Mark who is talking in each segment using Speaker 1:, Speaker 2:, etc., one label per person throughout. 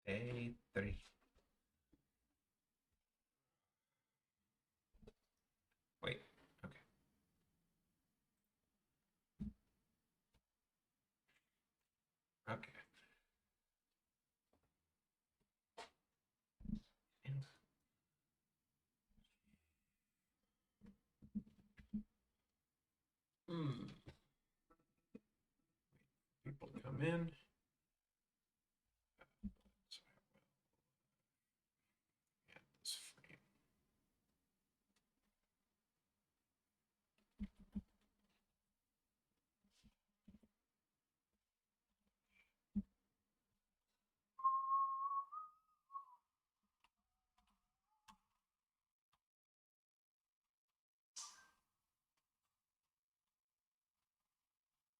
Speaker 1: A3. Wait, okay. Okay. Hmm. People come in. So I will add this frame.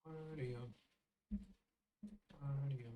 Speaker 1: Audio. Audio.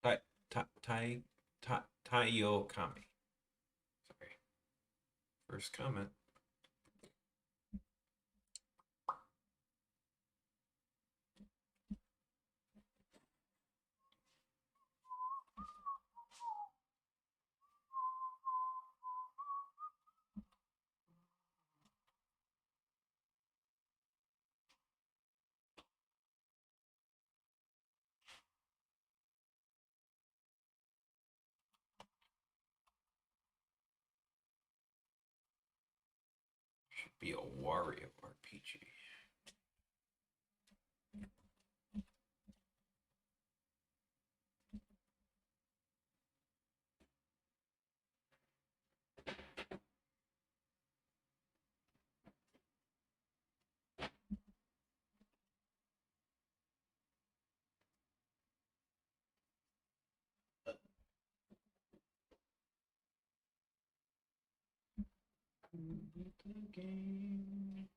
Speaker 1: Tai Tai Tai Taiyo Kami. Sorry. First comment. Should be a Wario RPG. Game.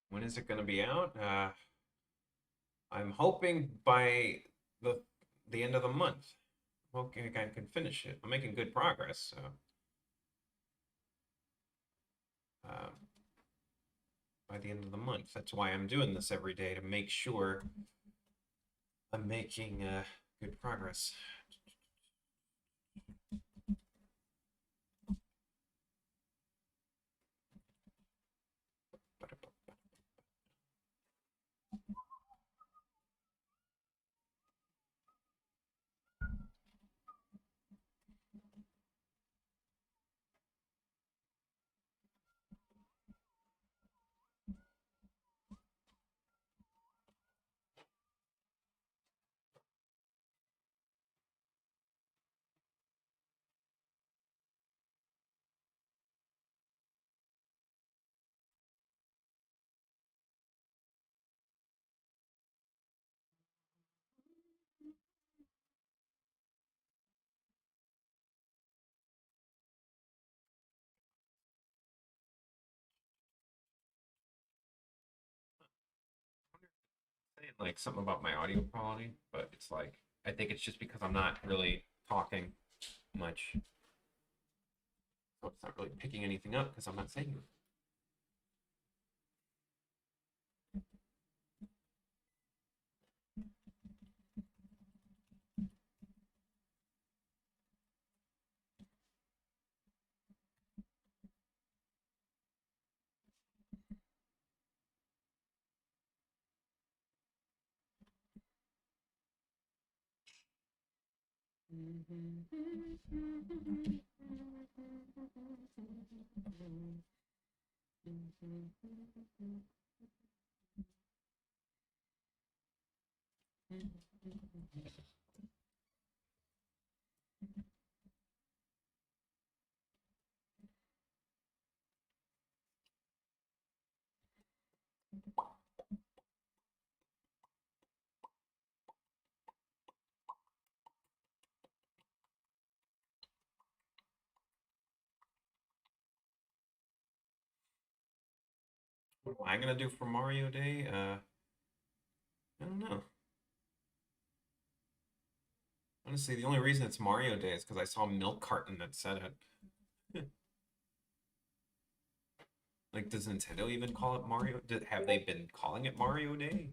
Speaker 1: When is it going to be out? I'm hoping by the the end of the month. Okay, I can finish it. I'm making good progress. So, uh, by the end of the month, that's why I'm doing this every day to make sure I'm making good progress. like something about my audio quality, but it's like I think it's just because I'm not really talking much, so it's not really picking anything up because I'm not saying it. What am I gonna do for Mario Day? I don't know. Honestly, the only reason it's Mario Day is because I saw a milk carton that said it. Like, does Nintendo even call it Mario? Have they been calling it Mario Day?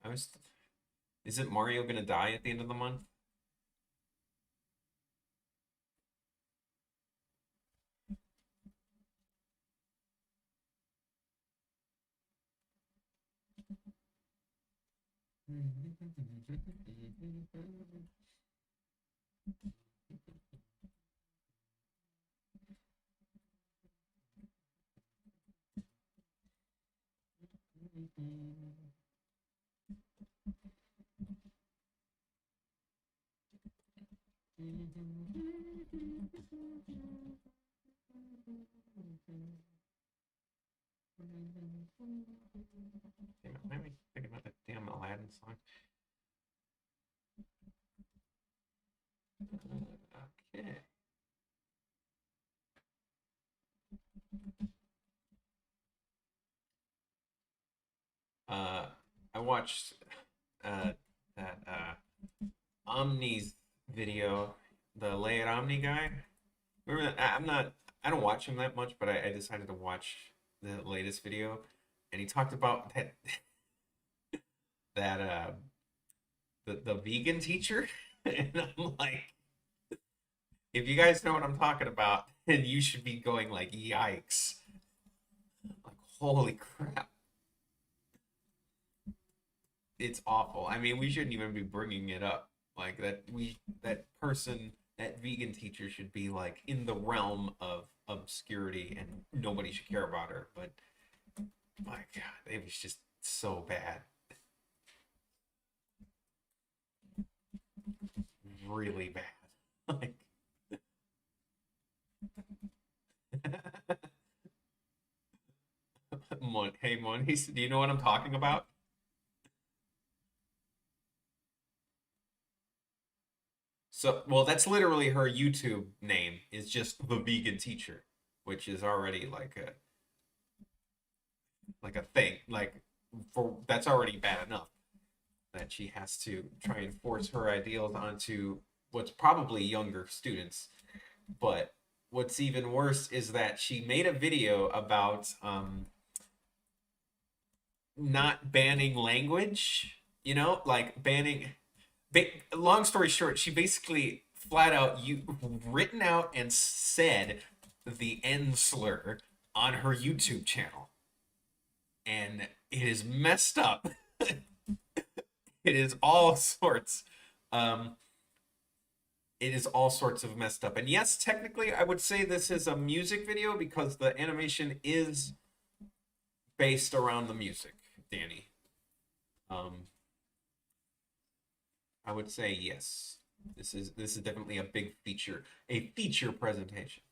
Speaker 1: I was. Isn't Mario gonna die at the end of the month? Damn it, why am I thinking about that damn Aladdin song? Okay. Uh, I watched that Omni's video, the Lay It Omni guy. Remember that? I don't watch him that much, but I decided to watch the latest video, and he talked about that the vegan teacher, and I'm like, if you guys know what I'm talking about, then you should be going like, yikes, like holy crap, it's awful. I mean, we shouldn't even be bringing it up like that. That person, that vegan teacher should be like in the realm of obscurity, and nobody should care about her. But my God, it was just so bad, really bad. Like, hey Moniz, do you know what I'm talking about? So, well, that's literally her YouTube name is just the vegan teacher, which is already like a thing. Like for that's already bad enough that she has to try and force her ideals onto what's probably younger students. But what's even worse is that she made a video about not banning language, like banning. Long story short, she basically flat out written out and said the N slur on her YouTube channel, and it is messed up. It is all sorts. Um, it is all sorts of messed up. And yes, technically, I would say this is a music video because the animation is based around the music, Danny. Um, I would say yes. This is definitely a feature presentation.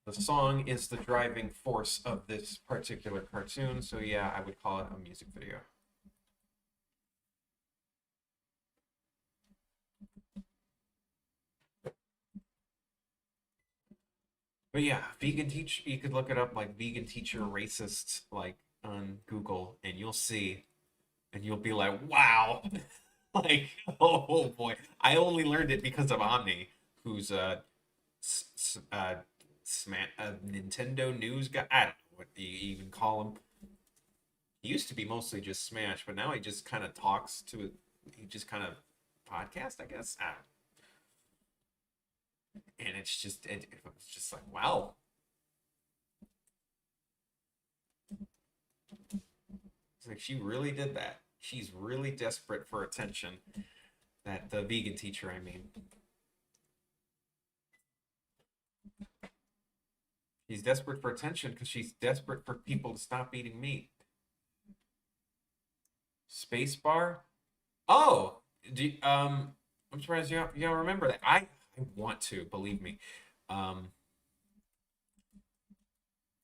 Speaker 1: The song is the driving force of this particular cartoon, so yeah, I would call it a music video. But yeah, vegan teacher, you could look it up like vegan teacher racist, like on Google, and you'll see, and you'll be like, wow. Like, oh boy. I only learned it because of Omni, who's s- s- uh, a Nintendo news guy. I don't know what you even call him. He used to be mostly just Smash, but now he just kind of talks to it. He just kind of podcast, I guess. I don't And it's just like, wow. It's like she really did that. She's really desperate for attention. That the vegan teacher, I mean. She's desperate for attention because she's desperate for people to stop eating meat. Spacebar? Oh, I'm surprised you don't remember that. I want to, believe me. Um,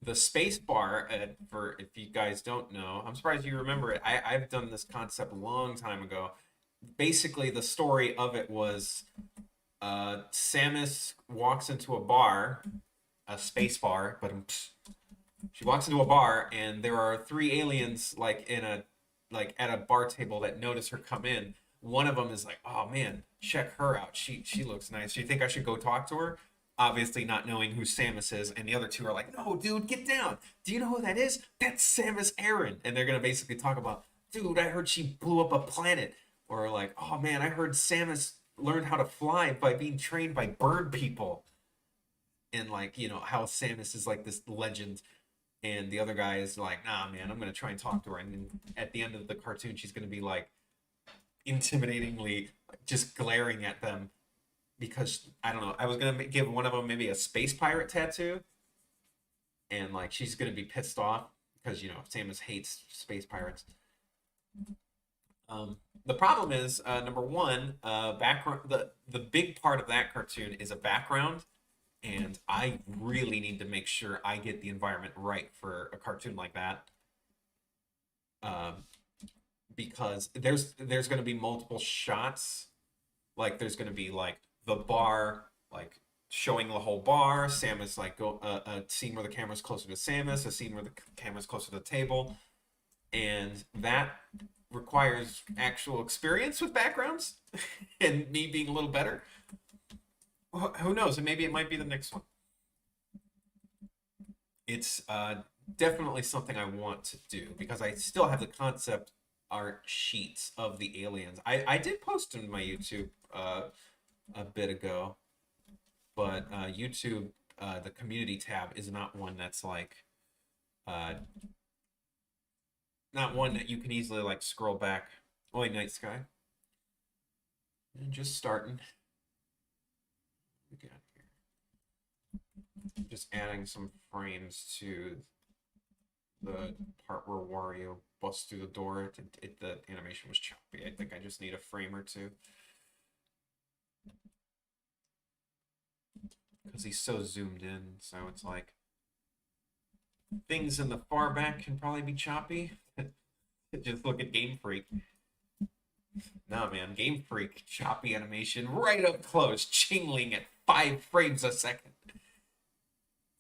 Speaker 1: the space bar, for if you guys don't know, I'm surprised you remember it. I've done this concept a long time ago. Basically, the story of it was Samus walks into a bar, a space bar, but she walks into a bar and there are three aliens like at a bar table that notice her come in. One of them is like, "Oh man, check her out. She looks nice. Do you think I should go talk to her?" Obviously, not knowing who Samus is, and the other two are like, "No, dude, get down. Do you know who that is? That's Samus Aran." And they're gonna basically talk about, "Dude, I heard she blew up a planet," or like, "Oh man, I heard Samus learned how to fly by being trained by bird people," and like how Samus is like this legend, and the other guy is like, "Nah, man, I'm gonna try and talk to her." And then at the end of the cartoon, she's gonna be like intimidatingly just glaring at them because I don't know. I was gonna give one of them maybe a space pirate tattoo, and like she's gonna be pissed off because Samus hates space pirates. The problem is number one, background. The big part of that cartoon is a background, and I really need to make sure I get the environment right for a cartoon like that. Um, because there's going to be multiple shots. Like there's going to be like the bar, like showing the whole bar. Samus like go a scene where the camera's closer to Samus, a scene where the camera's closer to the table, and that requires actual experience with backgrounds and me being a little better. Who knows? And maybe it might be the next one. It's definitely something I want to do because I still have the concept art sheets of the aliens. I did post them in my YouTube a bit ago, but YouTube, the community tab is not one that's like, uh, not one that you can easily like scroll back. Oi, Night Sky. And just starting. We got here. Just adding some frames to the part where Wario busts through the door. The animation was choppy. I think I just need a frame or two. Because he's so zoomed in, so it's like things in the far back can probably be choppy. Just look at Game Freak. No, man, Game Freak, choppy animation right up close, chingling at 5 frames a second.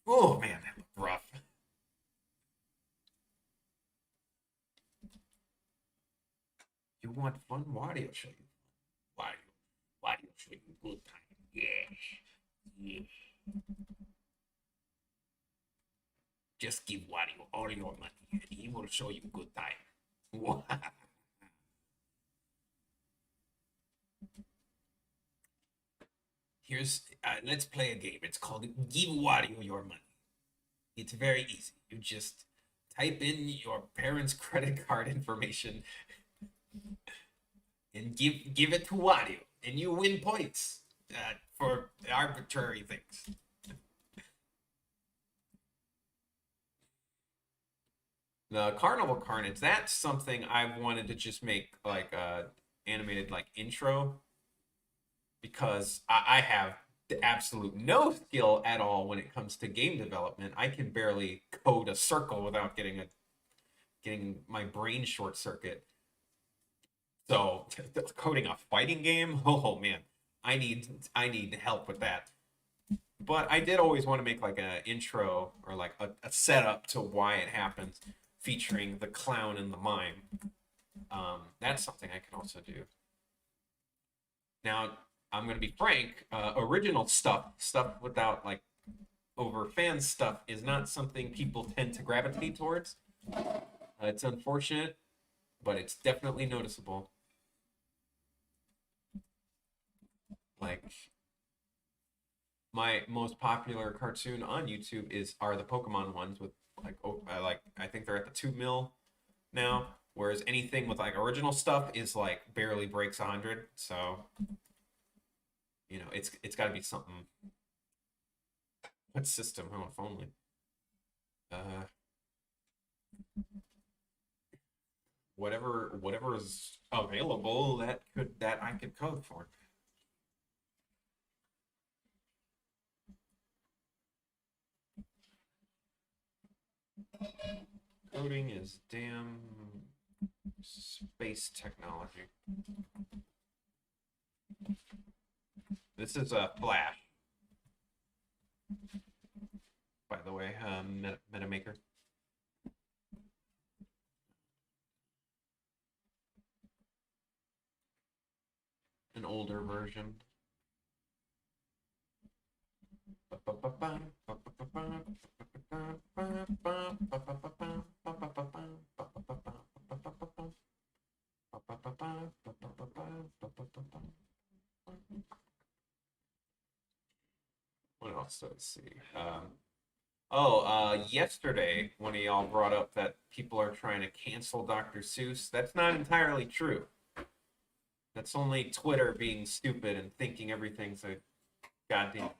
Speaker 1: Oh man, that looked rough. You want fun? Wario show you. Wario show you good time. Yeah, yeah. Just give Wario all your money, and he will show you good time. Here's let's play a game. It's called Give Wario Your Money. It's very easy. You just type in your parents' credit card information and give it to Wario, and you win points for arbitrary things. The Carnival Carnage, that's something I've wanted to just make like a animated like intro because I have the absolute no skill at all when it comes to game development. I can barely code a circle without getting my brain short circuit. So coding a fighting game, oh man, I need help with that. But I did always want to make like an intro or like a setup to why it happens. featuring the clown and the mime. That's something I can also do. Now, I'm going to be frank. Original stuff without like over fan stuff, is not something people tend to gravitate towards. It's unfortunate, but it's definitely noticeable. Like my most popular cartoon on YouTube are the Pokemon ones with I think they're at the 2 mil now. Whereas anything with like original stuff is like barely breaks 100. So it's got to be something. What system? Oh, if only. Uh, whatever is available that I could code for. Coding is damn space technology. This is a Flash, by the way, MetaMaker. An older version. What else do I see? Yesterday, one of y'all brought up that people are trying to cancel Dr. Seuss. That's not entirely true. That's only Twitter being stupid and thinking everything's a goddamn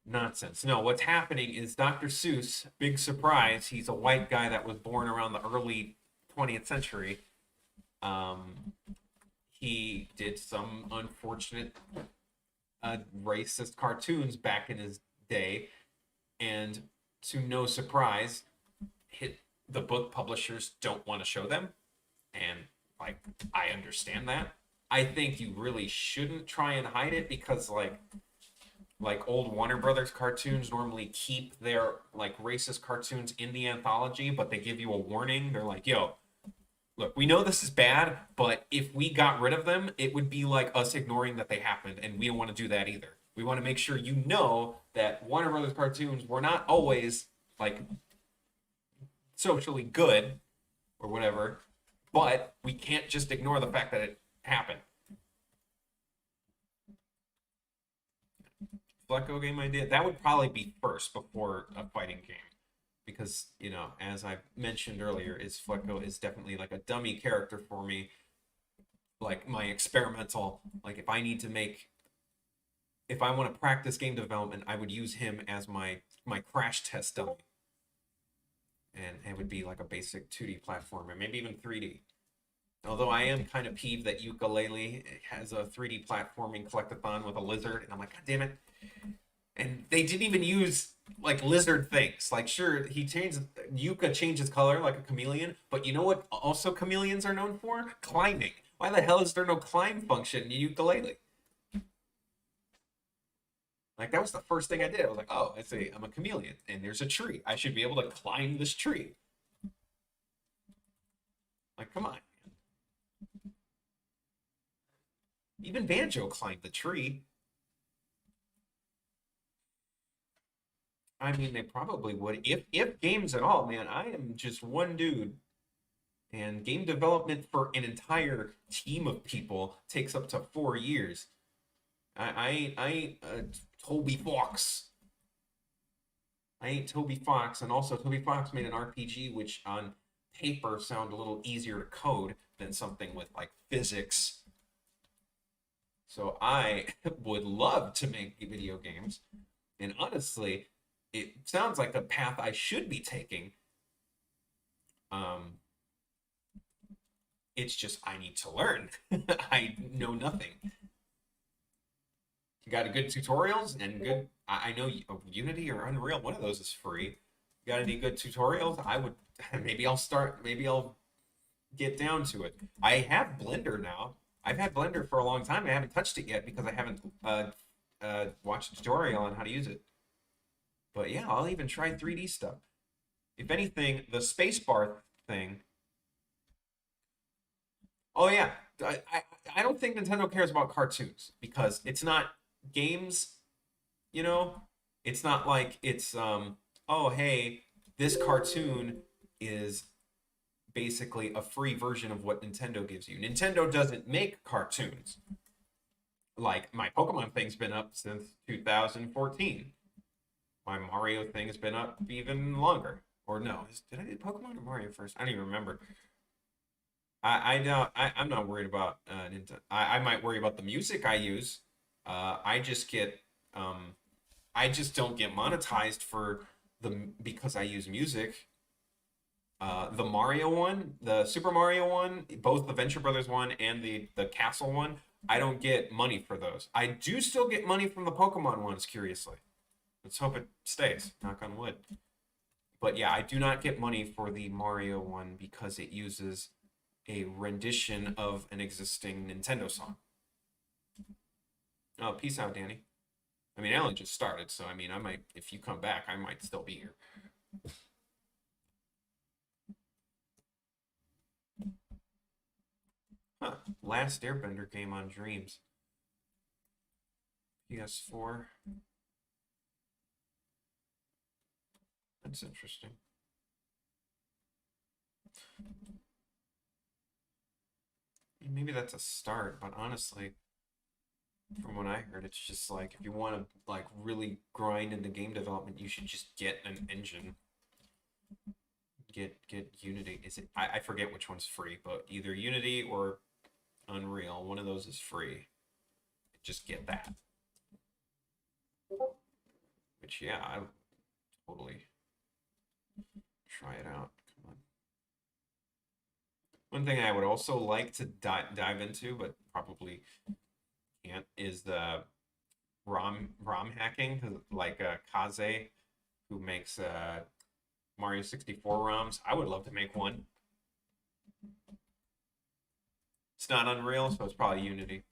Speaker 1: nonsense. No, what's happening is Dr. Seuss, big surprise, he's a white guy that was born around the early 20th century. He did some unfortunate racist cartoons back in his day, and to no surprise, the book publishers don't want to show them, and like I understand that. I think you really shouldn't try and hide it because like old Warner Brothers cartoons normally keep their like racist cartoons in the anthology, but they give you a warning. They're like, yo, look, we know this is bad, but if we got rid of them, it would be like us ignoring that they happened, and we don't want to do that either. We want to make sure you know that Warner Brothers cartoons were not always like socially good or whatever, but we can't just ignore the fact that it happened. Flecko game idea, that would probably be first before a fighting game. Because, as I mentioned earlier, Flecko is definitely like a dummy character for me. Like my experimental, like if I want to practice game development, I would use him as my crash test dummy. And it would be like a basic 2D platformer, maybe even 3D. Although I am kind of peeved that Yooka-Laylee has a 3D platforming collectathon with a lizard, and I'm like, God damn it. And they didn't even use like lizard things. Like, sure, Yuka changes color like a chameleon, but you know what also chameleons are known for? Climbing. Why the hell is there no climb function in Yooka-Laylee? Like, that was the first thing I did. I was like, oh, I'm a chameleon, and there's a tree. I should be able to climb this tree. Like, come on. Even Banjo climbed the tree. I mean, they probably would. If games at all, man, I am just one dude. And game development for an entire team of people takes up to 4 years. I ain't Toby Fox. I ain't Toby Fox. And also, Toby Fox made an RPG which on paper sound a little easier to code than something with like physics. So I would love to make video games. And honestly, it sounds like a path I should be taking. It's just I need to learn. I know nothing. You got good tutorials and good. I know Unity or Unreal. One of those is free. You got any good tutorials? I would. Maybe I'll start. Maybe I'll get down to it. I have Blender now. I've had Blender for a long time. I haven't touched it yet because I haven't watched a tutorial on how to use it. But yeah, I'll even try 3D stuff. If anything, the spacebar thing. Oh yeah, I don't think Nintendo cares about cartoons because it's not games. You know, it's not like it's oh hey, this cartoon is basically a free version of what Nintendo gives you. Nintendo doesn't make cartoons. Like my Pokemon thing's been up since 2014. My Mario thing has been up even longer. Or no, did I do Pokemon or Mario first? I don't even remember. I don't. I'm not worried about Nintendo. I might worry about the music I use. I just get I just don't get monetized for the because I use music. The Mario one, the Super Mario one, both the Venture Brothers one and the Castle one, I don't get money for those. I do still get money from the Pokemon ones, curiously. Let's hope it stays. Knock on wood. But yeah, I do not get money for the Mario one because it uses a rendition of an existing Nintendo song. Oh, peace out, Danny. I mean, I only just started, so I mean, I might, if you come back, I might still be here. Huh. Last Airbender game on Dreams. PS4. That's interesting. Maybe that's a start, but honestly, from what I heard, it's just like if you want to like really grind into game development, you should just get an engine. Get Unity. Is it? I forget which one's free, but either Unity or Unreal. One of those is free. Just get that. Which yeah, I would totally try it out. Come on. One thing I would also like to dive into, but probably can't, is the ROM hacking. 'Cause like Kaze, who makes Mario 64 ROMs, I would love to make one. It's not Unreal, so it's probably Unity.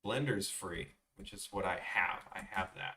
Speaker 1: Blender's free, which is what I have. I have that.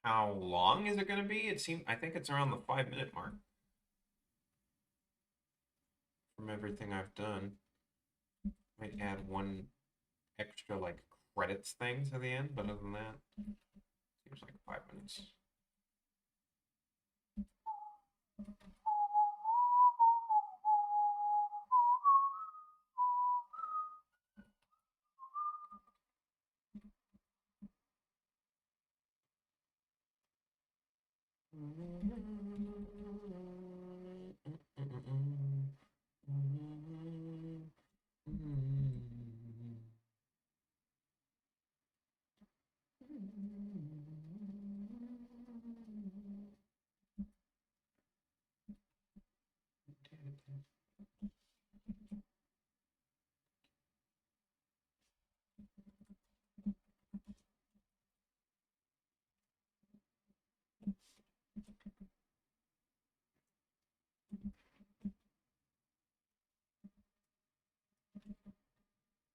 Speaker 1: How long is it going to be? I think it's around the 5 minute mark from everything I've done. Might add one extra like credits thing to the end, but other than that, seems like 5 minutes.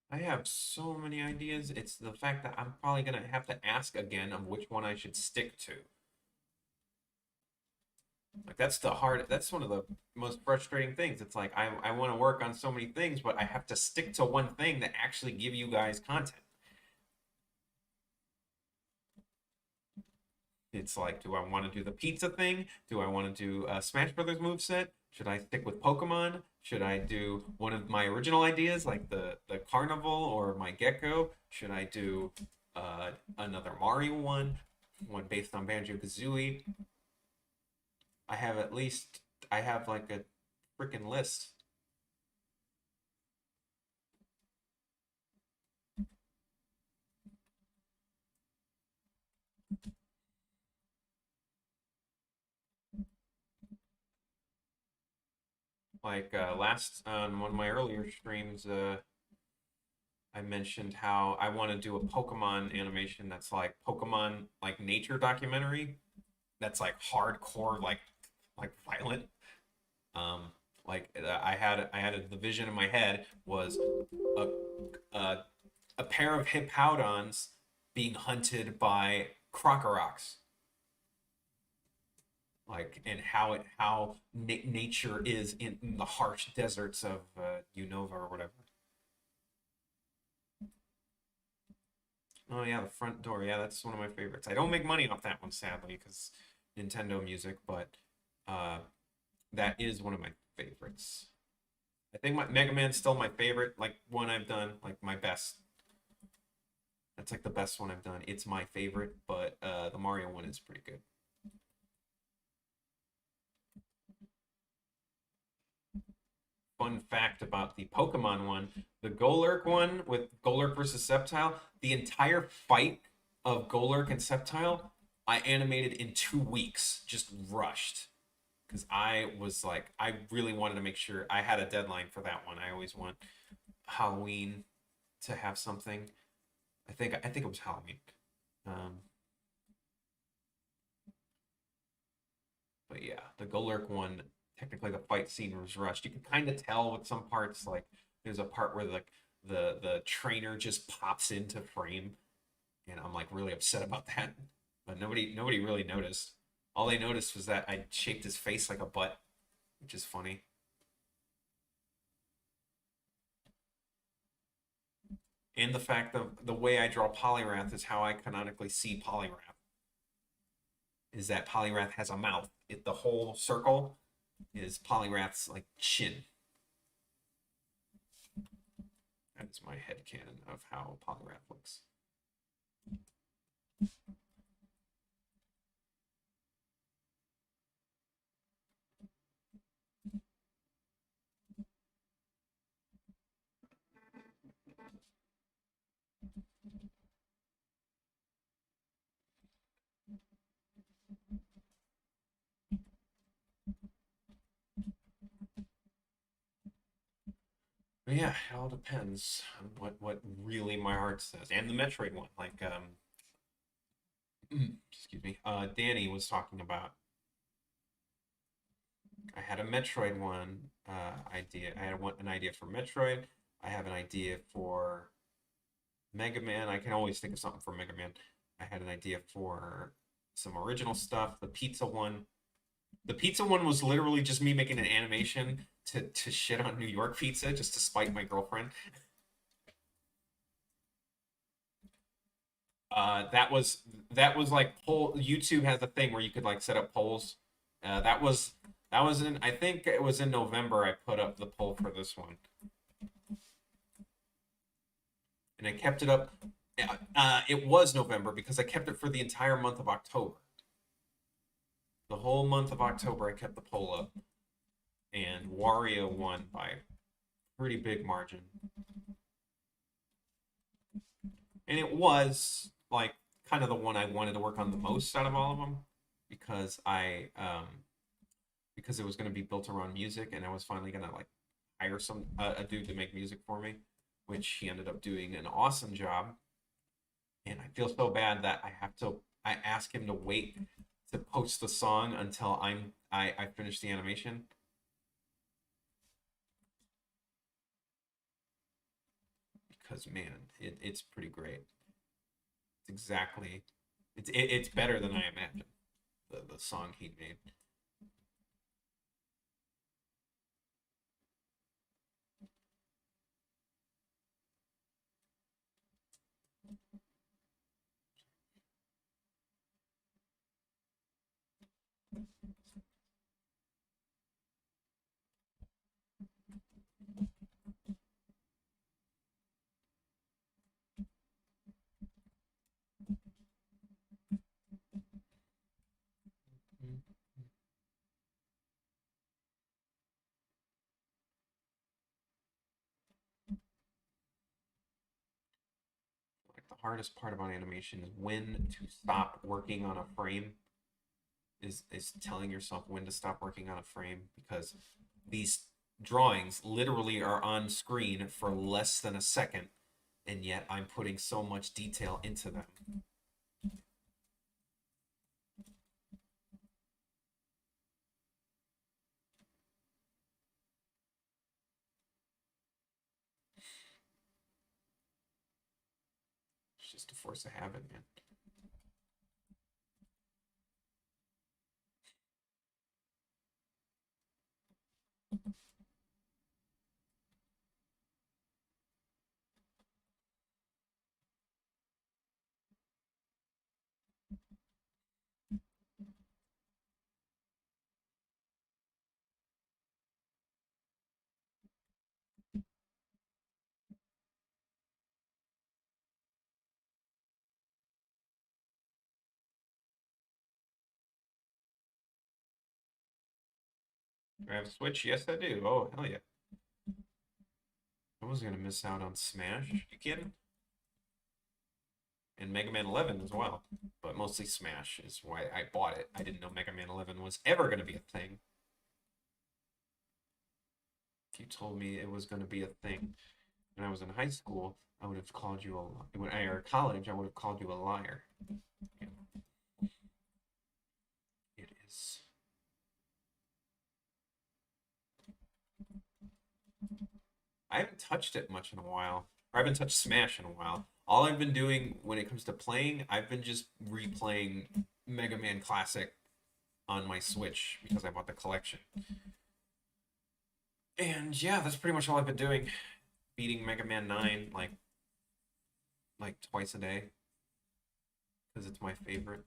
Speaker 1: I have so many ideas. It's the fact that I'm probably gonna have to ask again of which one I should stick to. Like that's one of the most frustrating things. It's like I want to work on so many things, but I have to stick to one thing that actually give you guys content. It's like, do I want to do the pizza thing? Do I want to do a Smash Brothers moveset? Should I stick with Pokemon? Should I do one of my original ideas, like the Carnival or my Gecko? Should I do another Mario one based on Banjo Kazooie? I have at least I have like a freaking list. Like last on one of my earlier streams, I mentioned how I want to do a Pokemon animation that's like Pokemon like nature documentary that's like hardcore like violent. Um I had the vision in my head was a a, a pair of Hippowdons being hunted by Crocoroks, like, and how nature is in the harsh deserts of Unova or whatever. Oh yeah, the front door. Yeah, that's one of my favorites. I don't make money off that one, sadly, because Nintendo music, but uh, that is one of my favorites. I think my Mega Man's still my favorite, like one I've done, like my best. That's like the best one I've done. It's my favorite, but the Mario one is pretty good. Fun fact about the Pokemon one, the Golurk one with Golurk versus Sceptile, the entire fight of Golurk and Sceptile, I animated in 2 weeks, just rushed. Because I was like, I really wanted to make sure I had a deadline for that one. I always want Halloween to have something. I think it was Halloween. Um, but yeah, the Golurk one, technically the fight scene was rushed. You can kind of tell with some parts, like there's a part where the trainer just pops into frame, and I'm like really upset about that. But nobody really noticed. All they noticed was that I shaped his face like a butt, which is funny. And the fact of the way I draw Polyrath is how I canonically see Polyrath. Is that Polyrath has a mouth. The whole circle is Polyrath's like chin. That is my headcanon of how Polyrath looks. But yeah, it all depends on what really my heart says. And the Metroid one, like excuse me, Danny was talking about. I had a Metroid one idea. I had an idea for Metroid. I have an idea for Mega Man. I can always think of something for Mega Man. I had an idea for some original stuff. The pizza one was literally just me making an animation to shit on New York pizza just to spite my girlfriend. That was like poll. YouTube has a thing where you could like set up polls. That was in, I think it was in November I put up the poll for this one, and I kept it up. It was November because I kept it for the entire month of October. The whole month of October, I kept the poll up, and Wario won by a pretty big margin. And it was like kind of the one I wanted to work on the most out of all of them because because it was going to be built around music, and I was finally going to like hire a dude to make music for me, which he ended up doing an awesome job. And I feel so bad that I ask him to wait to post the song until I finish the animation because man, it's pretty great. It's exactly it's better than I imagined. The song he made. Like the hardest part about animation is when to stop working on a frame. Is telling yourself when to stop working on a frame because these drawings literally are on screen for less than a second, and yet I'm putting so much detail into them. It's just a force of habit, man. Do I have a Switch? Yes, I do. Oh, hell yeah. I was gonna miss out on Smash. You kidding? and Mega Man 11 as well, but mostly Smash is why I bought it. I didn't know Mega Man 11 was ever going to be a thing. If you told me it was going to be a thing when I was in high school, I would have called you a when I or college, I would have called you a liar. Yeah, it is. I haven't touched it much in a while. Or I haven't touched Smash in a while. All I've been doing when it comes to playing, I've been just replaying Mega Man Classic on my Switch because I bought the collection. And yeah, that's pretty much all I've been doing. Beating Mega Man 9 like twice a day because it's my favorite.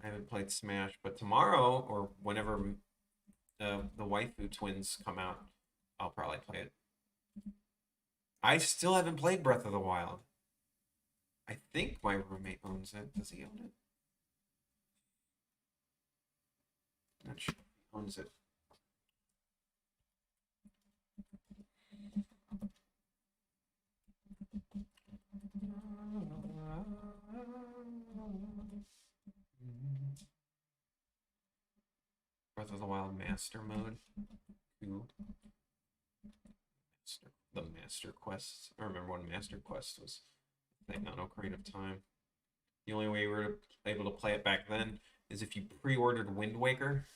Speaker 1: I haven't played Smash, but tomorrow or whenever the waifu twins come out, I'll probably play it. I still haven't played Breath of the Wild. I think my roommate owns it. Does he own it? Not sure if he owns it. Breath of the Wild Master Mode. Cool. The Master Quest. I remember when Master Quest was a thing on Ocarina of Time. The only way we were able to play it back then is if you pre-ordered Wind Waker.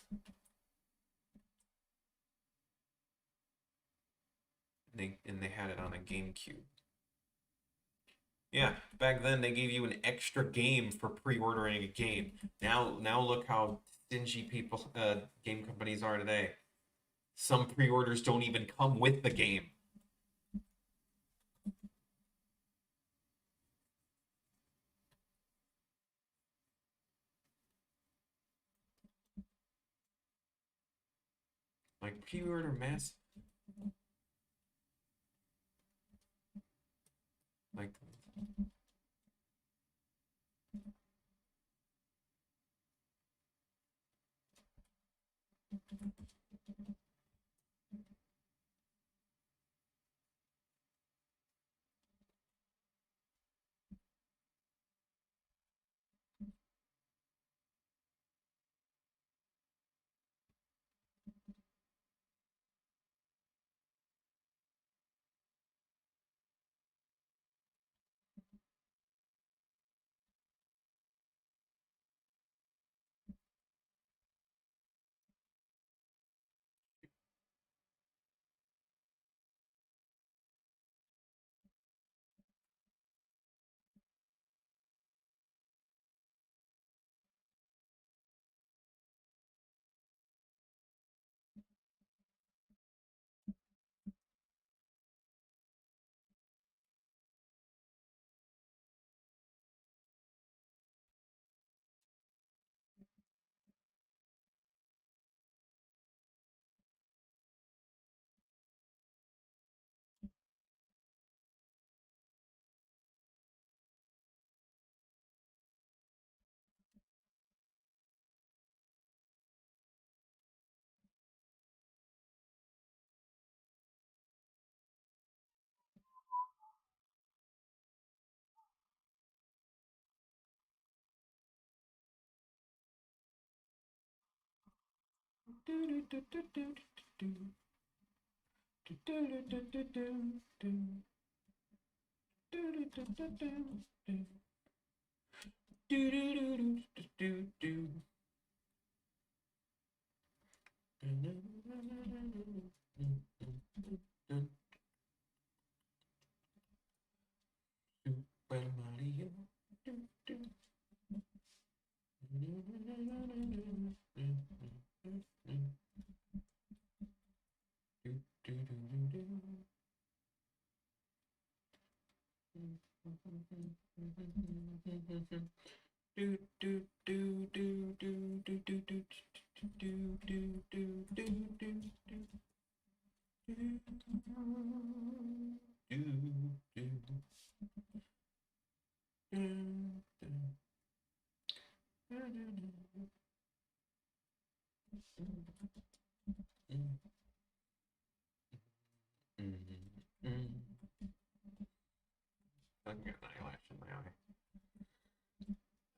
Speaker 1: And they had it on a GameCube. Yeah, back then they gave you an extra game for pre-ordering a game. Now look how stingy people, game companies are today. Some pre-orders don't even come with the game. Like pre-order mass, like Super Mario. Okay,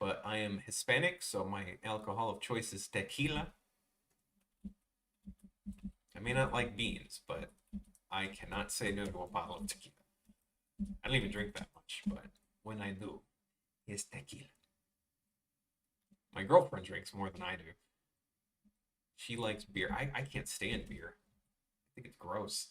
Speaker 1: but I am Hispanic, so my alcohol of choice is tequila. I may not like beans, but I cannot say no to a bottle of tequila. I don't even drink that much, but when I do, it's tequila. My girlfriend drinks more than I do. She likes beer. I can't stand beer. I think it's gross.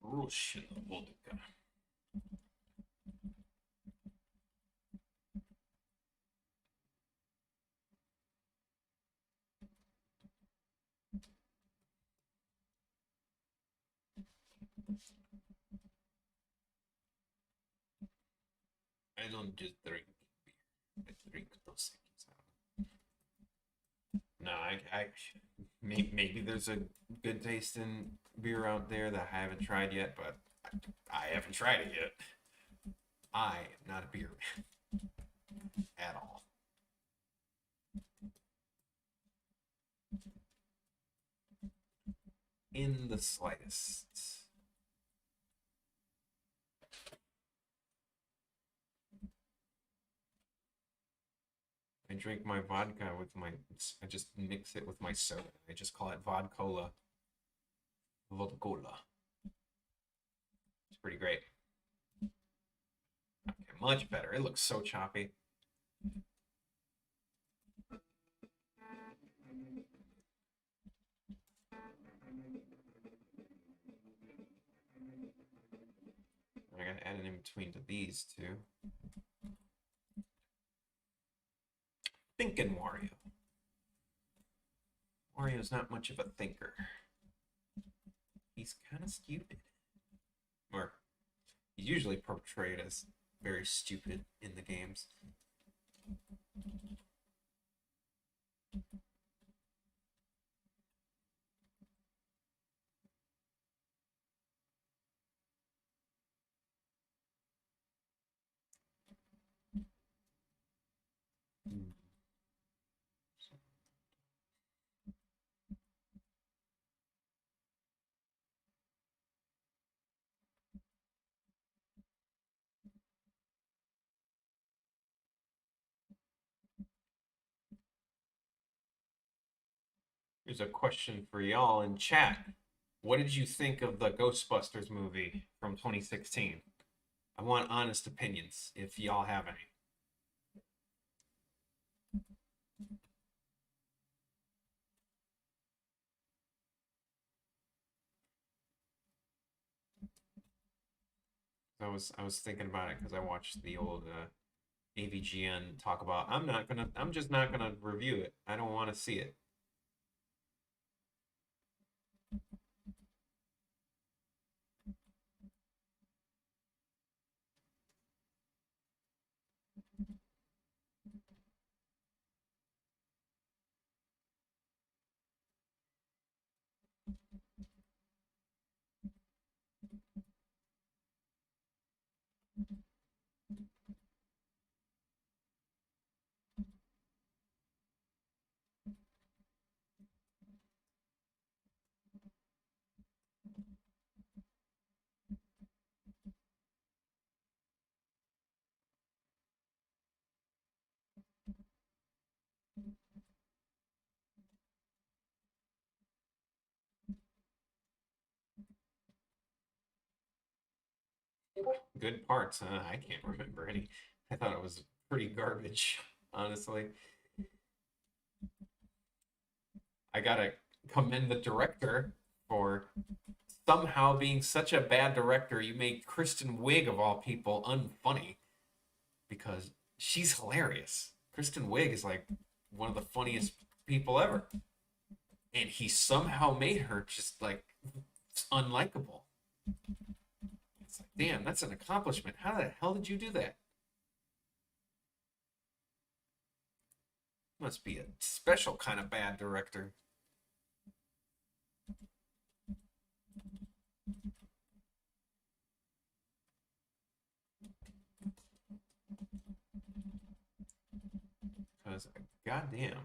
Speaker 1: Russian vodka. I don't just drink beer. I drink Dos Equis. No, maybe there's a good tasting beer out there that I haven't tried yet, but I haven't tried it yet. I am not a beer man at all. In the slightest. I drink my vodka with my. I just mix it with my soda. I just call it vodcola. Vodcola. It's pretty great. Okay, much better. It looks so choppy. I gotta add it in between to these two. Thinking Wario. Wario's not much of a thinker. He's kind of stupid. Or he's usually portrayed as very stupid in the games. Here's a question for y'all in chat. What did you think of the Ghostbusters movie from 2016? I want honest opinions if y'all have any. I was thinking about it because I watched the old AVGN talk about. I'm just not gonna review it. I don't want to see it. Good parts, huh? I can't remember any. I thought it was pretty garbage, honestly. I gotta commend the director for somehow being such a bad director. You made Kristen Wiig, of all people, unfunny because she's hilarious. Kristen Wiig is like one of the funniest people ever. And he somehow made her just like unlikable. It's like, damn, that's an accomplishment. How the hell did you do that? Must be a special kind of bad director. Because, goddamn.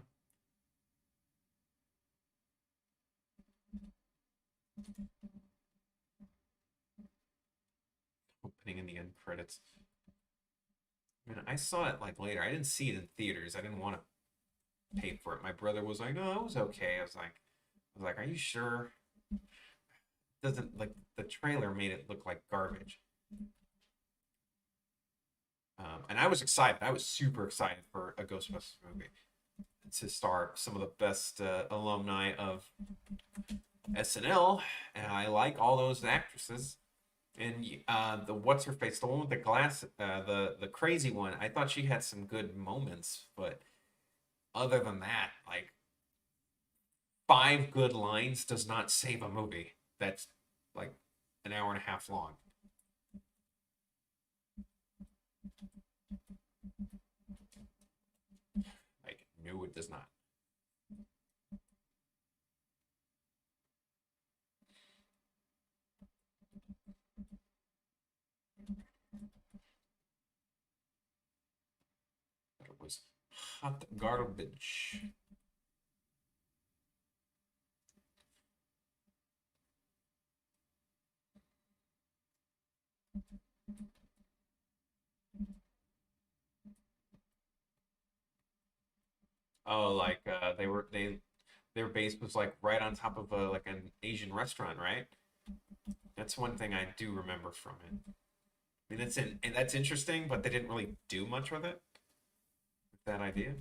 Speaker 1: Opening in the end credits. I mean, I saw it like later. I didn't see it in theaters. I didn't want to pay for it. My brother was like, "No, it was okay." I was like, "Are you sure?" Doesn't like the trailer made it look like garbage. And I was excited. I was super excited for a Ghostbusters movie to star some of the best alumni of SNL, and I like all those actresses. And the what's her face, the one with the glass, the crazy one. I thought she had some good moments, but other than that, like five good lines does not save a movie that's like an hour and a half long. Like, no, it does not. It was hot garbage. Oh, like their base was like right on top of a like an Asian restaurant, right? That's one thing I do remember from it. I mean, and that's interesting, but they didn't really do much with it. With that idea.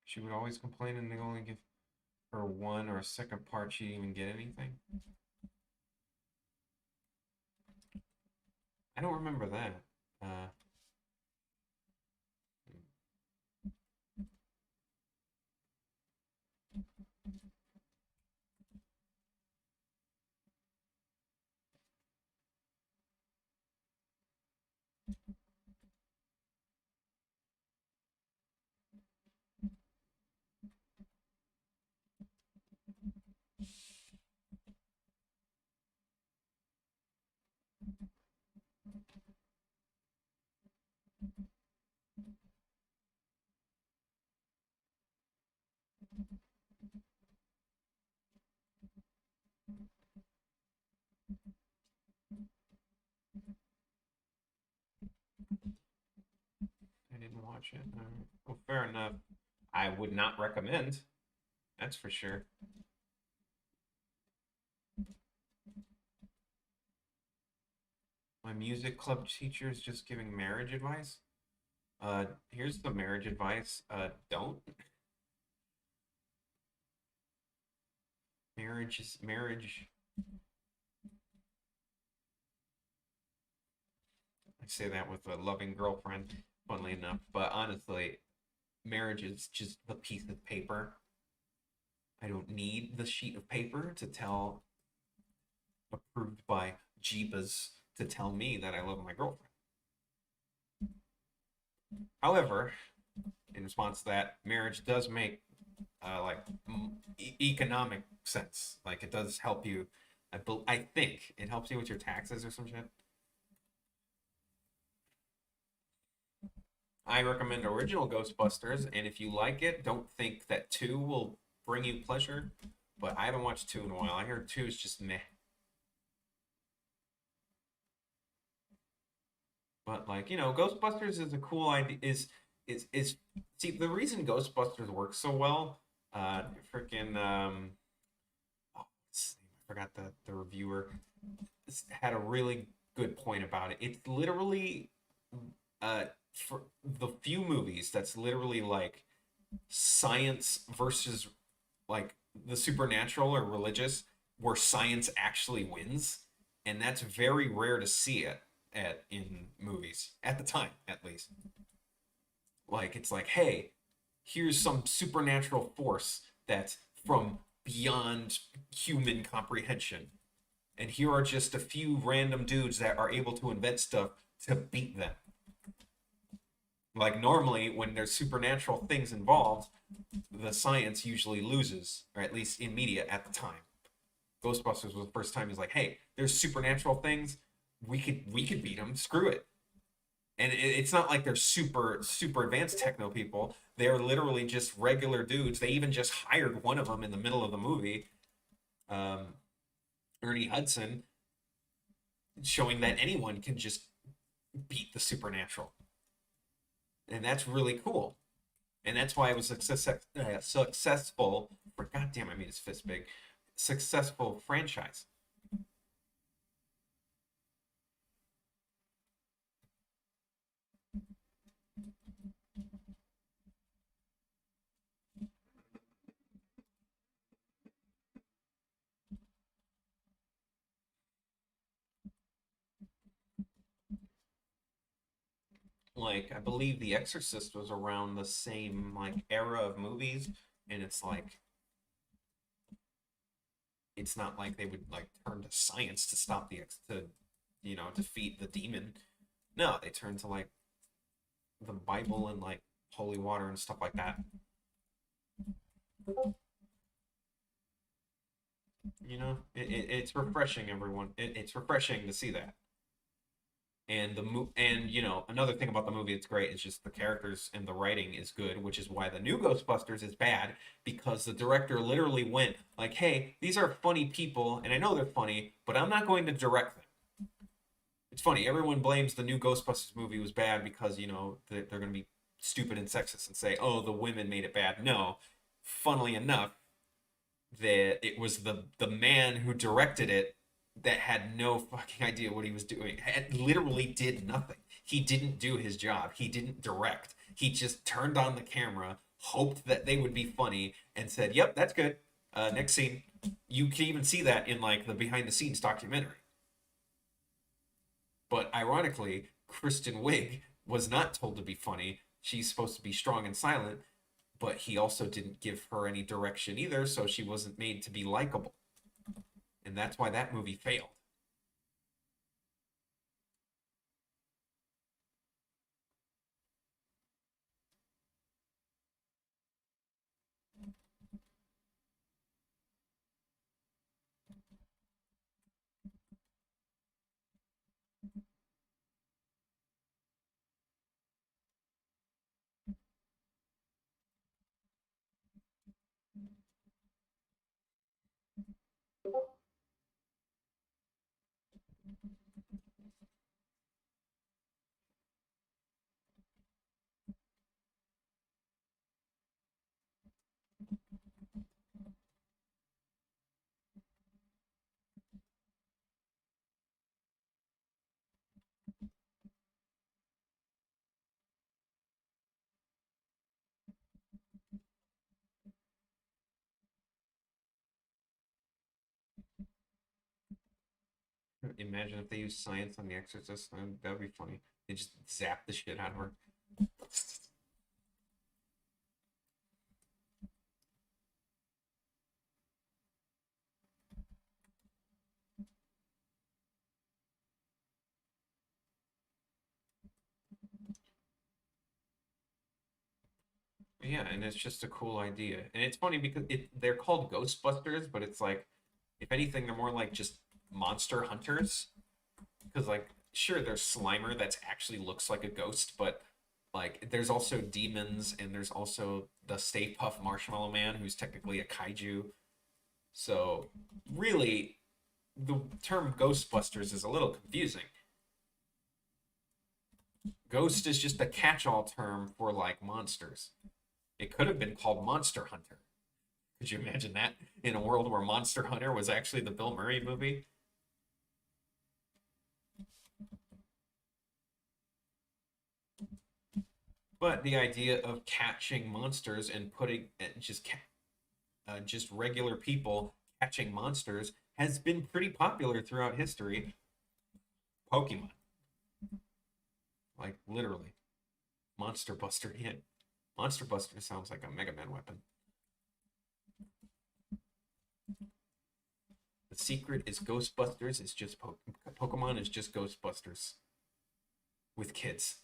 Speaker 1: She would always complain, and they only give her one or a second part. She didn't even get anything. I don't remember that. Uh, I didn't watch it. Well, fair enough. I would not recommend. That's for sure. My music club teacher is just giving marriage advice. Here's the marriage advice. Don't. Marriage is marriage. I say that with a loving girlfriend, funnily enough. But honestly, marriage is just a piece of paper. I don't need the sheet of paper to tell, approved by Jeebas, to tell me that I love my girlfriend. However, in response to that, marriage does make like economic sense. Like it does help you I think it helps you with your taxes or some shit. I recommend original Ghostbusters, and if you like it, don't think that two will bring you pleasure. But I haven't watched two in a while. I heard two is just meh. But like, Ghostbusters is a cool idea. Is see the reason Ghostbusters works so well. Freaking oh, I forgot the reviewer had a really good point about it. It's literally for the few movies that's literally like science versus like the supernatural or religious where science actually wins, and that's very rare to see it at in movies at the time, at least. Like it's like, hey, here's some supernatural force that's from beyond human comprehension, and here are just a few random dudes that are able to invent stuff to beat them. Like normally when there's supernatural things involved, the science usually loses, or at least in media at the time. Ghostbusters was the first time he's like, hey, there's supernatural things, we could beat them, screw it. And it's not like they're super advanced techno people. They're literally just regular dudes. They even just hired one of them in the middle of the movie, um, Ernie Hudson, showing that anyone can just beat the supernatural, and that's really cool. And that's why it was successful. For goddamn, I made his fist big. Successful franchise. Like I believe The Exorcist was around the same like era of movies, and it's not like they would like turn to science to stop to defeat the demon. No, they turn to like the Bible and like holy water and stuff like that. It's refreshing, everyone. It's refreshing to see that. And another thing about the movie that's great is just the characters and the writing is good, which is why the new Ghostbusters is bad, because the director literally went like, hey, these are funny people and I know they're funny, but I'm not going to direct them. It's funny, everyone blames the new Ghostbusters movie was bad because they're going to be stupid and sexist and say, oh, the women made it bad. No, funnily enough, that it was the man who directed it that had no fucking idea what he was doing. Had literally did nothing. He didn't do his job. He didn't direct. He just turned on the camera, hoped that they would be funny, and said, "Yep, that's good. Next scene." You can even see that in like the behind the scenes documentary. But ironically, Kristen Wiig was not told to be funny. She's supposed to be strong and silent, but he also didn't give her any direction either, so she wasn't made to be likable. And that's why that movie failed. Imagine if they used science on The Exorcist. That'd be funny. They just zap the shit out of her. Yeah, and it's just a cool idea. And it's funny because they're called Ghostbusters, but it's like If anything, they're more like just monster hunters. Because like, sure, there's Slimer that actually looks like a ghost, but like, there's also demons, and there's also the Stay Puft Marshmallow Man, who's technically a kaiju. So really, the term Ghostbusters is a little confusing. Ghost is just a catch-all term for like monsters. It could have been called Monster Hunter. Could you imagine that in a world where Monster Hunter was actually the Bill Murray movie? But the idea of catching monsters and putting just regular people catching monsters has been pretty popular throughout history. Pokemon, like literally, Monster Buster. Yeah, Monster Buster sounds like a Mega Man weapon. The secret is Ghostbusters is just Pokemon is just Ghostbusters with kids.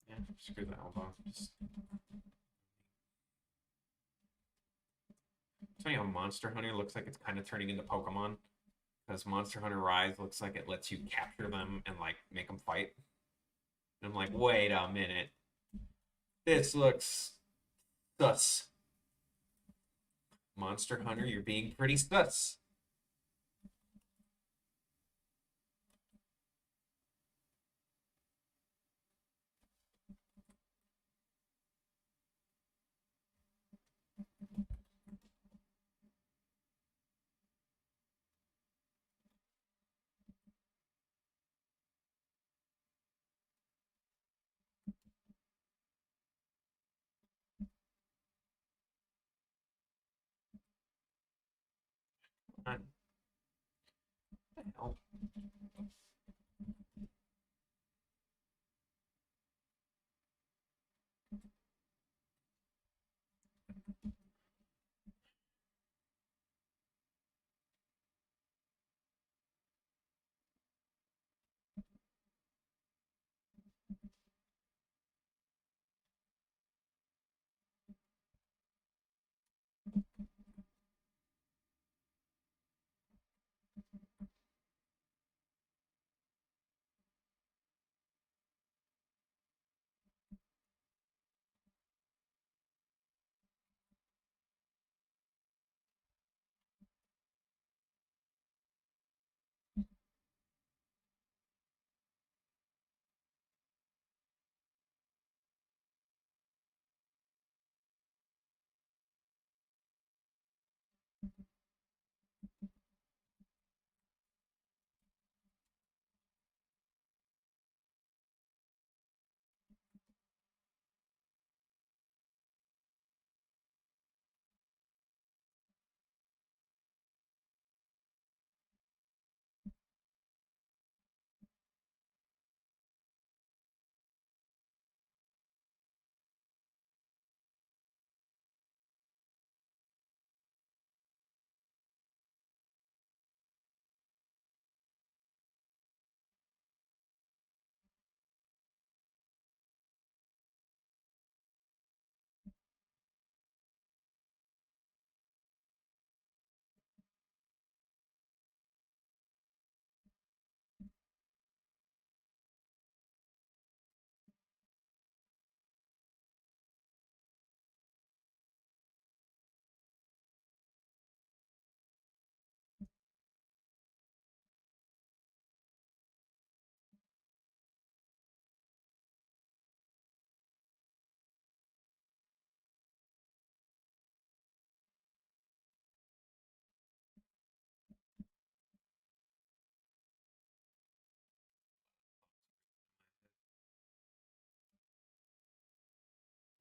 Speaker 1: Yeah, screw that. Hold on. Just tell you how Monster Hunter looks like it's kind of turning into Pokemon. Because Monster Hunter Rise looks like it lets you capture them and like make them fight. And I'm like, wait a minute, this looks sus. Monster Hunter, you're being pretty sus. What the hell?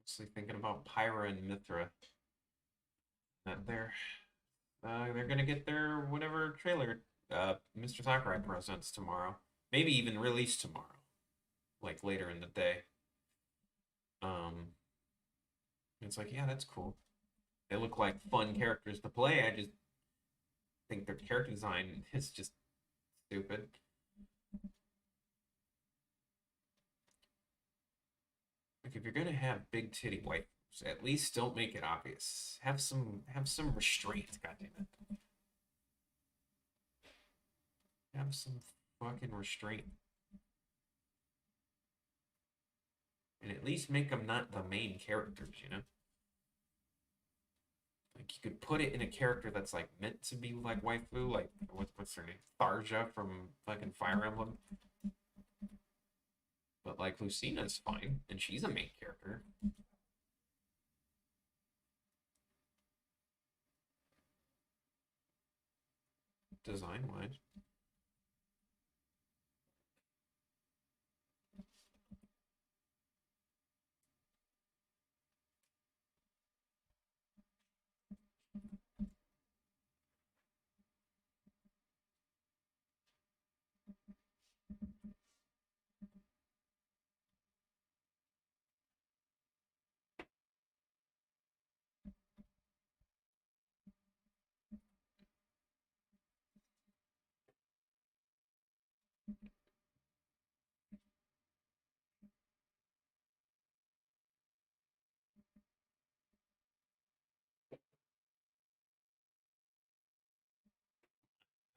Speaker 1: Mostly thinking about Pyra and Mithra. they're gonna get their whatever trailer Mr. Sakurai presents tomorrow. Maybe even release tomorrow, like later in the day. Um, it's like, yeah, that's cool. They look like fun characters to play. I just think their character design is just stupid. Like if you're gonna have big titty waifus, at least don't make it obvious. Have some restraint, goddammit. Have some fucking restraint. And at least make them not the main characters, you know? Like you could put it in a character that's like meant to be like waifu, like what's her name? Tharja from fucking Fire Emblem. But like Lucina's fine, and she's a main character. Design wise.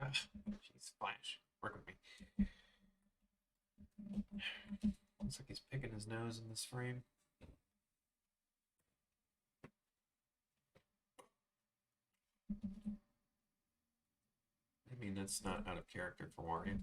Speaker 1: Jeez, Flash. Work with me. Looks like he's picking his nose in this frame. I mean, that's not out of character for Wario.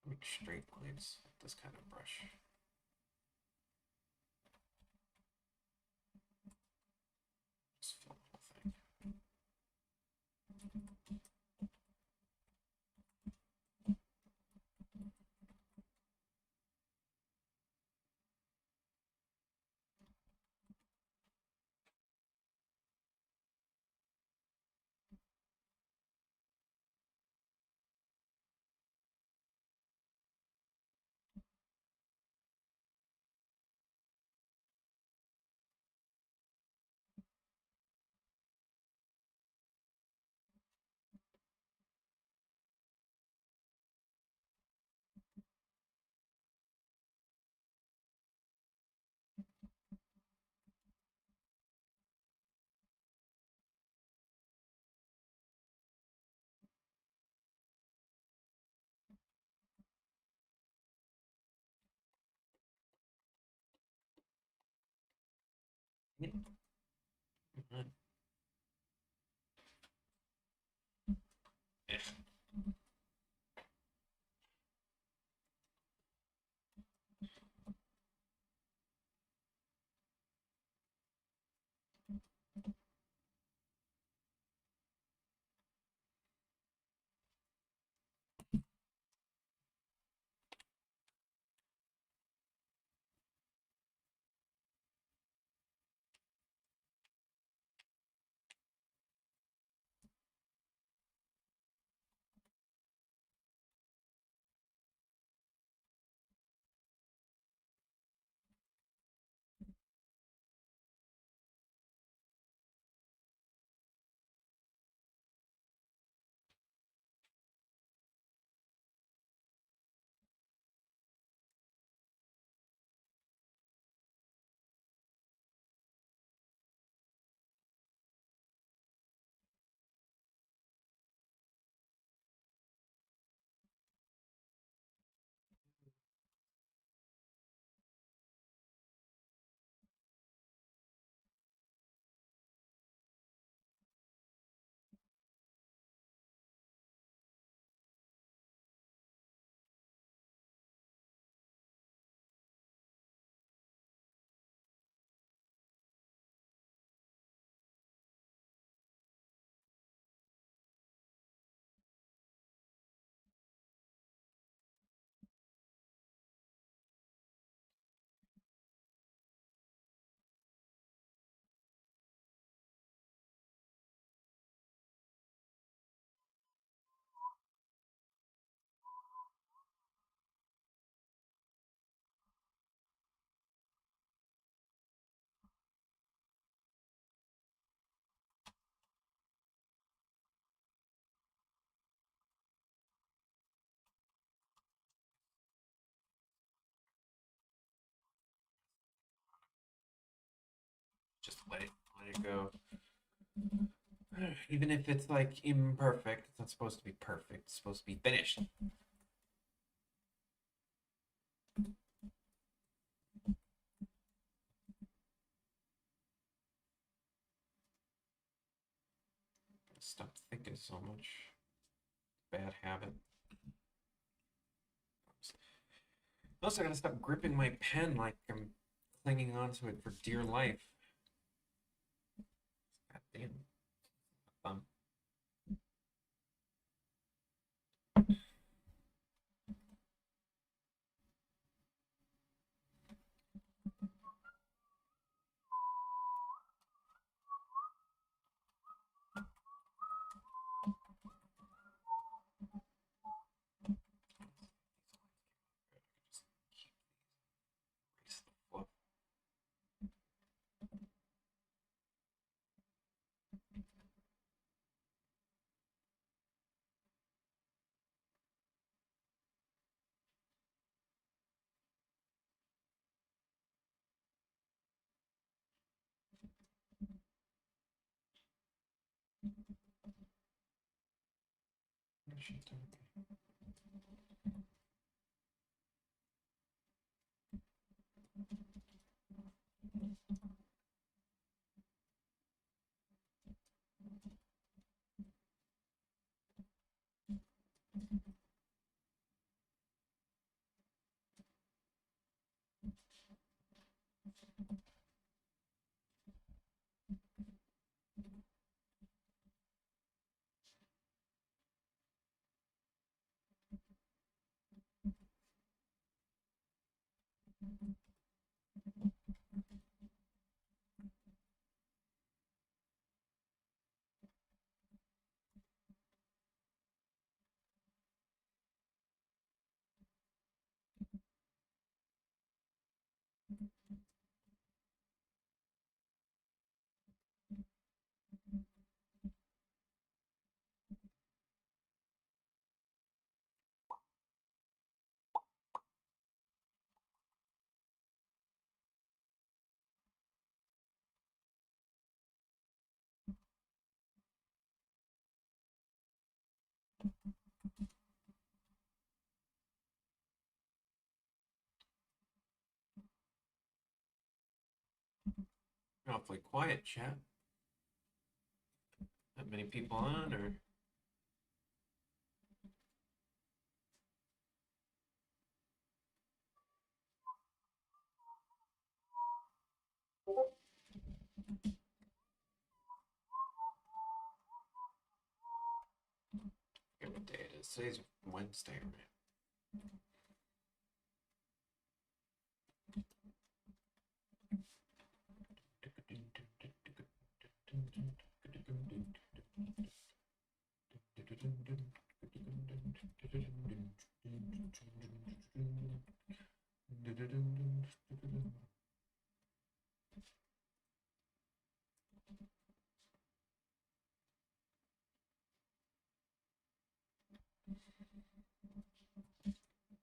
Speaker 1: Make straight lines with this kind of brush. Just fill the whole thing. Yeah. let it go. Even if it's like imperfect, it's not supposed to be perfect. It's supposed to be finished. Stop thinking so much. Bad habit. Also, I gotta stop gripping my pen like I'm clinging onto it for dear life. God damn. Thumb. Erase the fluff. Awfully quiet, chat. Not many people on, or forget what day it is. Today's Wednesday, right?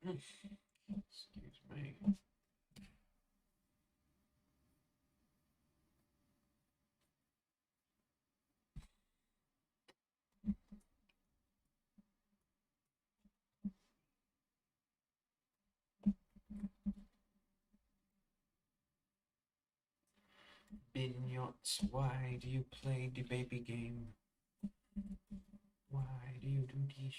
Speaker 1: Excuse me. Bignots, why do you play the baby game? Why do you do this?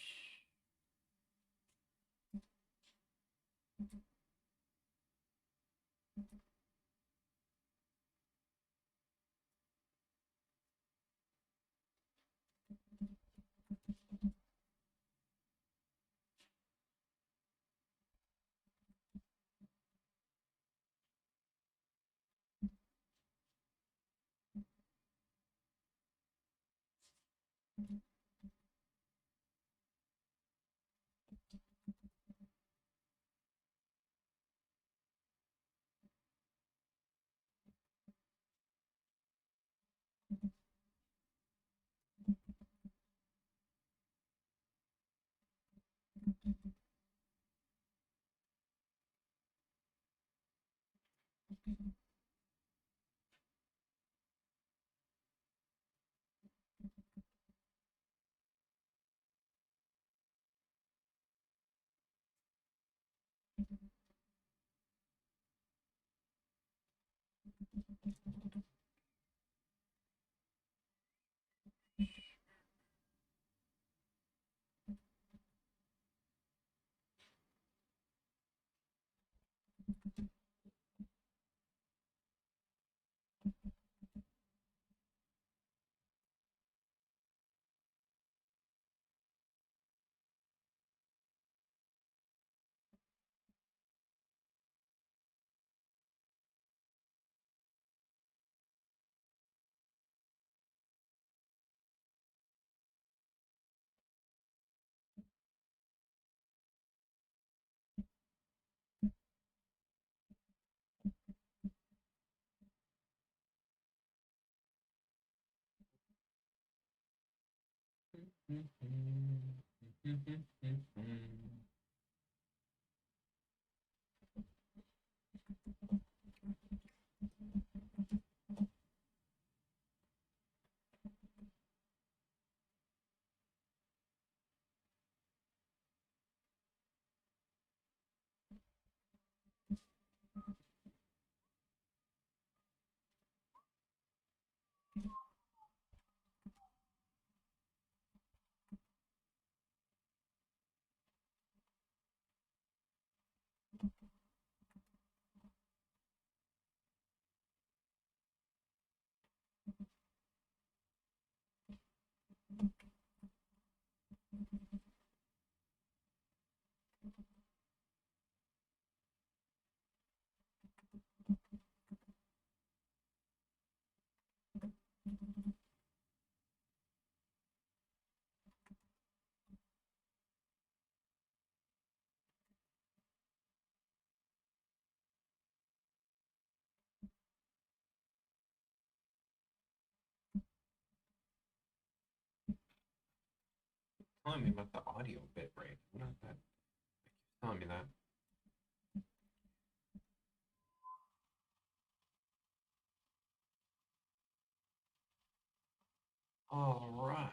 Speaker 1: Telling me about the audio bit rate. What is that? Telling me that. All right.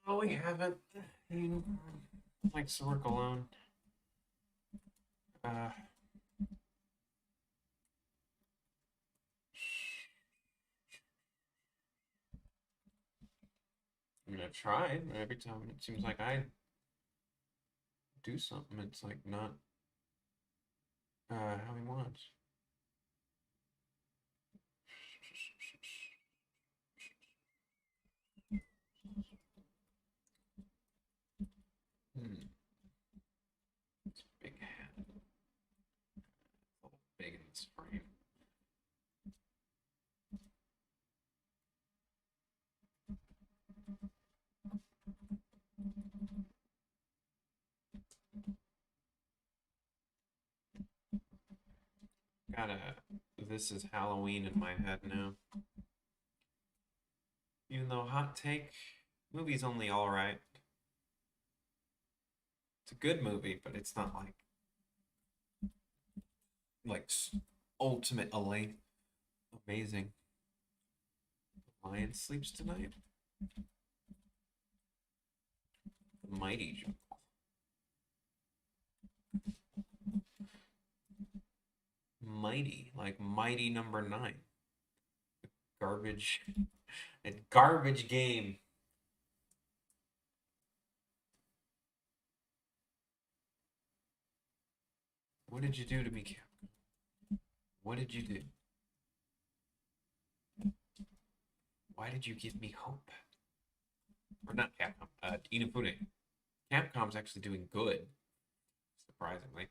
Speaker 1: Well, we haven't. He likes to work alone. Uh, I mean, I tried. Every time it seems like I do something, it's like not how he wants. Hmm. It's a big hat. A little big in this frame. Got a This Is Halloween in my head now. Even though hot take, movie's only all right. It's a good movie, but it's not like ultimate amazing. Lion sleeps tonight. Mighty Mighty, like Mighty number 9. Garbage, a garbage game. What did you do to me, Capcom? What did you do? Why did you give me hope? Or not Capcom, Inafune. Capcom's actually doing good, surprisingly.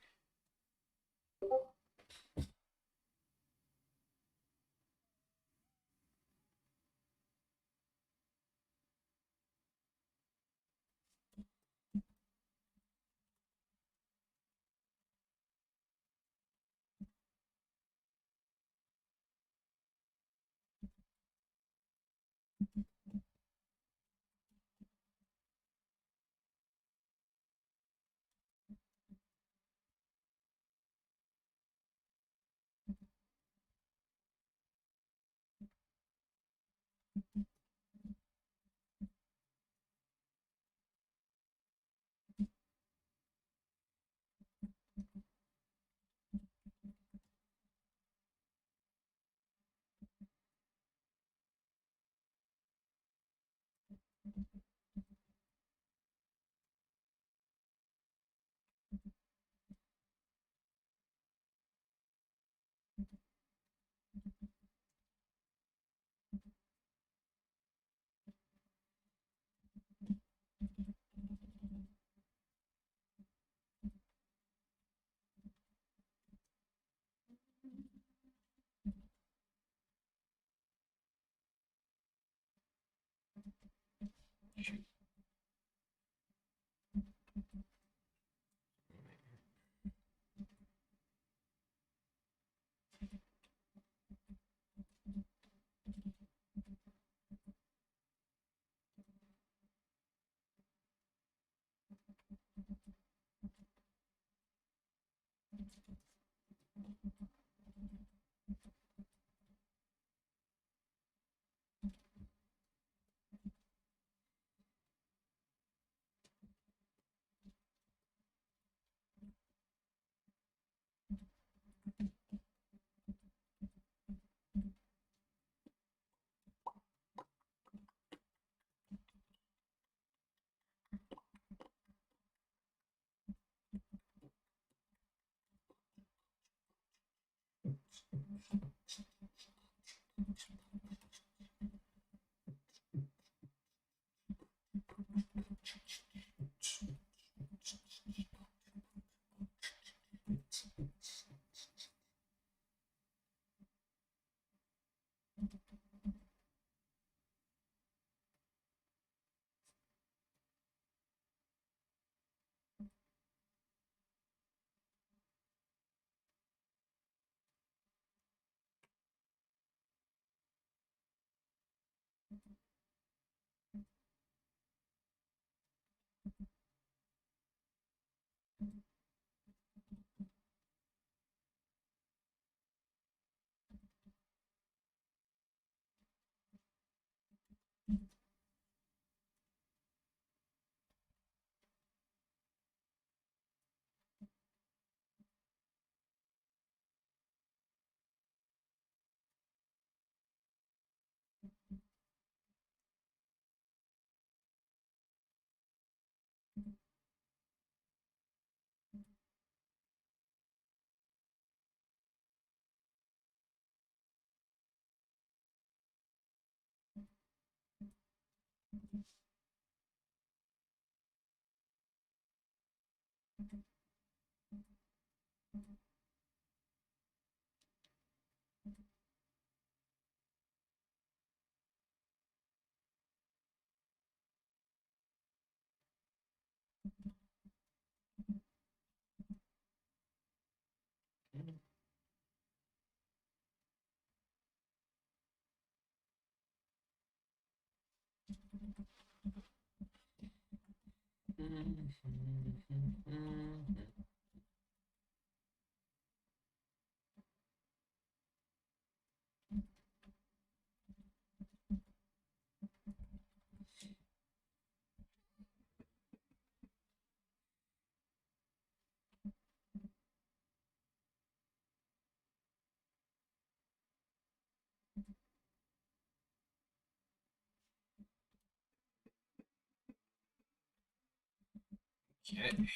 Speaker 1: Okay.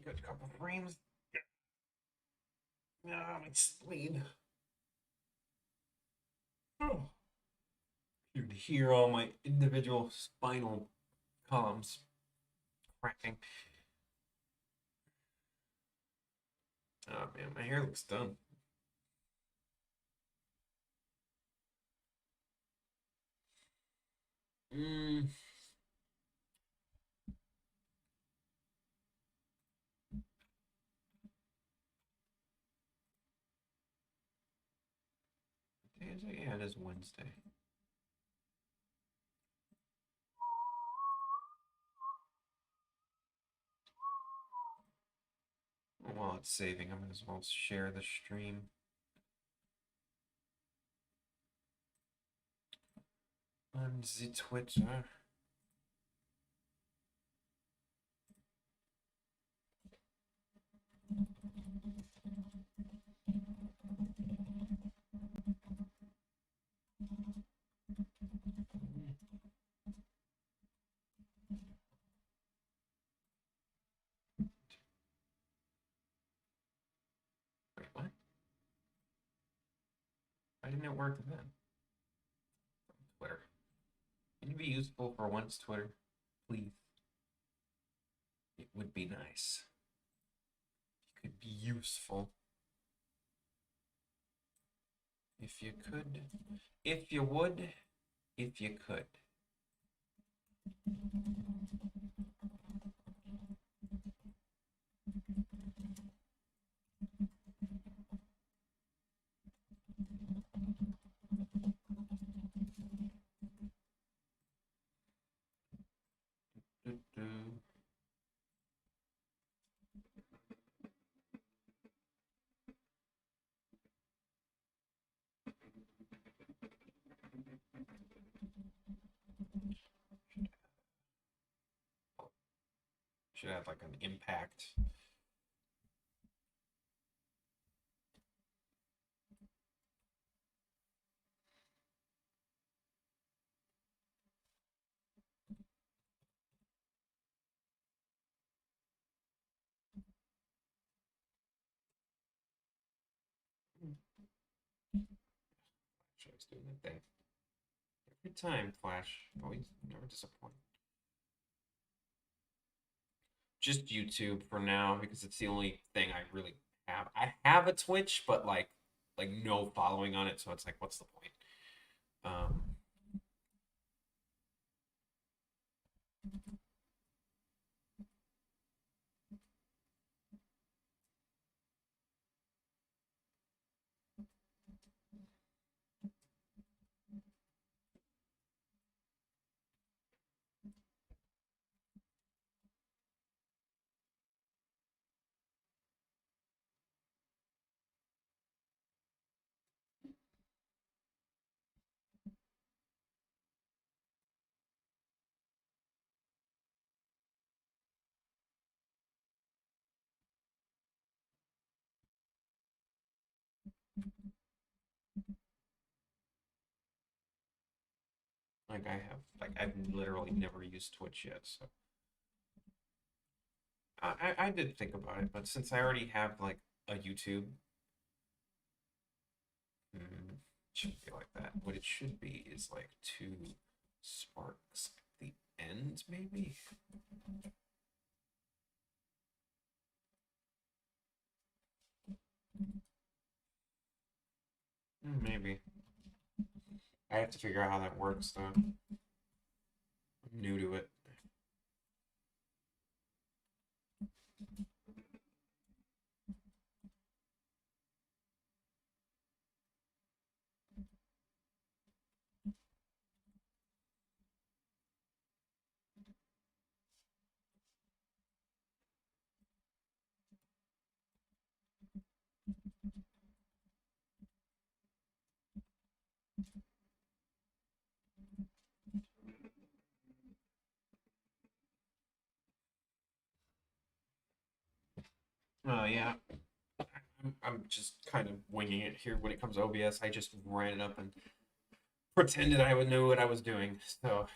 Speaker 1: Got a couple frames. Ah, my spleen. Oh. You can hear all my individual spinal columns cracking. Oh man, my hair looks done. Mm. Yeah, it is Wednesday. While it's saving, I might as well share the stream. On the Twitter. Wait, what? Why didn't it work then? Twitter. Can you be useful for once, Twitter? Please. It would be nice. You could be useful. If you could. If you would. If you could. Should have like an impact. Flash doing that thing. Every time, Flash. Always never disappoint. Just YouTube for now because it's the only thing I really have. I have a Twitch, but like no following on it, so it's like, what's the point? Um, I've literally never used Twitch yet, so I did think about it, but since I already have like a YouTube, it shouldn't be like that. What it should be is like two sparks at the end, maybe. Maybe. I have to figure out how that works though. I'm new to it. Oh yeah, I'm just kind of winging it here when it comes to OBS. I just ran it up and pretended I would know what I was doing. So,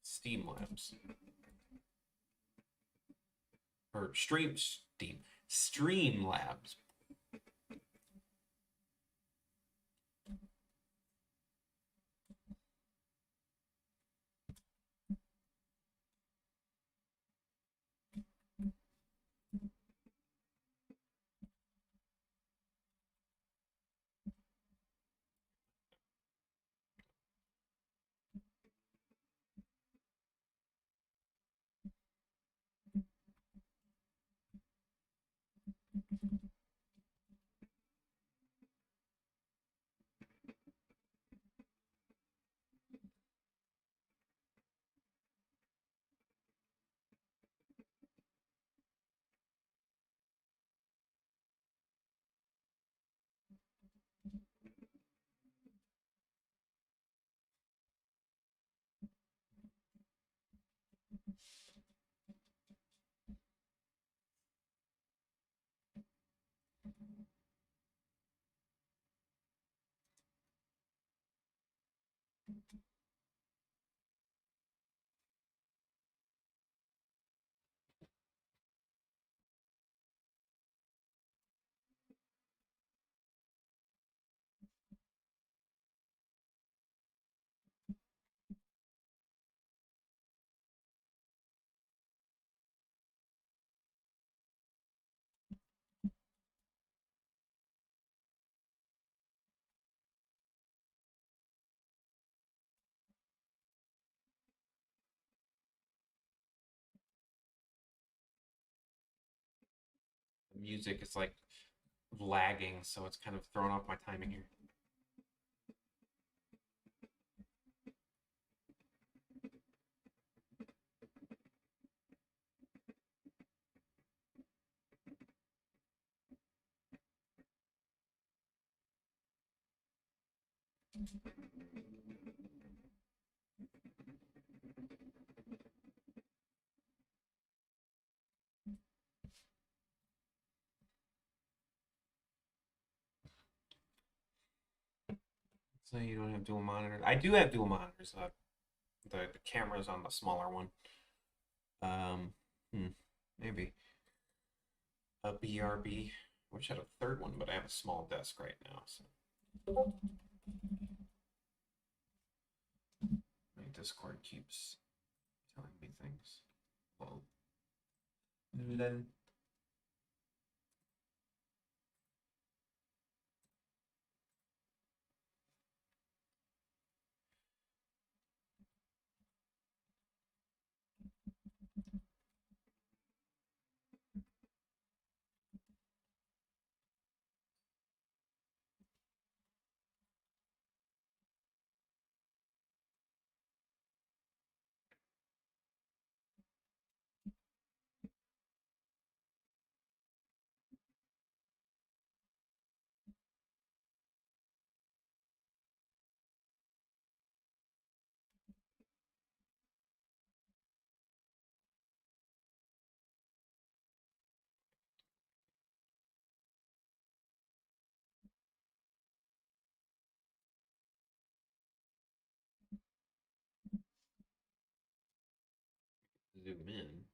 Speaker 1: Steam Labs. or Streamlabs music is like lagging, so it's kind of throwing off my timing here. So you don't have dual monitors. I do have dual monitors. The camera's on the smaller one. Um, hmm, maybe a BRB. Wish I had a third one, but I have a small desk right now. So my Discord keeps telling me things. Well, then zoom in.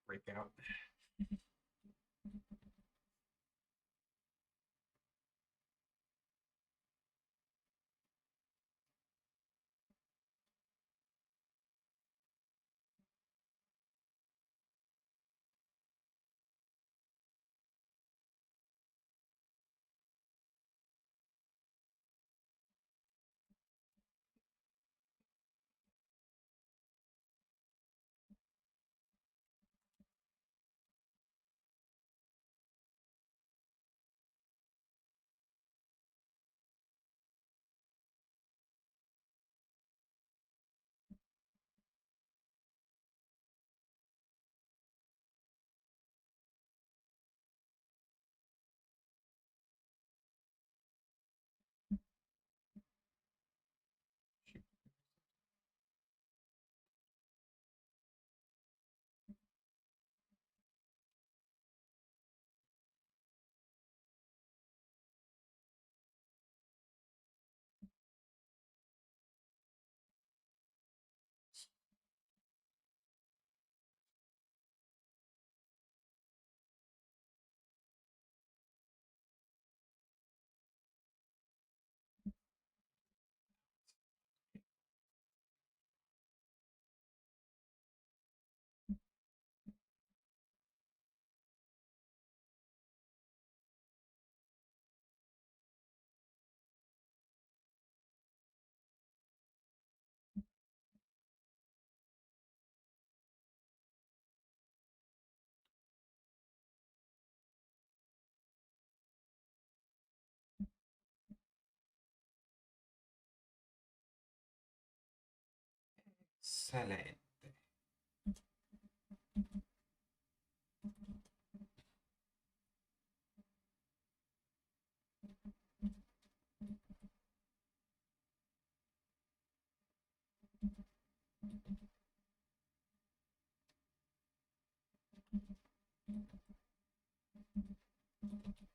Speaker 1: Break out. Excelente.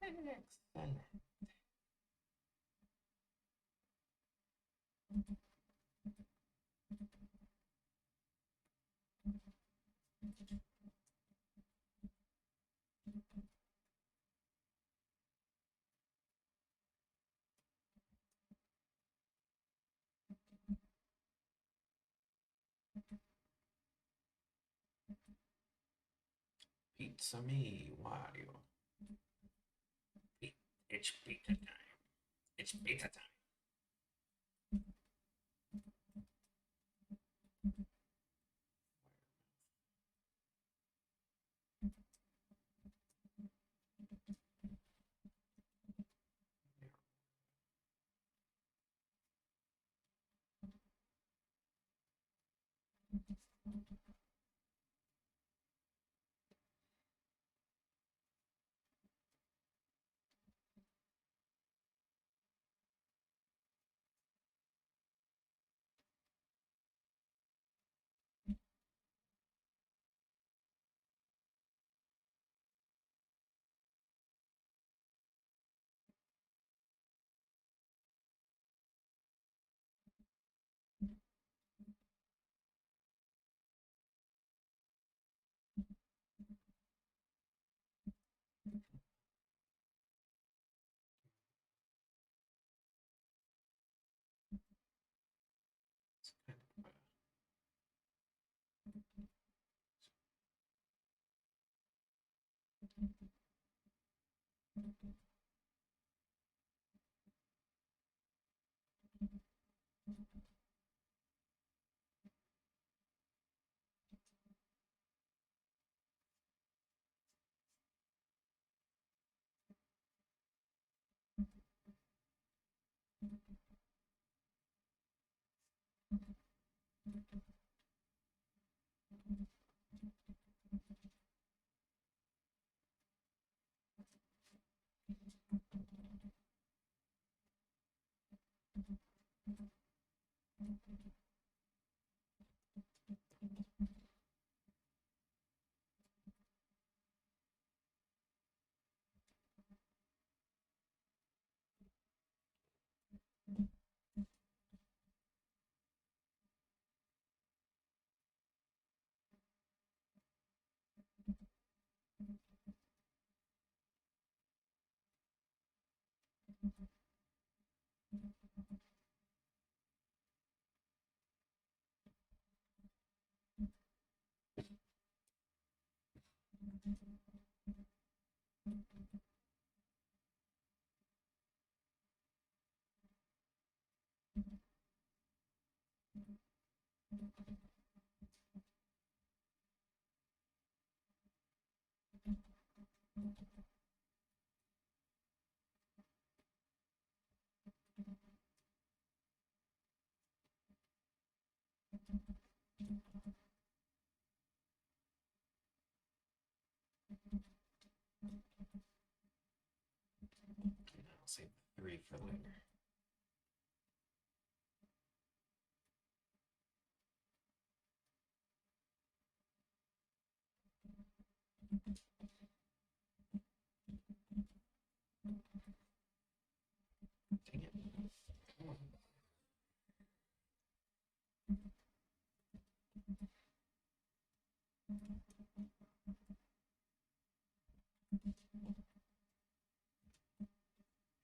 Speaker 1: Excelente. Pizza me, Wario. It's pizza time. It's pizza time. save 3 for later. Dang it.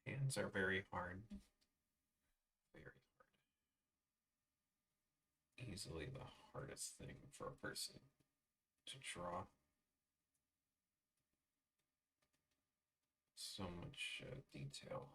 Speaker 1: Hands are very hard. Very hard. Easily the hardest thing for a person to draw. So much detail.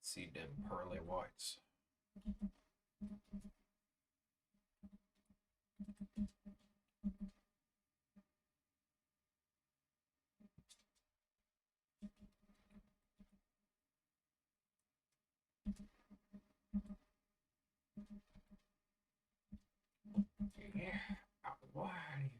Speaker 1: See them pearly whites. Yeah, why?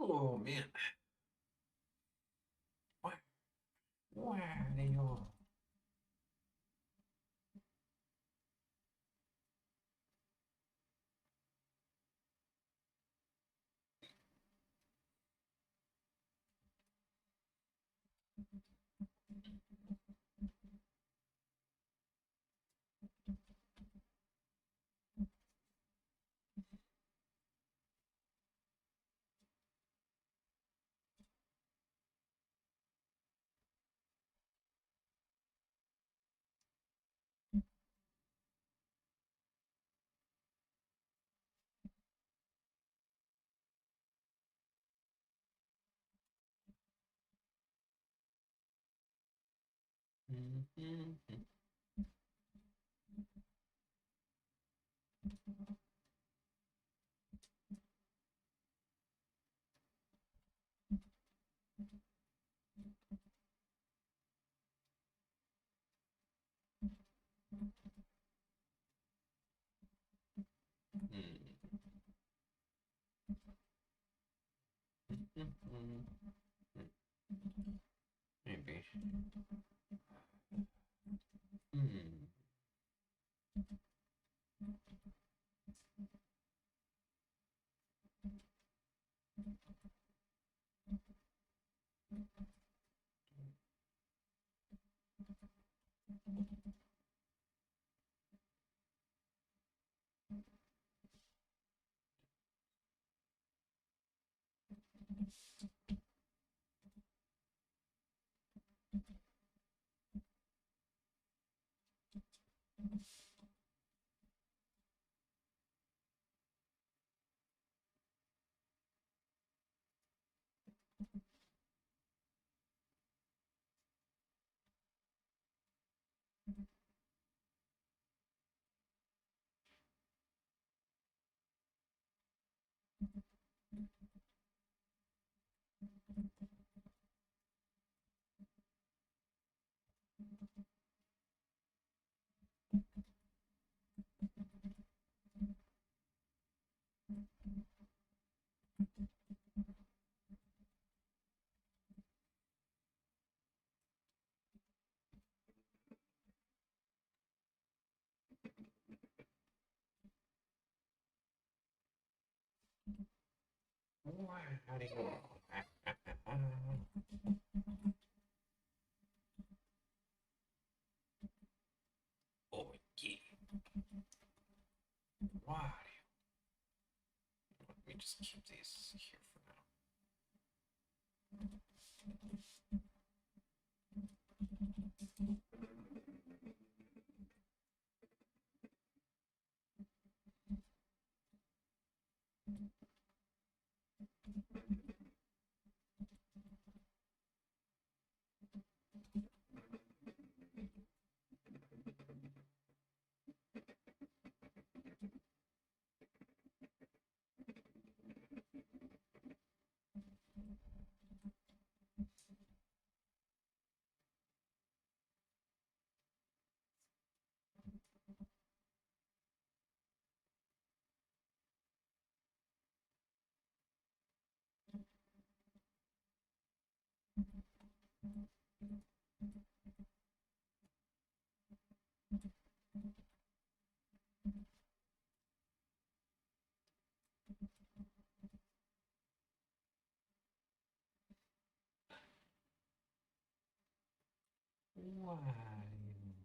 Speaker 1: Oh man. Wario. Mhm. Maybe. Hmm. Wario. Oh yeah. Wario. Let me just keep these here for now. Wario.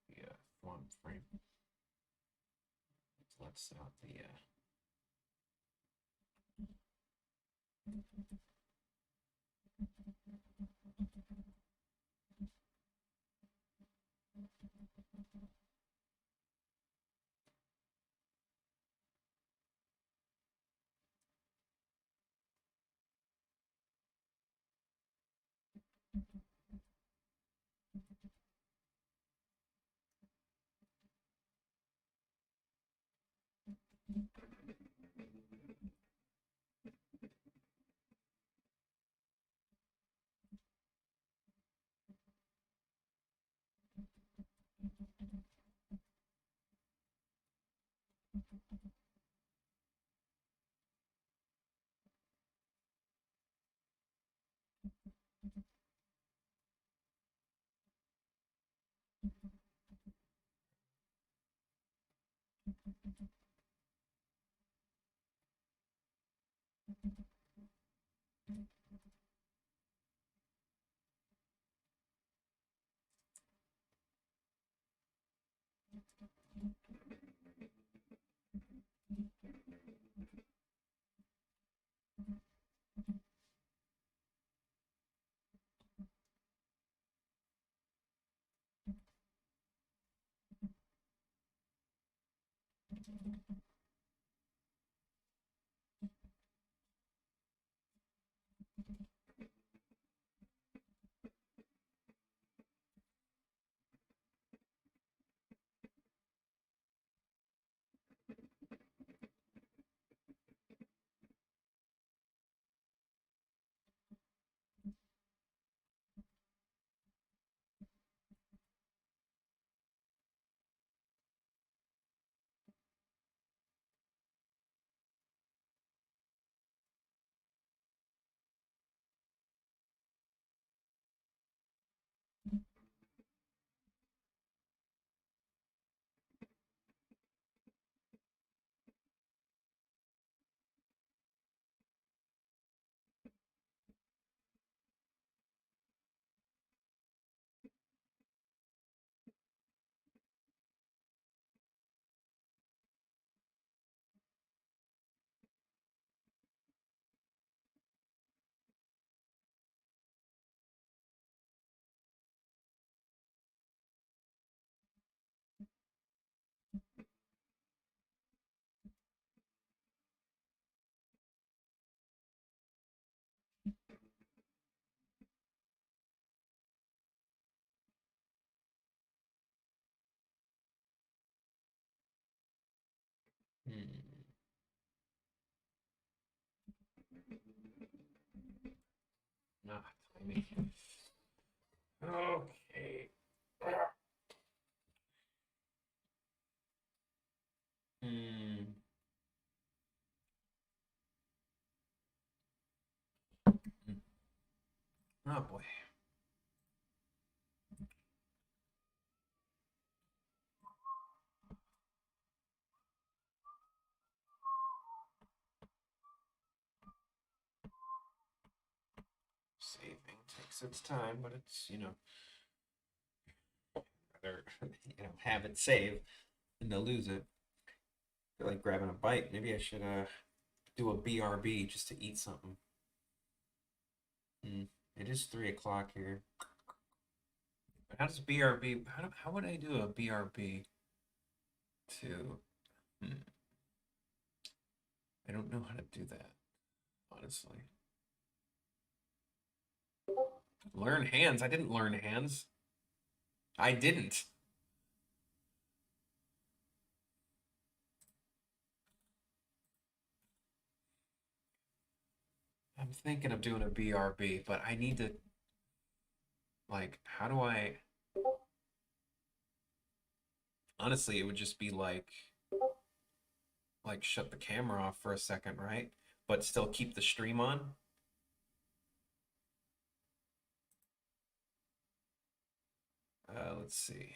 Speaker 1: Yeah, one frame. Let's out the hmm. Ah, timing. Okay. Hmm. Oh boy. Saving takes its time, but it's, rather, have it save than to lose it. I feel like grabbing a bite. Maybe I should do a BRB just to eat something. Hmm. It is 3 o'clock here. But how does BRB? How would I do a BRB to? Hmm, I don't know how to do that, honestly. Learn hands. I didn't learn hands. I didn't. I'm thinking of doing a BRB, but I need to like, how do I? Honestly, it would just be like shut the camera off for a second, right? But still keep the stream on. Let's see.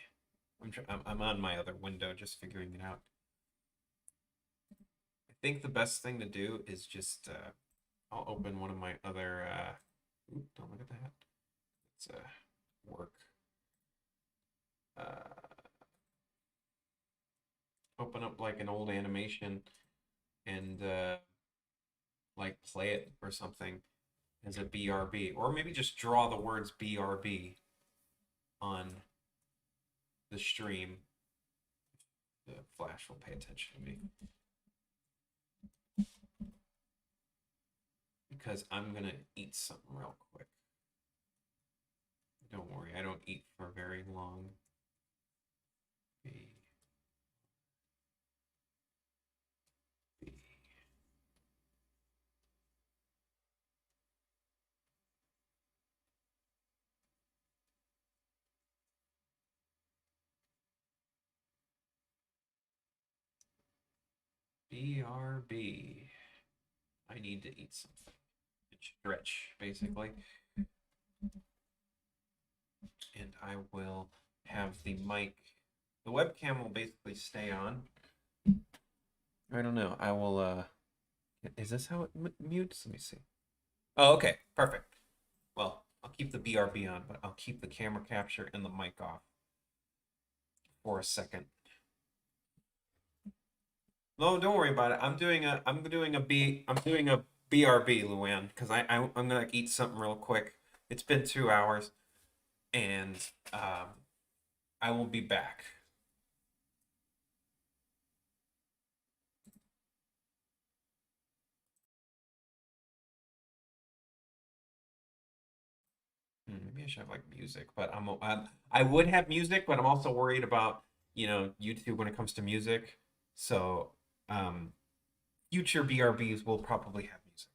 Speaker 1: I'm on my other window, just figuring it out. I think the best thing to do is just I'll open one of my other. Oop, don't look at that. It's work. Uh, Open up like an old animation and like play it or something as a BRB, or maybe just draw the words BRB on the stream. The Flash will pay attention to me because I'm gonna eat something real quick. Don't worry, I don't eat for very long. B B BRB. I need to eat something. Stretch, basically. And I will have the mic. The webcam will basically stay on. I don't know. I will. Is this how it mutes? Let me see. Oh, okay, perfect. Well, I'll keep the BRB on, but I'll keep the camera capture and the mic off for a second. No, don't worry about it. I'm doing a BRB, Luann, because I'm gonna eat something real quick. It's been 2 hours, and I will be back. Maybe I should have like music, but I would have music, but I'm also worried about YouTube when it comes to music. So um, future BRBs will probably have music.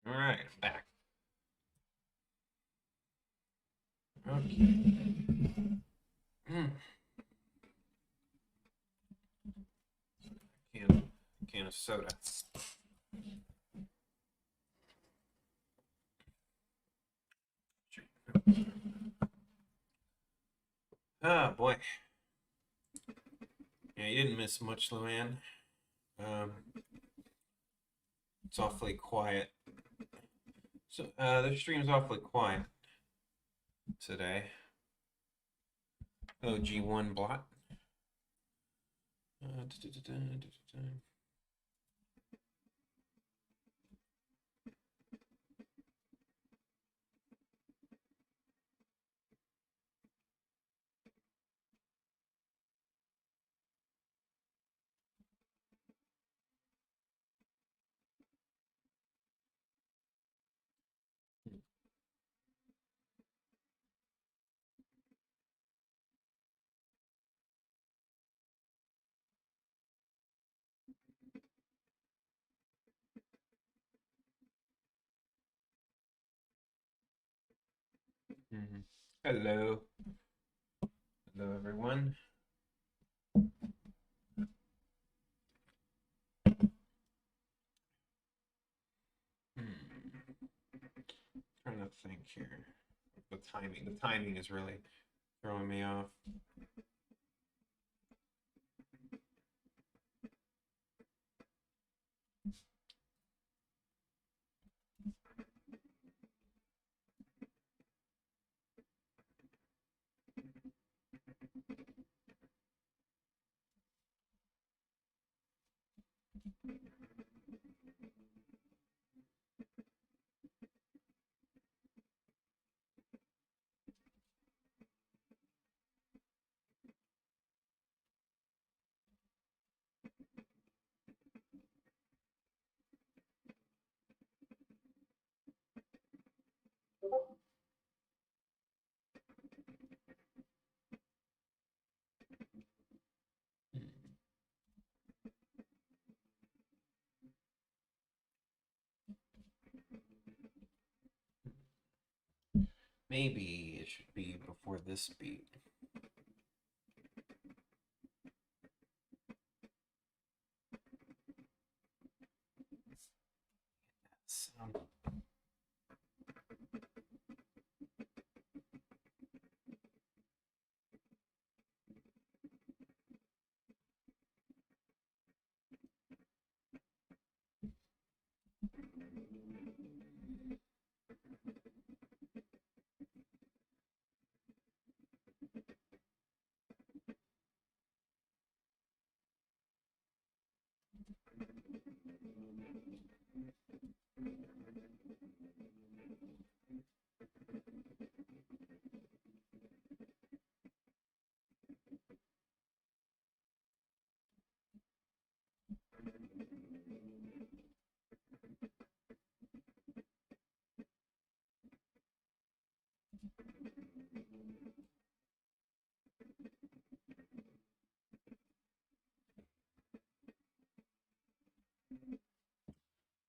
Speaker 1: All right, I'm back. Okay. Mm. Can can of soda. Oh boy. Yeah, you didn't miss much, Luann. Um, it's awfully quiet. So the stream's awfully quiet today. Oh, G1 blot. Mhm. Hello, hello everyone. Hmm. Trying to think here. The timing is really throwing me off. Maybe it should be before this beat. Sound.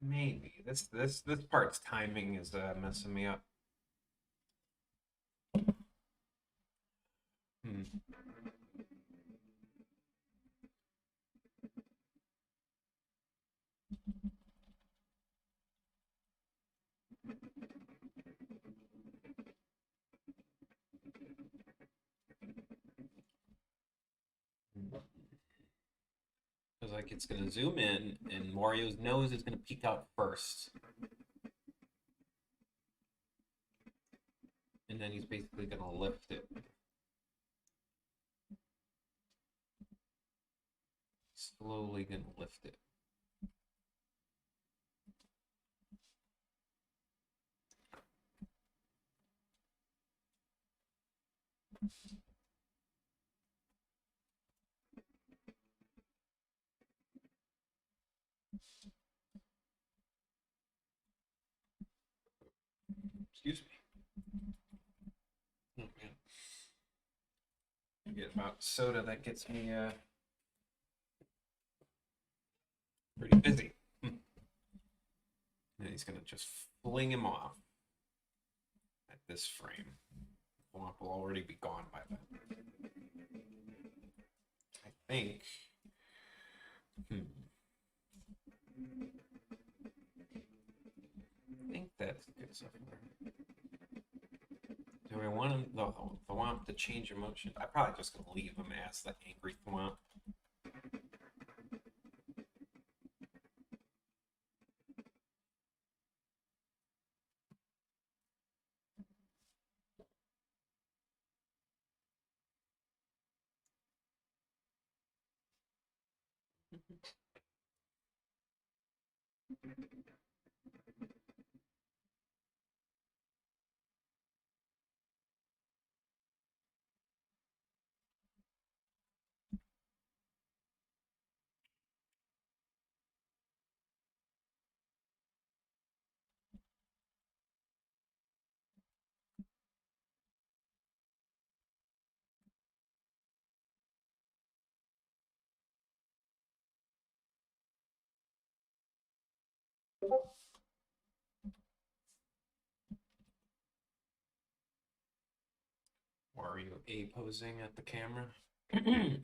Speaker 1: Maybe this part's timing is messing me up. Hmm. Because like it's gonna zoom in, and Mario's nose is gonna peek out first, and then he's basically gonna lift it. Slowly gonna lift it. Excuse me. Oh man. I get about soda that gets me pretty busy. And he's gonna just fling him off at this frame. Thwomp will already be gone by then. I think. I think that's good so far. Do I want him, the Thwomp to change emotion? I'm probably just gonna leave him as the angry Thwomp. Wario A posing at the camera. I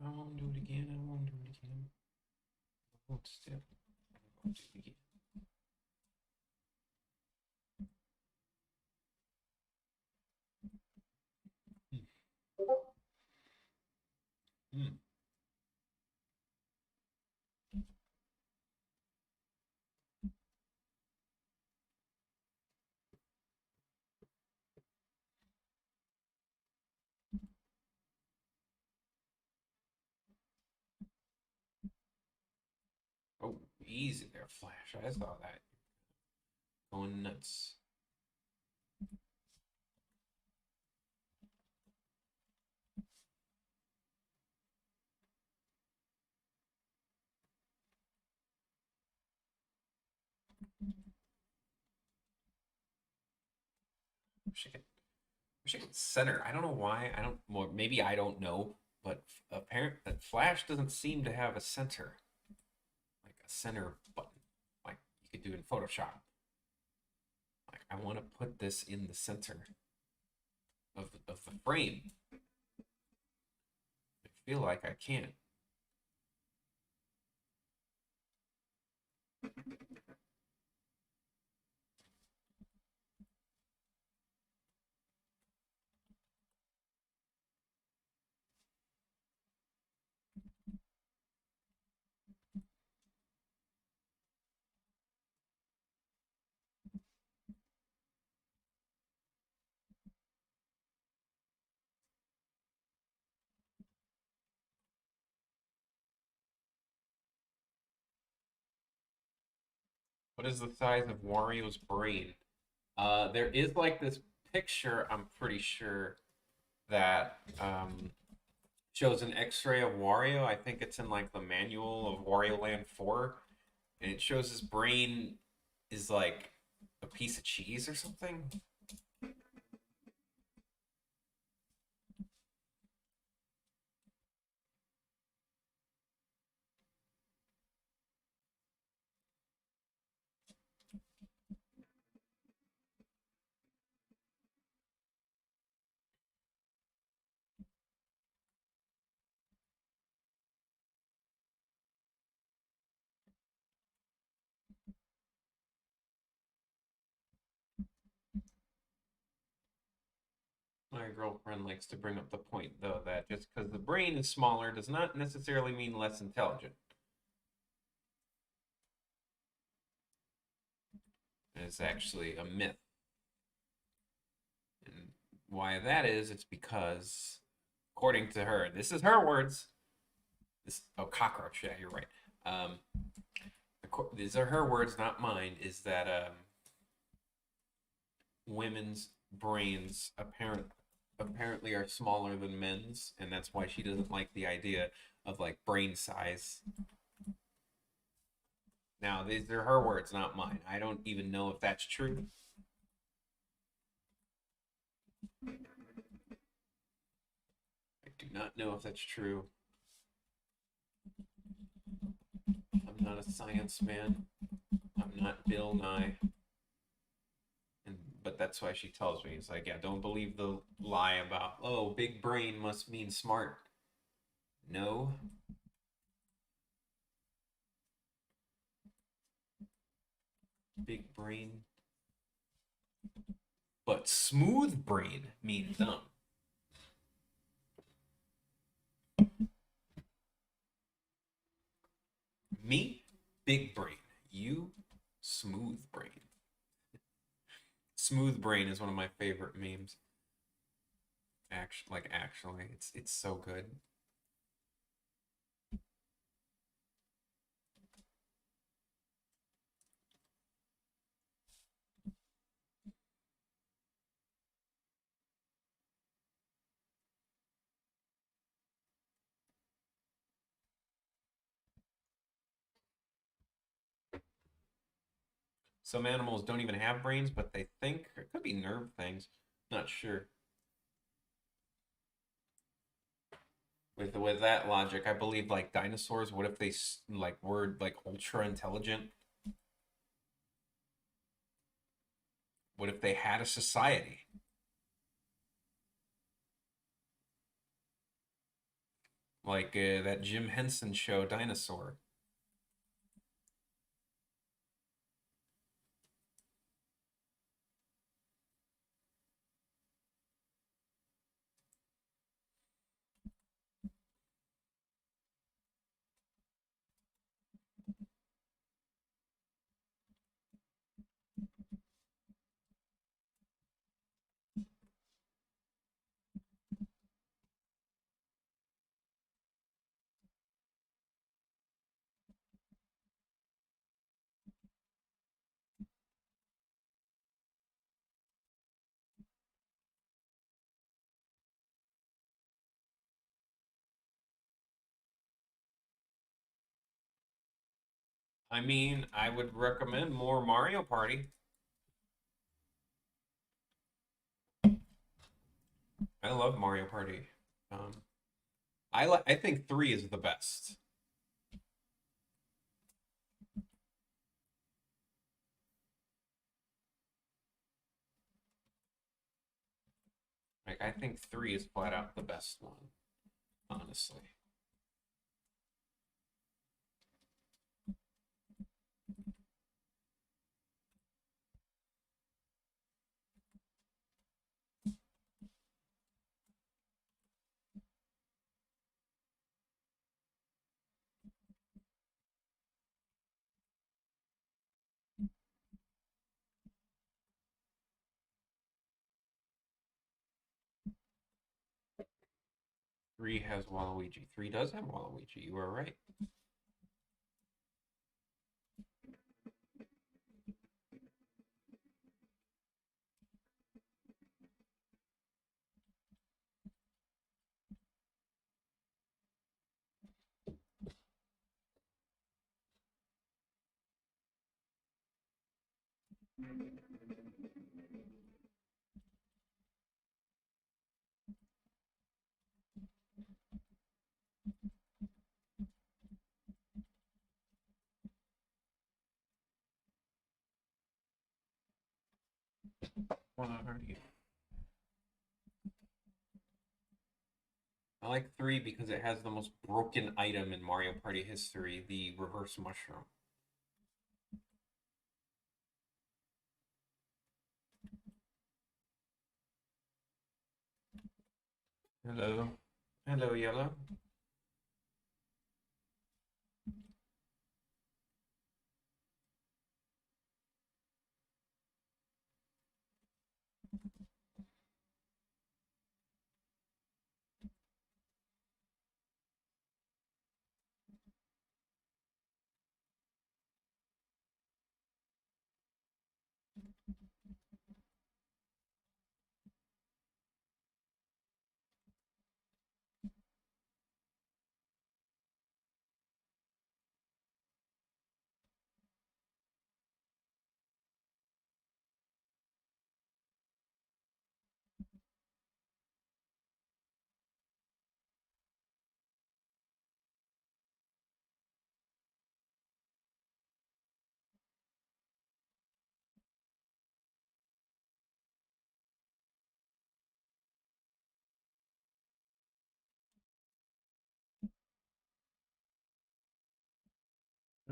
Speaker 1: won't do it again. I won't do it again. I won't step. I won't do it again. Hmm. Oh, easy there, Flash. I saw that. Going nuts. Wish I could center. I don't know why. I don't. Well, maybe I don't know, but apparent that Flash doesn't seem to have a center, like a center button, like you could do in Photoshop. Like I want to put this in the center of the frame. I feel like I can't. What is the size of Wario's brain? There is like this picture. I'm pretty sure that shows an X-ray of Wario. I think it's in like the manual of Wario Land 4, and it shows his brain is like a piece of cheese or something. My girlfriend likes to bring up the point, though, that just because the brain is smaller does not necessarily mean less intelligent. It's actually a myth. And why that is, it's because, according to her, this is her words. This cockroach. Yeah, you're right. Um, these are her words, not mine. Is that women's brains apparently are smaller than men's, and that's why she doesn't like the idea of like brain size. Now, these are her words, not mine. I don't even know if that's true. I do not know if that's true. I'm not a science man. I'm not Bill Nye. But that's why she tells me. It's like, yeah, don't believe the lie about, oh, big brain must mean smart. No. Big brain. But smooth brain means dumb. Me, big brain. You, smooth brain. Smooth brain is one of my favorite memes. Actually, it's so good. Some animals don't even have brains, but they think. It could be nerve things. Not sure. With that logic, I believe like dinosaurs. What if they like were like ultra intelligent? What if they had a society? Like that Jim Henson show, Dinosaur. I mean, I would recommend more Mario Party. I love Mario Party. Um, I think three is the best. Like I think three is flat out the best one, honestly. 3 has Waluigi. 3 does have Waluigi. You are right. Waluigi. I like 3 because it has the most broken item in Mario Party history, the reverse mushroom. Hello. Hello, Yellow.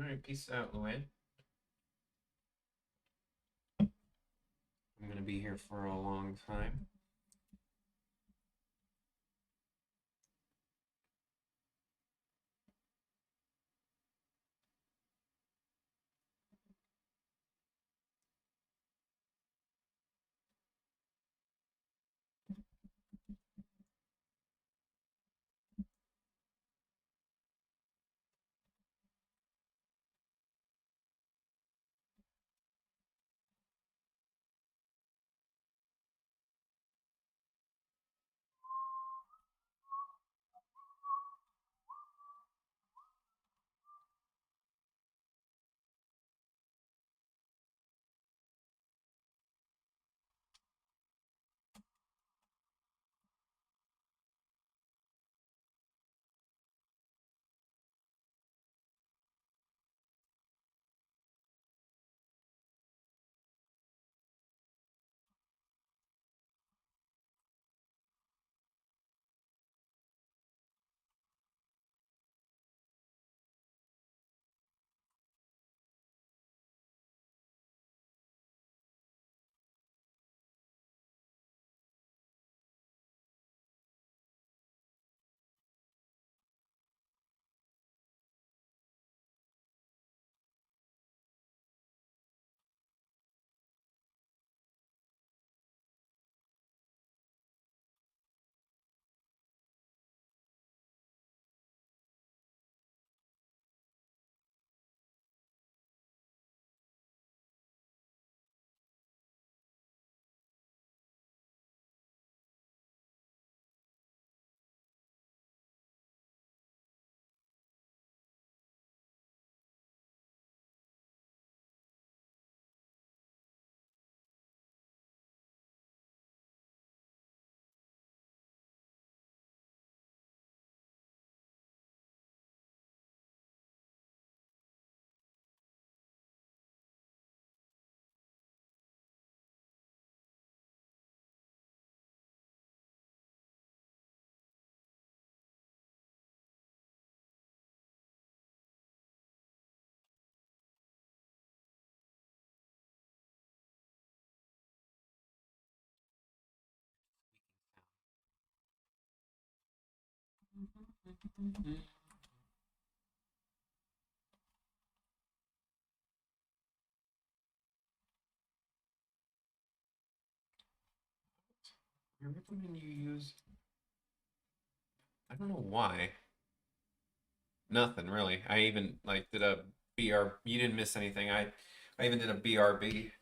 Speaker 1: All right, peace out, Luann. I'm gonna be here for a long time. Every time you use, I don't know why. Nothing really. I even like did a BR. You didn't miss anything. I even did a BRB.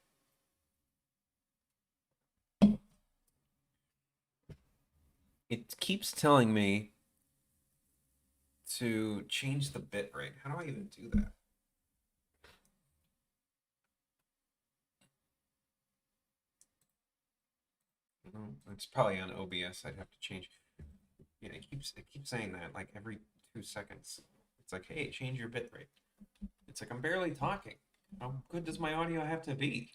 Speaker 1: It keeps telling me to change the bit rate. How do I even do that? Oh, it's probably on OBS. I'd have to change. Yeah, it keeps saying that like every 2 seconds. It's like, hey, change your bit rate. It's like I'm barely talking. How good does my audio have to be?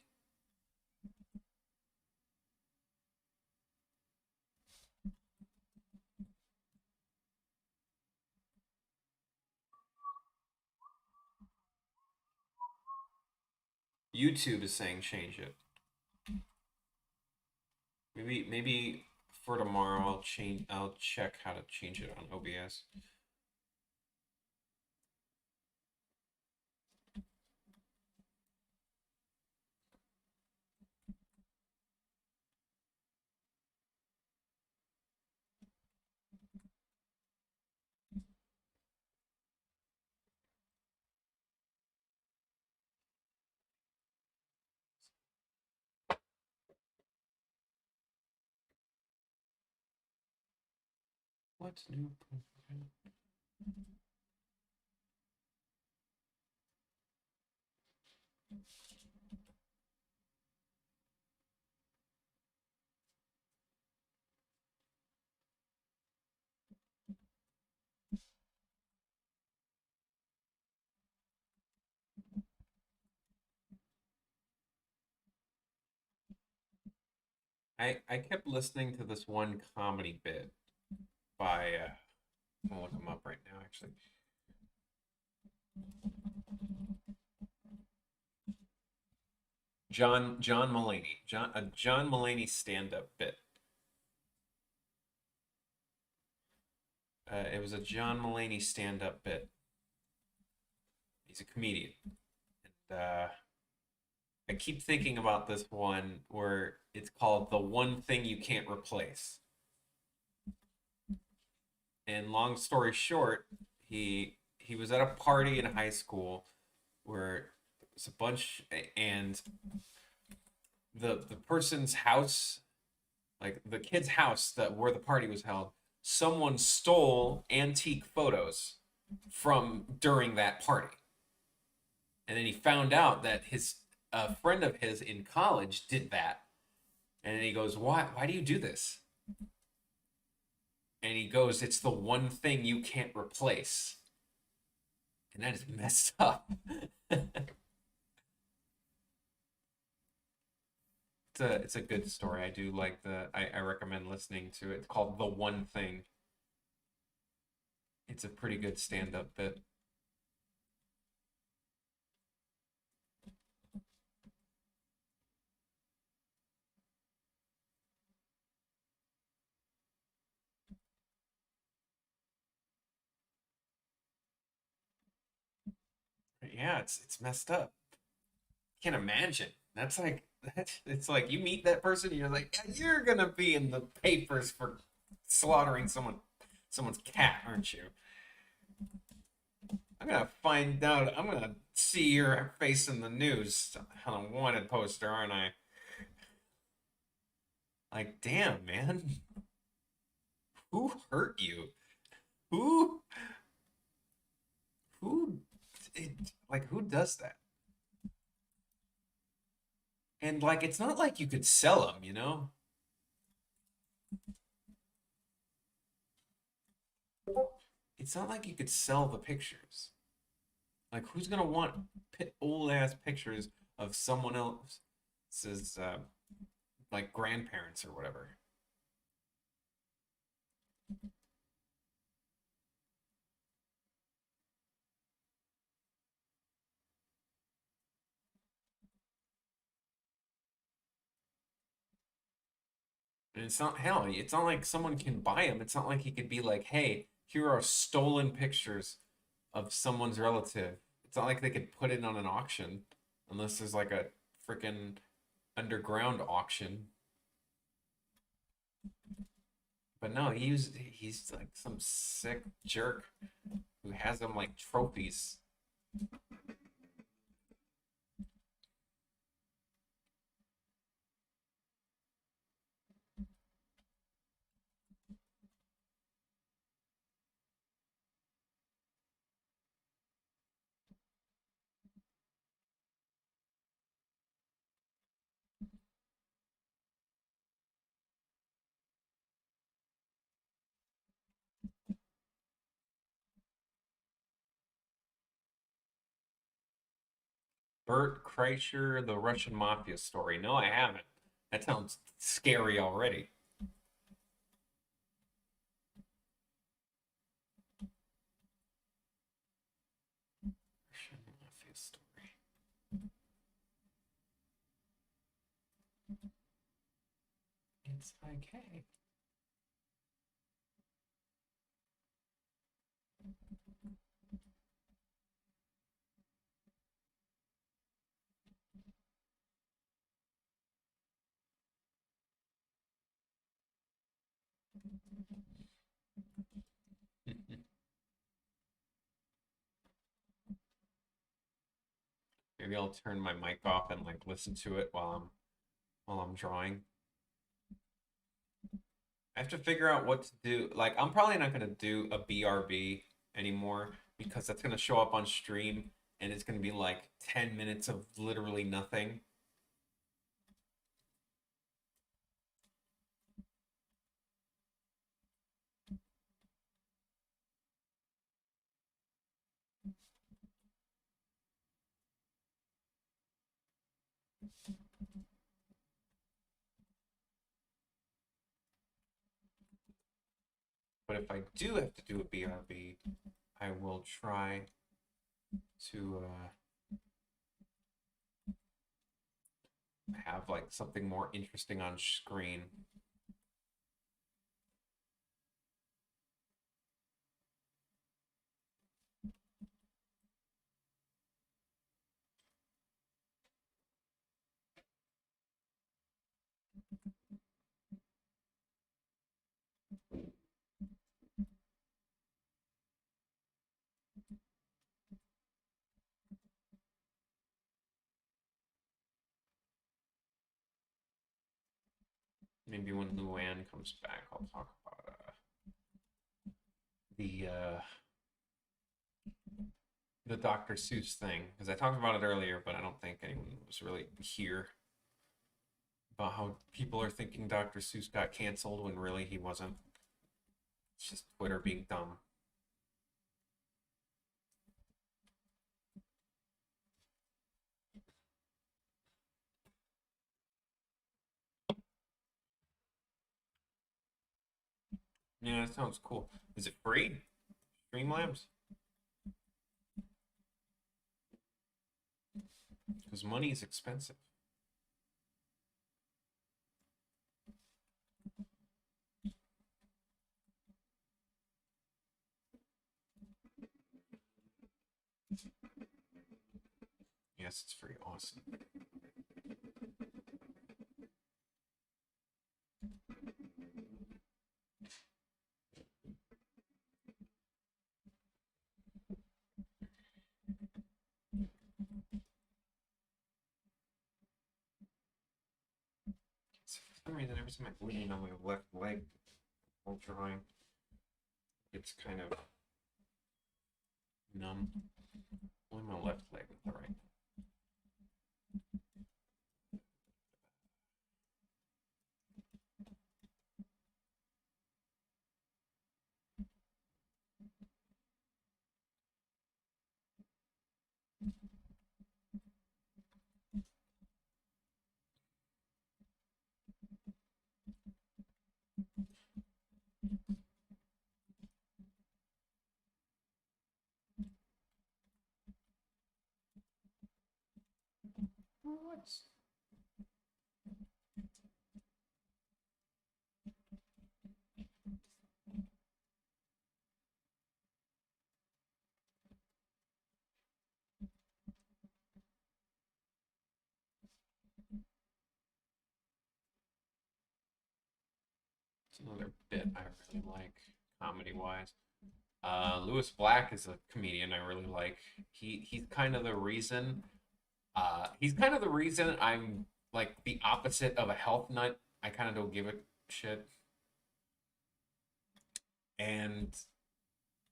Speaker 1: YouTube is saying change it. Maybe for tomorrow I'll change. I'll check how to change it on OBS. What's new? I kept listening to this one comedy bit by I'm gonna look him up right now actually. John Mulaney. John Mulaney stand-up bit. It was a John Mulaney stand-up bit. He's a comedian. And I keep thinking about this one where it's called "The One Thing You Can't Replace." And long story short, he was at a party in high school where it was a bunch, and the person's house, like the kid's house that where the party was held, someone stole antique photos from during that party. And then he found out that his a friend of his in college did that. And then he goes, why do you do this? And he goes, it's the one thing you can't replace. And that is messed up. It's a good story. I do like I recommend listening to it. It's called The One Thing. It's a pretty good stand-up bit. Yeah, it's messed up. Can't imagine. That's like it's like you meet that person, you're like, yeah, you're gonna be in the papers for slaughtering someone's cat, aren't you? I'm gonna find out. I'm gonna see your face in the news on a wanted poster, aren't I? Like, damn, man, who hurt you? Who who like who does that? And like, it's not like you could sell them, you know? It's not like you could sell the pictures. Like, who's gonna want old ass pictures of someone else's like grandparents or whatever? And it's not hell. It's not like someone can buy them. It's not like he could be like, "Hey, here are stolen pictures of someone's relative." It's not like they could put it on an auction unless there's like a freaking underground auction. But no, he's like some sick jerk who has them like trophies. Bert Kreischer, the Russian mafia story. No, I haven't. That sounds scary already. Russian mafia story. It's like, hey, maybe I'll turn my mic off and like listen to it while I'm drawing. I have to figure out what to do. Like, I'm probably not gonna do a BRB anymore because that's gonna show up on stream and it's gonna be like 10 minutes of literally nothing. But if I do have to do a BRB, I will try to have like something more interesting on screen. Maybe when Luann comes back, I'll talk about the the Dr. Seuss thing because I talked about it earlier, but I don't think anyone was really here about how people are thinking Dr. Seuss got canceled when really he wasn't. It's just Twitter being dumb. Yeah, that sounds cool. Is it free? Streamlabs? Because money is expensive. Yes, it's free. Awesome. So for some reason, every time I lean on my left leg while drawing, it's kind of numb. Only my left leg with the right. What? It's another bit I really like, comedy wise. Lewis Black is a comedian I really like. He's kind of the reason. He's kind of the reason I'm like the opposite of a health nut. I kind of don't give a shit, and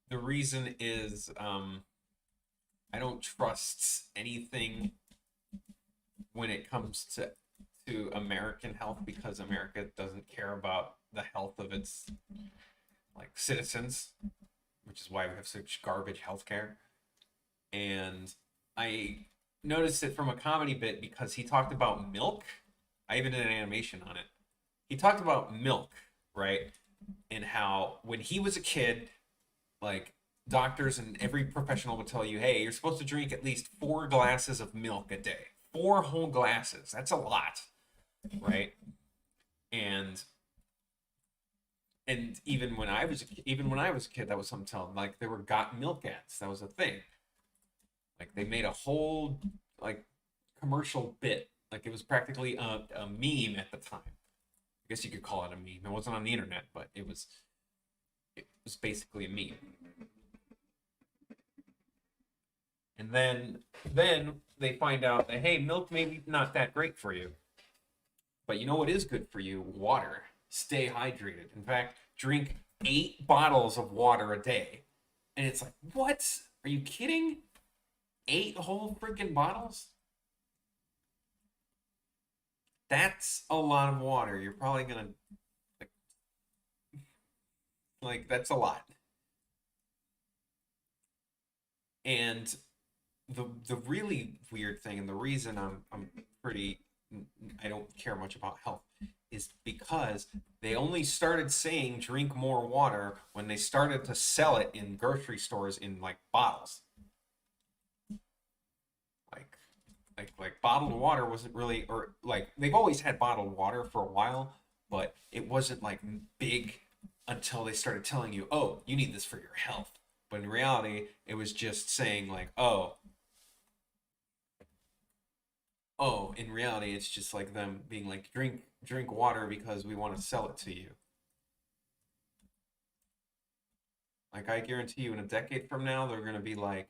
Speaker 1: the reason is I don't trust anything when it comes to American health because America doesn't care about the health of its like citizens, which is why we have such garbage healthcare. And I noticed it from a comedy bit because he talked about milk. I even did an animation on it. He talked about milk, right? And how when he was a kid, like doctors and every professional would tell you, hey, you're supposed to drink at least 4 glasses of milk a day. 4 whole glasses. That's a lot, right? And even when I was a kid, that was something telling. Like there were got milk ads. That was a thing. Like they made a whole like commercial bit. Like it was practically a meme at the time. I guess you could call it a meme. It wasn't on the internet, but it was basically a meme. And then they find out that hey, milk may be not that great for you. But you know what is good for you? Water. Stay hydrated. In fact, drink 8 bottles of water a day. And it's like, what? Are you kidding? 8 whole freaking bottles? That's a lot of water. You're probably gonna like, that's a lot. And the really weird thing, and the reason I'm pretty I don't care much about health, is because they only started saying drink more water when they started to sell it in grocery stores in like bottles. Like Like bottled water wasn't really, or like they've always had bottled water for a while, but it wasn't like big until they started telling you, oh, you need this for your health. But in reality, it was just saying like, oh, in reality, it's just like them being like, drink water because we want to sell it to you. Like I guarantee you, in a decade from now, they're gonna be like,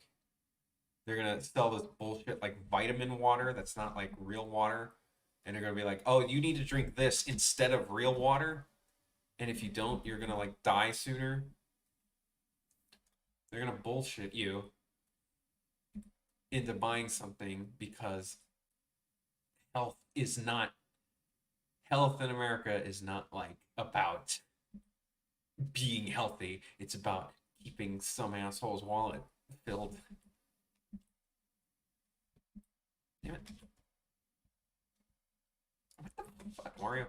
Speaker 1: they're gonna sell this bullshit like vitamin water that's not like real water, and they're gonna be like, oh, you need to drink this instead of real water, and if you don't, you're gonna like die sooner. They're gonna bullshit you into buying something because health is not health in America is not like about being healthy. It's about keeping some asshole's wallet filled. Damn it. What the fuck, Mario?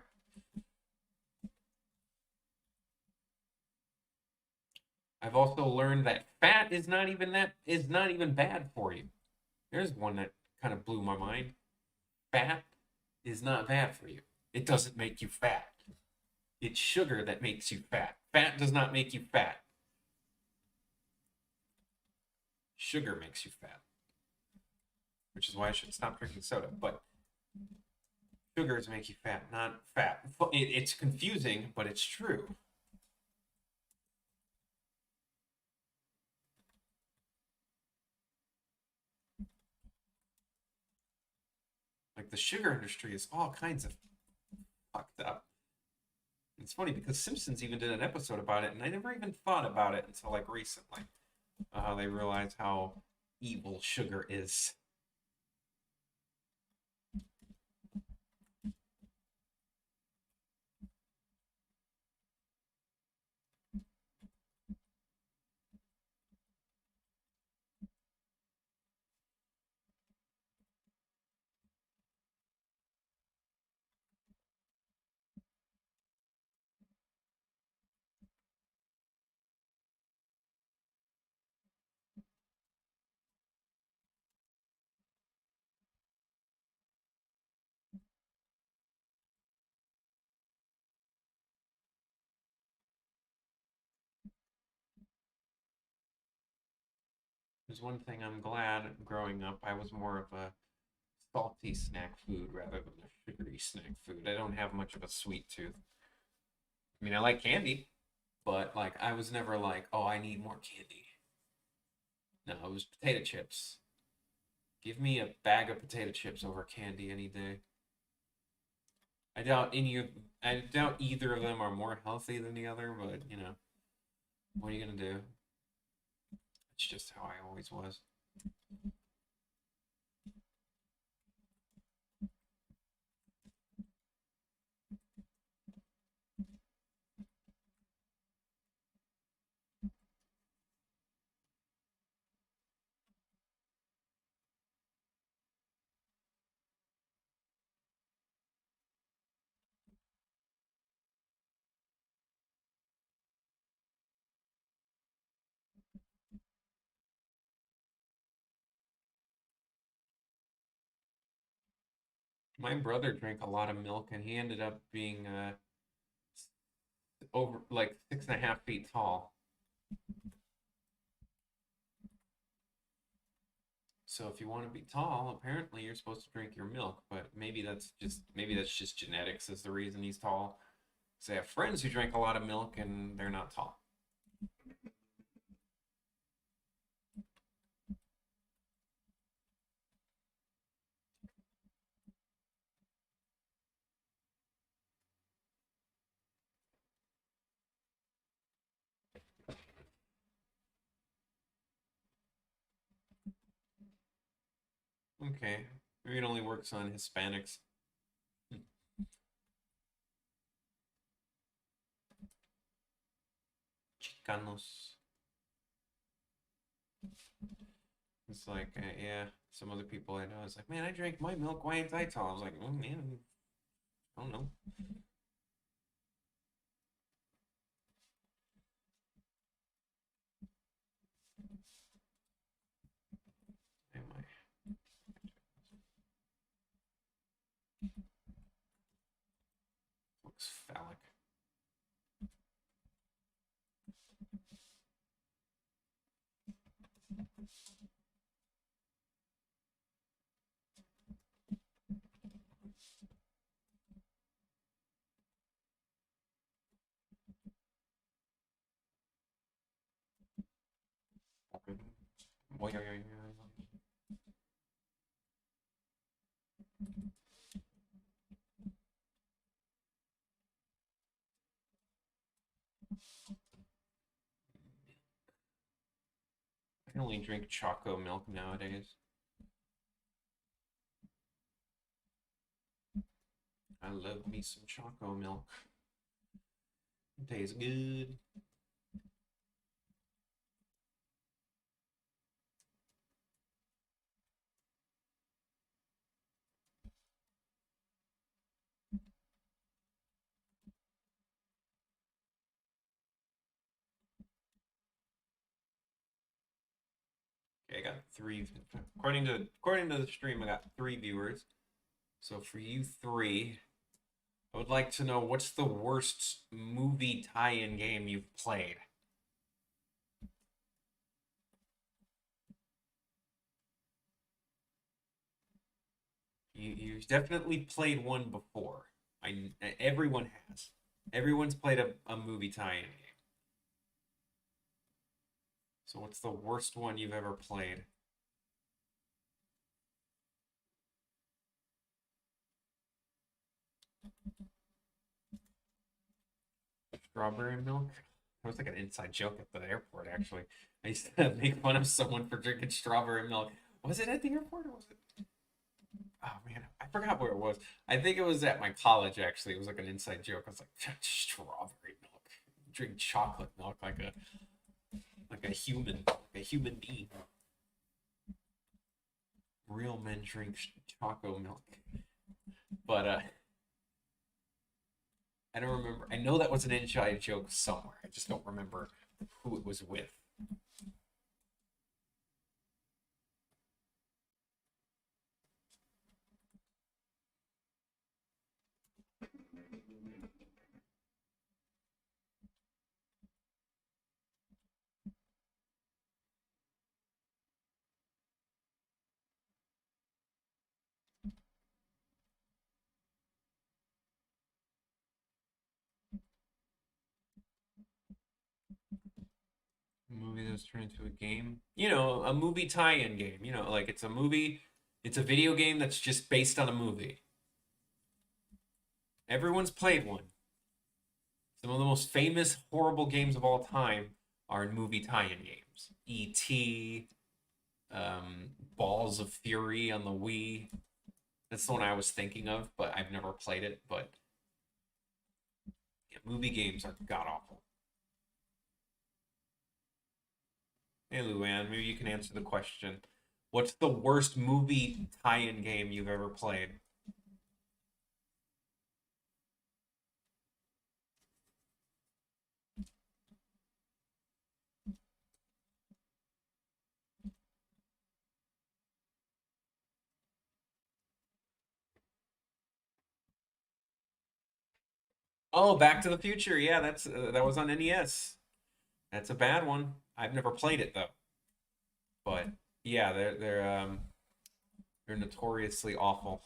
Speaker 1: I've also learned that fat is not even bad for you. There's one that kind of blew my mind. Fat is not bad for you. It doesn't make you fat. It's sugar that makes you fat. Fat does not make you fat. Sugar makes you fat, which is why I should stop drinking soda. But sugars make you fat, not fat. It's confusing, but it's true. Like the sugar industry is all kinds of fucked up. It's funny because Simpsons even did an episode about it, and I never even thought about it until like recently. How they realized how evil sugar is. There's one thing I'm glad growing up I was more of a salty snack food rather than a sugary snack food. I don't have much of a sweet tooth. I mean, I like candy, but like I was never like, oh, I need more candy. No, it was potato chips. Give me a bag of potato chips over candy any day. I doubt any of I doubt either of them are more healthy than the other, but you know, what are you gonna do? It's just how I always was. My brother drank a lot of milk, and he ended up being over like 6.5 feet tall. So if you want to be tall, apparently you're supposed to drink your milk, but maybe that's just genetics is the reason he's tall. So I have friends who drank a lot of milk and they're not tall. Okay, maybe it only works on Hispanics. Chicanos. It's like, yeah, some other people I know. It's like, man, I drank my milk. Why ain't I tall? I was like, oh man, I don't know. Am I? Oy, oy, oy, oy. I can only drink choco milk nowadays. I love me some choco milk. It tastes good. Okay, I got three. According to the stream, I got three viewers. So for you three, I would like to know what's the worst movie tie-in game you've played. You've definitely played one before. Everyone has. Everyone's played a movie tie-in game. So what's the worst one you've ever played? Strawberry milk? That was like an inside joke at the airport, actually. I used to make fun of someone for drinking strawberry milk. Was it at the airport or was it? Oh man, I forgot where it was. I think it was at my college, actually. It was like an inside joke. I was like, strawberry milk. Drink chocolate milk like a human being. Real men drink choco milk. But I don't remember. I know that was an inside joke somewhere. I just don't remember who it was with. A movie that's turned into a game. You know, a movie tie-in game. You know, like it's a movie, it's a video game that's just based on a movie. Everyone's played one. Some of the most famous horrible games of all time are movie tie-in games. E.T., Balls of Fury on the Wii. That's the one I was thinking of, but I've never played it. But yeah, movie games are god awful. Hey, Luann, maybe you can answer the question. What's the worst movie tie-in game you've ever played? Oh, Back to the Future. Yeah, that was on NES. That's a bad one. I've never played it though. But yeah, they're notoriously awful.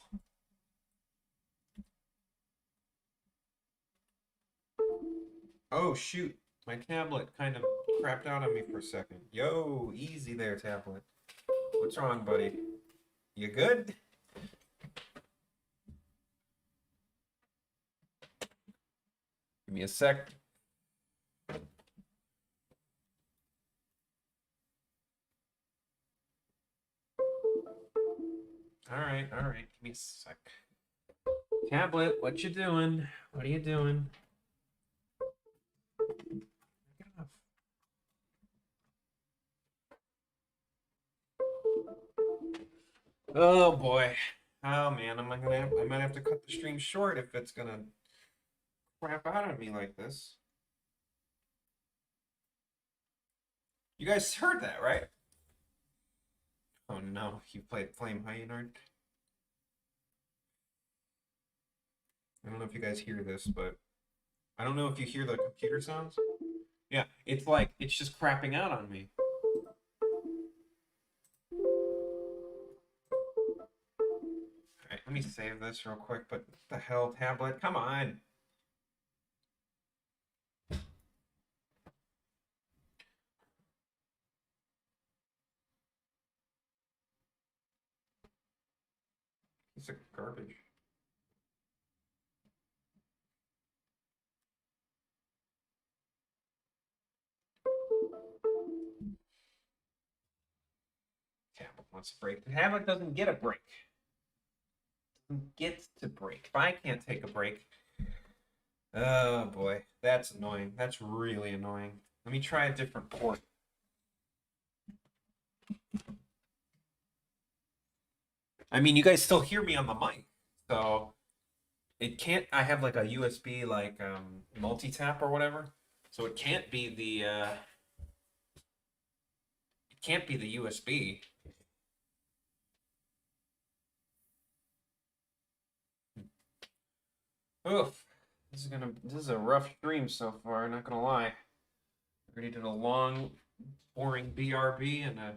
Speaker 1: Oh shoot, my tablet kind of crapped out on me for a second. Yo, easy there, tablet. What's wrong, buddy? You good? Give me a sec. All right. Give me a sec. Tablet, what you doing? What are you doing? Oh boy. Oh man, I might have to cut the stream short if it's gonna crap out on me like this. You guys heard that, right? Oh no, you played Flame Hyenar. I don't know if you guys hear this, but I don't know if you hear the computer sounds. Yeah, it's like it's just crapping out on me. All right, let me save this real quick. But what the hell, tablet? Come on. piece of garbage. Tablet wants a break. The tablet doesn't get a break. Doesn't get to break. If I can't take a break, oh boy, that's annoying. That's really annoying. Let me try a different port. I mean, you guys still hear me on the mic, so it can't. I have like a USB like multi-tap or whatever, so it can't be the USB. Oof. This is a rough stream so far, not gonna lie. Already did a long, boring BRB, and a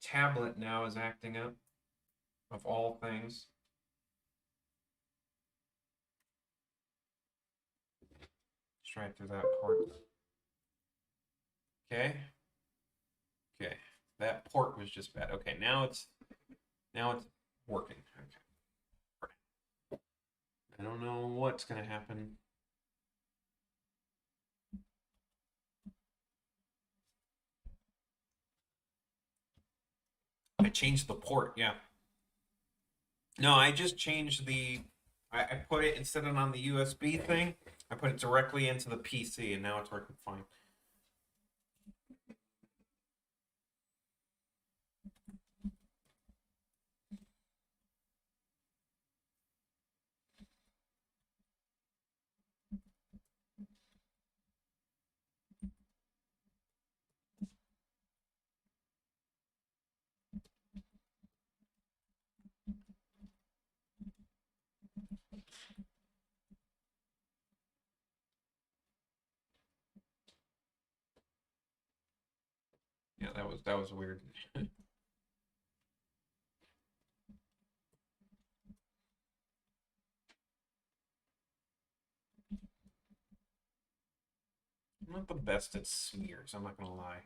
Speaker 1: tablet now is acting up, of all things. Let's try it through that port. Okay. Okay. That port was just bad. Okay, now it's working. Okay. I don't know what's gonna happen. I changed the port, yeah. No, I just changed I put it instead of on the USB thing, I put it directly into the PC, and now it's working fine. Yeah, that was weird. I'm not the best at smears, I'm not gonna lie.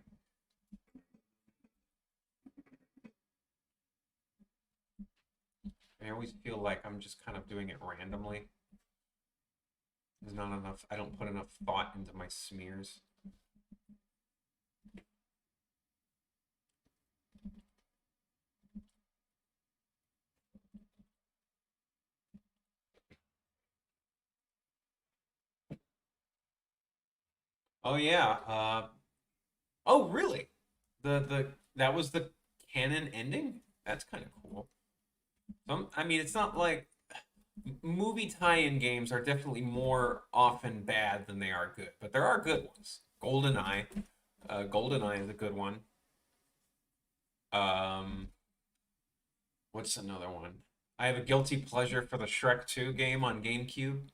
Speaker 1: I always feel like I'm just kind of doing it randomly. There's not enough, I don't put enough thought into my smears. Oh yeah. Oh really? The that was the canon ending? That's kind of cool. I mean, it's not like movie tie-in games are definitely more often bad than they are good, but there are good ones. GoldenEye is a good one. Um, what's another one? I have a guilty pleasure for the Shrek 2 game on GameCube.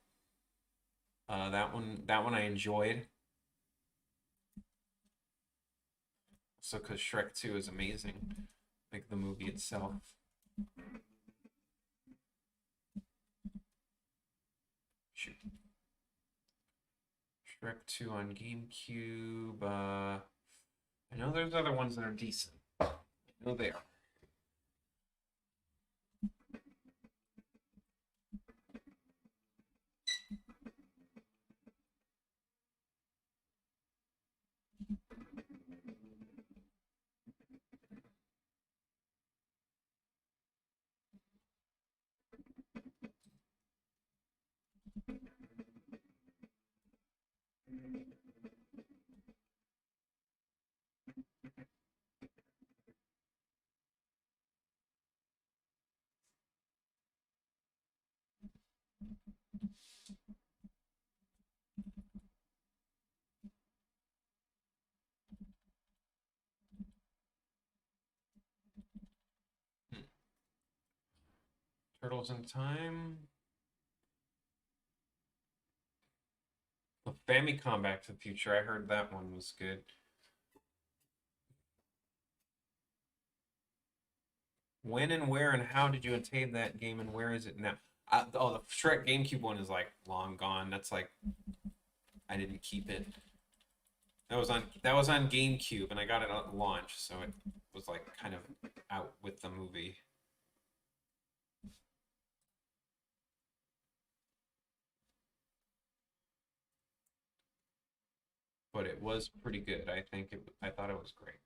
Speaker 1: That one I enjoyed. So, because Shrek 2 is amazing, like the movie itself. Shoot. Shrek 2 on GameCube. I know there's other ones that are decent. I know they are. Turtles in Time. The Famicom Back to the Future. I heard that one was good. When and where and how did you attain that game, and where is it now? Oh, the Shrek GameCube one is like long gone. That's like I didn't keep it. That was on GameCube, and I got it at launch, so it was like kind of out with the movie. but it was pretty good. I thought it was great.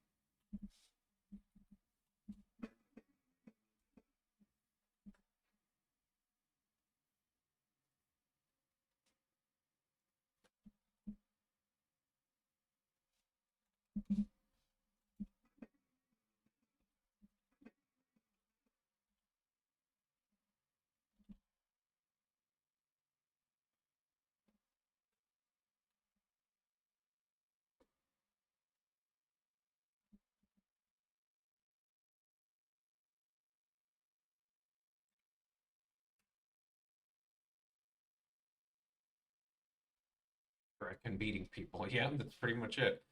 Speaker 1: Shrek and beating people. Yeah, that's pretty much it.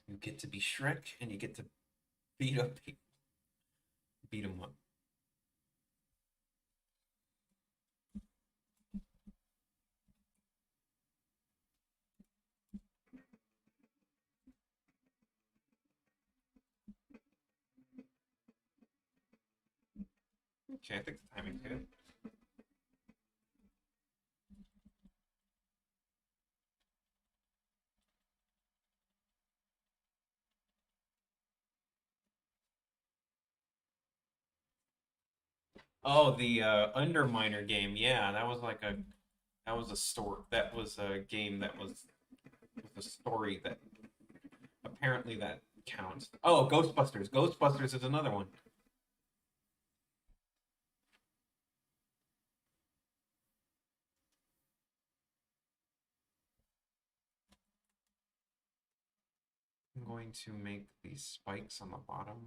Speaker 1: You get to be Shrek and you get to beat up people, beat them up. Okay, I think the timing's good. Oh, the Underminer game. Yeah, that was a story. That was a game that was with a story that apparently that counts. Oh, Ghostbusters. Ghostbusters is another one. I'm going to make these spikes on the bottom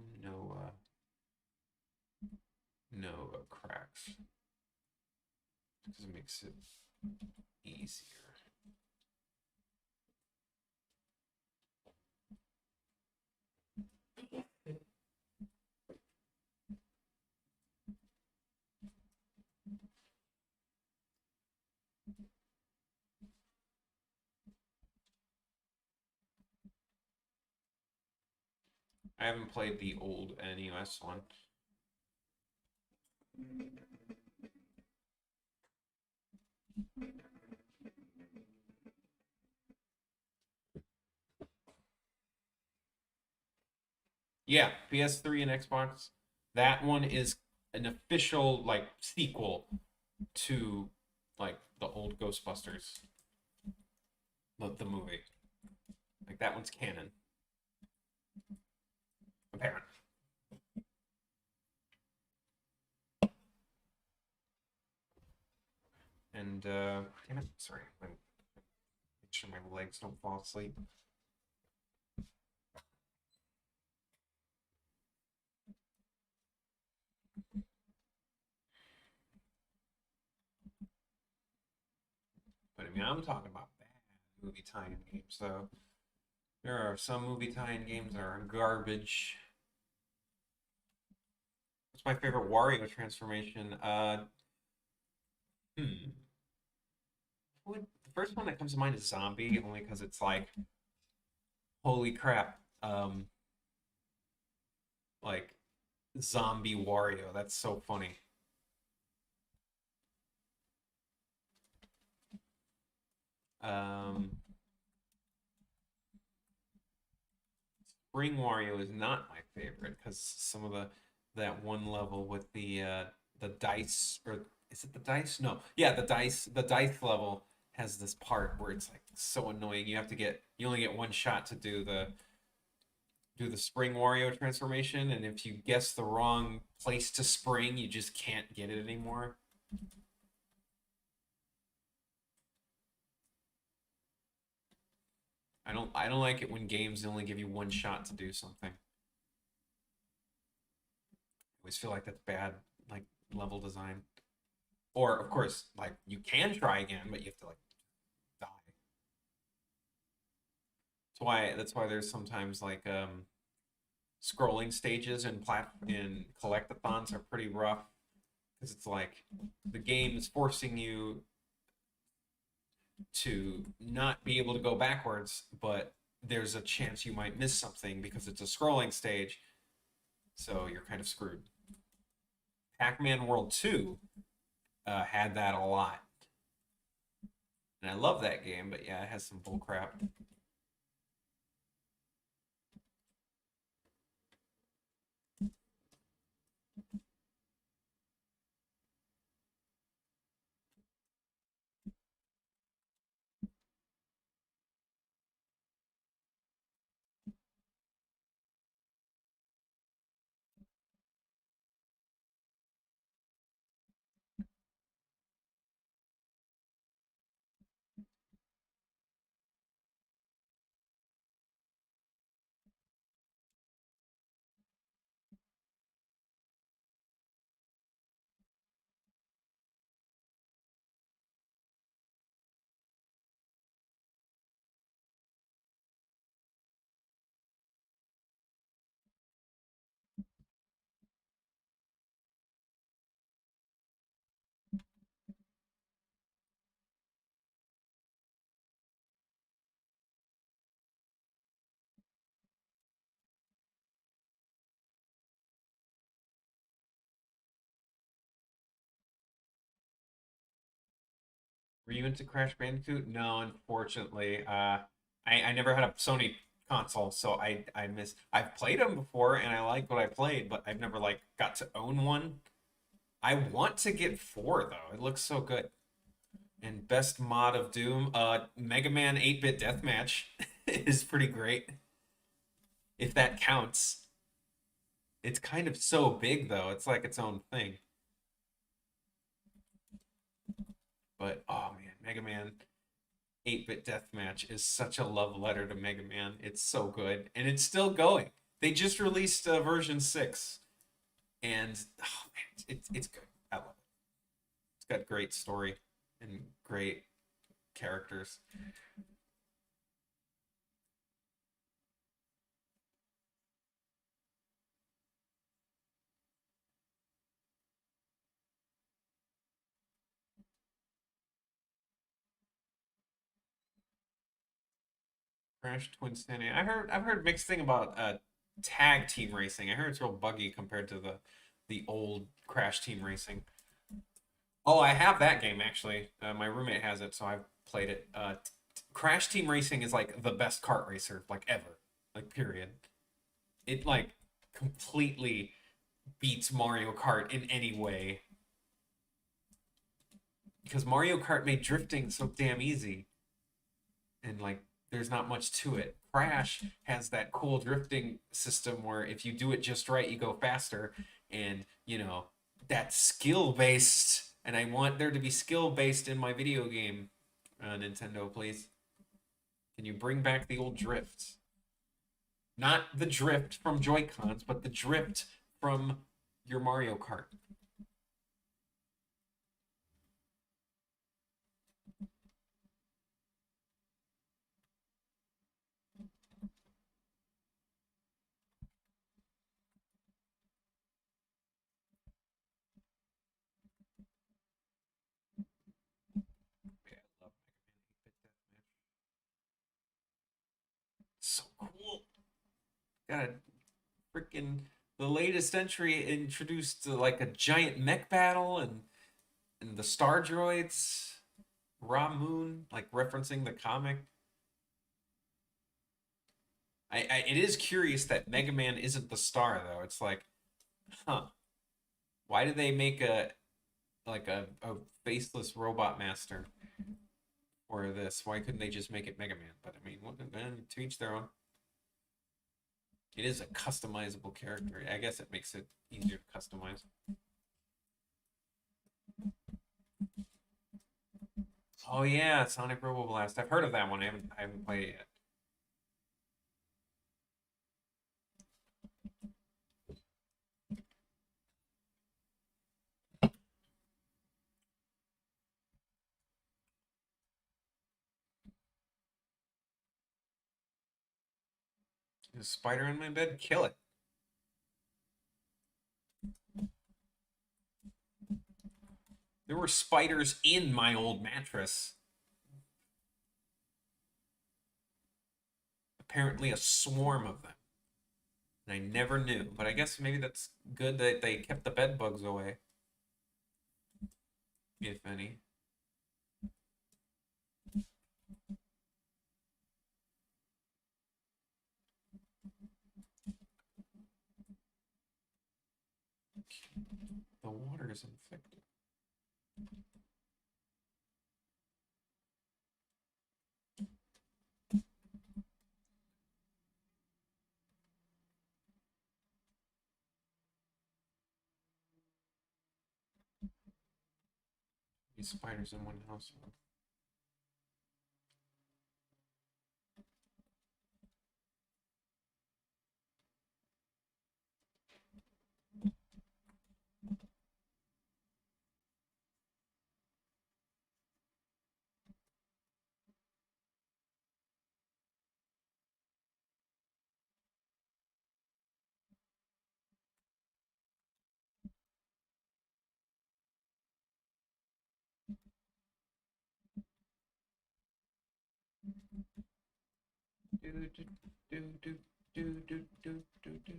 Speaker 1: no cracks because it makes it easier. I haven't played the old NES one. Yeah, PS3 and Xbox. That one is an official like sequel to like the old Ghostbusters, the movie. Like that one's canon, apparently. And damn it, sorry, make sure my legs don't fall asleep. But I mean, I'm talking about bad movie tie-in games. So there are some movie tie-in games that are garbage. What's my favorite Wario transformation? Hmm. The first one that comes to mind is Zombie, only because it's like, holy crap, like Zombie Wario. That's so funny. Um, Spring Wario is not my favorite because some of that one level with the dice, or is it the dice? No, yeah, the dice level has this part where it's like so annoying. You only get one shot to do the Spring Wario transformation, and if you guess the wrong place to spring, you just can't get it anymore. I don't like it when games only give you one shot to do something. I always feel like that's bad, like level design. Or of course, like you can try again, but you have to like die. That's why there's sometimes like scrolling stages and collectathons are pretty rough because it's like the game is forcing you to not be able to go backwards, but there's a chance you might miss something because it's a scrolling stage, so you're kind of screwed. Pac-Man World 2 had that a lot. And I love that game, but yeah, it has some bull crap. Were you into Crash Bandicoot? No, unfortunately. I never had a Sony console, so I miss. I've played them before, and I like what I played, but I've never like got to own one. I want to get four though. It looks so good. And best mod of Doom, Mega Man 8-bit deathmatch is pretty great, if that counts. It's kind of so big though. It's like its own thing. But oh man, Mega Man 8-bit deathmatch is such a love letter to Mega Man. It's so good, and it's still going. They just released version 6, and oh man, it's good. I love it. It's got great story and great characters. Crash Twin Standing. I've heard mixed thing about tag team racing. I heard it's real buggy compared to the old Crash Team Racing. Oh, I have that game actually. My roommate has it, so I've played it. Crash Team Racing is like the best kart racer like ever, like period. It like completely beats Mario Kart in any way because Mario Kart made drifting so damn easy, and like there's not much to it. Crash has that cool drifting system where if you do it just right, you go faster, and that's skill based. And I want there to be skill based in my video game. Nintendo, please. Can you bring back the old drift? Not the drift from Joy Cons, but the drift from your Mario Kart. Okay, I love Mega Man 8-bit deathmatch. So cool. Got a freaking the latest entry introduced like a giant mech battle and the Star Droids, Ra Moon, like referencing the comic. It is curious that Mega Man isn't the star though. It's like, huh? Why did they make a faceless robot master for this? Why couldn't they just make it Mega Man? But I mean, to each their own. It is a customizable character. I guess it makes it easier to customize. Oh yeah, Sonic Robo Blast. I've heard of that one. I haven't played it yet. Is a spider in my bed? Kill it. There were spiders in my old mattress. Apparently, a swarm of them. And I never knew. But I guess maybe that's good that they kept the bed bugs away, if any. water is infected. These spiders in one household. Do, do, do, do, do, do, do, do.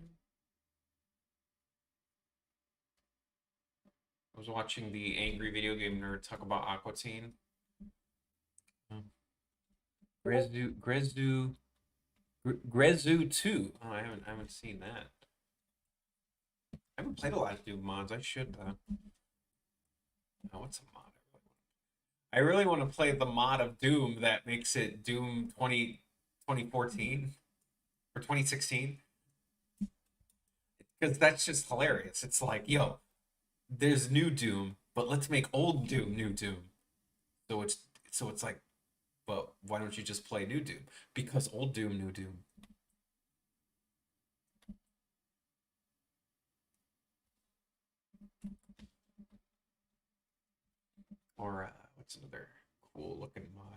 Speaker 1: I was watching the Angry Video Game Nerd talk about Aqua Teen. Grezu 2. Oh, I haven't seen that. I haven't played a lot of Doom mods. I should. Oh, what's a mod? I really want to play the mod of Doom that makes it Doom 2014 or 2016 because that's just hilarious. It's like, yo, there's new Doom, but let's make old Doom new Doom. So it's like, but why don't you just play new Doom? Because old Doom, new Doom. Or what's another cool looking mod?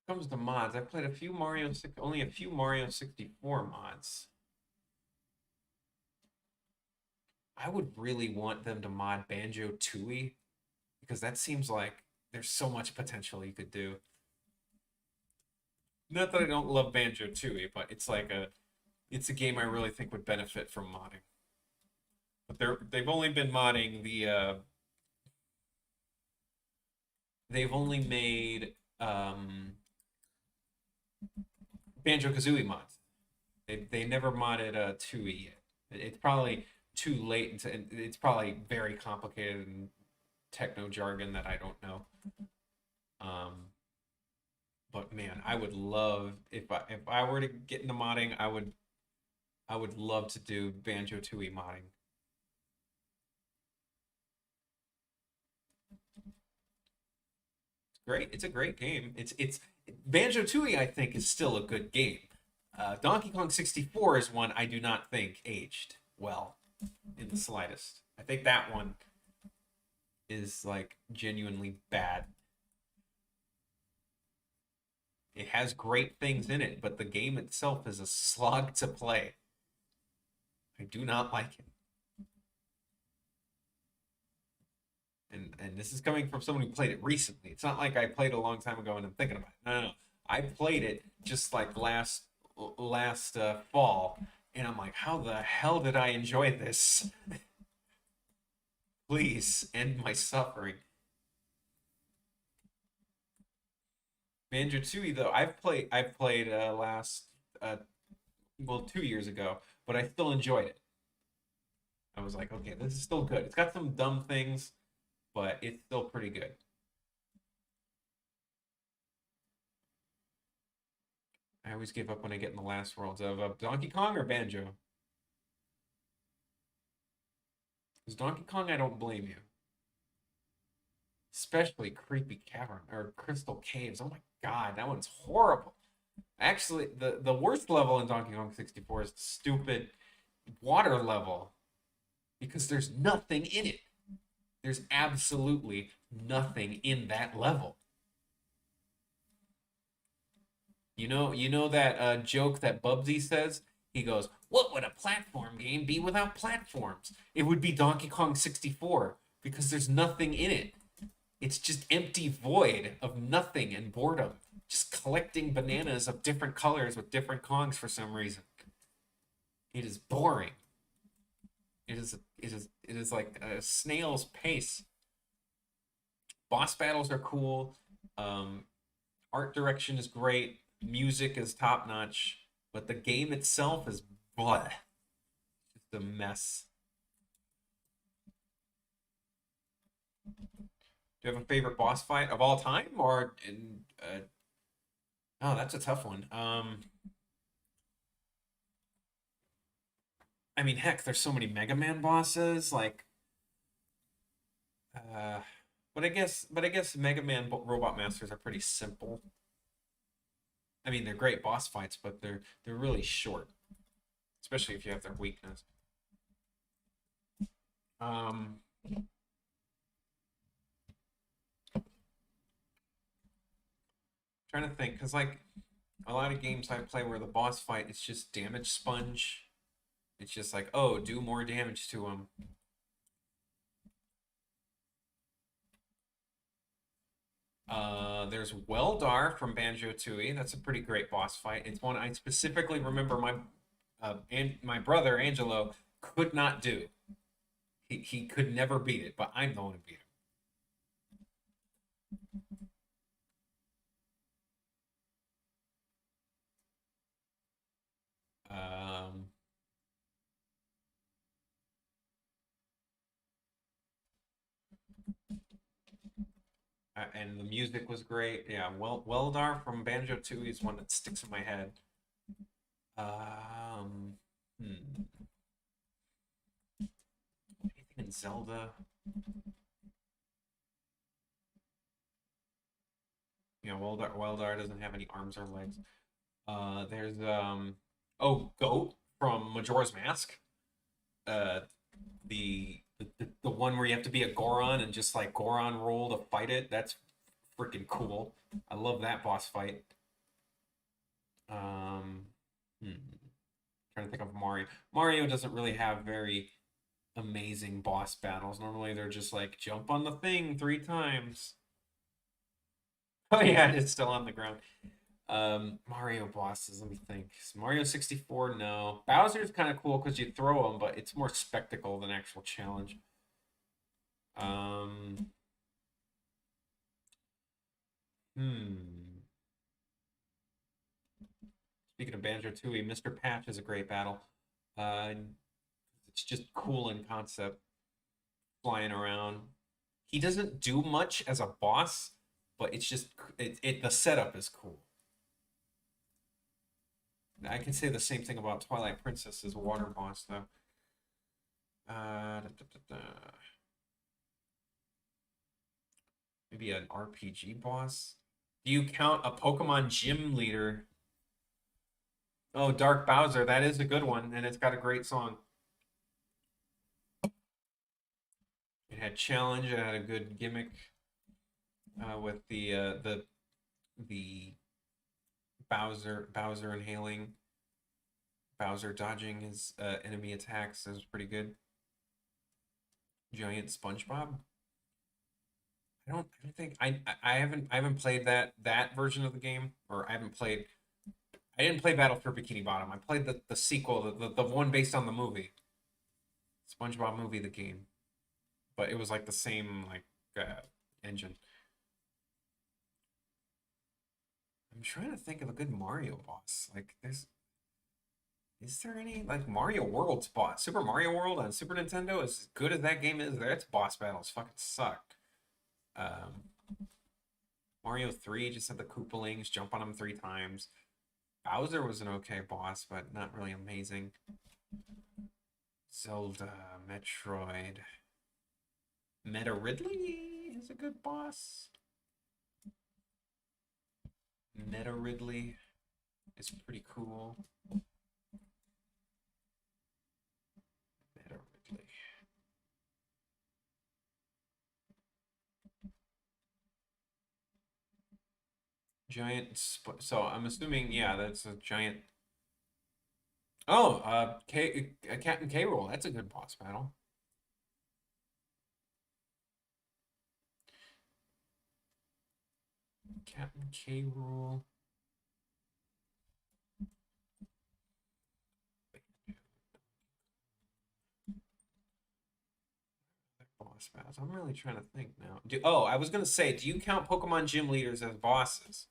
Speaker 1: Comes to mods, I've played only a few Mario 64 mods. I would really want them to mod Banjo Tooie because that seems like there's so much potential you could do. Not that I don't love Banjo Tooie, but it's a game I really think would benefit from modding. But they've only been modding they've only made Banjo Kazooie mods. They never modded Tooie yet. It's probably too late, and it's probably very complicated and techno jargon that I don't know. Um, but man, I would love if I were to get into modding, I would love to do Banjo Tooie modding. It's great. It's a great game. It's Banjo Tooie. I think is still a good game. Donkey Kong 64 is one I do not think aged well in the slightest. I think that one is like genuinely bad. It has great things in it, but the game itself is a slog to play. I do not like it. And this is coming from someone who played it recently. It's not like I played it a long time ago and I'm thinking about it. No, no, no. I played it just like last fall, and I'm like, how the hell did I enjoy this? Please end my suffering. Banjo Tooie though, I've played last uh 2 years ago, but I still enjoyed it. I was like, okay, this is still good. It's got some dumb things, but it's still pretty good. I always give up when I get in the last worlds of Donkey Kong or Banjo. Because Donkey Kong, I don't blame you. Especially Creepy Cavern or Crystal Caves. Oh my god, that one's horrible. Actually, the worst level in Donkey Kong 64 is the stupid water level because there's nothing in it. There's absolutely nothing in that level. You know that joke that Bubsy says? He goes, "What would a platform game be without platforms? It would be Donkey Kong 64 because there's nothing in it. It's just empty void of nothing and boredom. Just collecting bananas of different colors with different Kongs for some reason. It is boring. It is like a snail's pace. Boss battles are cool. Um, Art direction is great. Music is top notch. But the game itself is Blah. Just a mess. Do you have a favorite boss fight of all time, or in? Oh, that's a tough one. I mean, heck, there's so many Mega Man bosses. Like, uh, but I guess Mega Man Robot Masters are pretty simple. I mean, they're great boss fights, but they're really short, especially if you have their weakness. Um, Trying to think, because like a lot of games I play where the boss fight it's just damage sponge. It's just like, oh, do more damage to him. There's Weldar from Banjo-Tooie. That's a pretty great boss fight. It's one I specifically remember and my brother Angelo could not do. He could never beat it, but I'm the one who beat him. And the music was great. Yeah, Weldar from Banjo-Tooie is one that sticks in my head. Um, hmm. Anything in Zelda? Yeah, Weldar doesn't have any arms or legs. There's oh, Goat from Majora's Mask. Uh, the one where you have to be a Goron and just like Goron roll to fight it. That's freaking cool. I love that boss fight. Um, hmm. Trying to think of Mario. Mario doesn't really have very amazing boss battles. Normally they're just like jump on the thing 3 times. Oh yeah, it's still on the ground. Mario bosses. Let me think. Mario 64. No. Bowser's kind of cool because you throw him, but it's more spectacle than actual challenge. Um. Hmm. Speaking of Banjo-Tooie, Mr. Patch is a great battle. Uh, it's just cool in concept, flying around. He doesn't do much as a boss, but it's just the setup is cool. I can say the same thing about Twilight Princess as a water boss, though. Da, da, da. Maybe an RPG boss. Do you count a Pokemon gym leader? Oh, Dark Bowser. That is a good one, and it's got a great song. It had challenge. It had a good gimmick with the Bowser inhaling, Bowser dodging his enemy attacks. That was pretty good. Giant SpongeBob. I don't think I haven't played that version of the game, or I didn't play Battle for Bikini Bottom. I played the sequel, the one based on the movie, SpongeBob movie, the game, but it was like the same like engine. I'm trying to think of a good Mario boss. Like, is there any like Mario World's boss? Super Mario World on Super Nintendo, as good as that game is, its boss battles fucking suck. Um, Mario 3 just had the Koopalings jump on him 3 times. Bowser was an okay boss, but not really amazing. Zelda, Metroid. Meta Ridley is a good boss. Meta Ridley is pretty cool. Meta Ridley. So I'm assuming, yeah, that's a giant. Oh, Captain K. Rool. That's a good boss battle. Captain K. Rool. Boss battles. I'm really trying to think now. I was gonna say, do you count Pokemon gym leaders as bosses?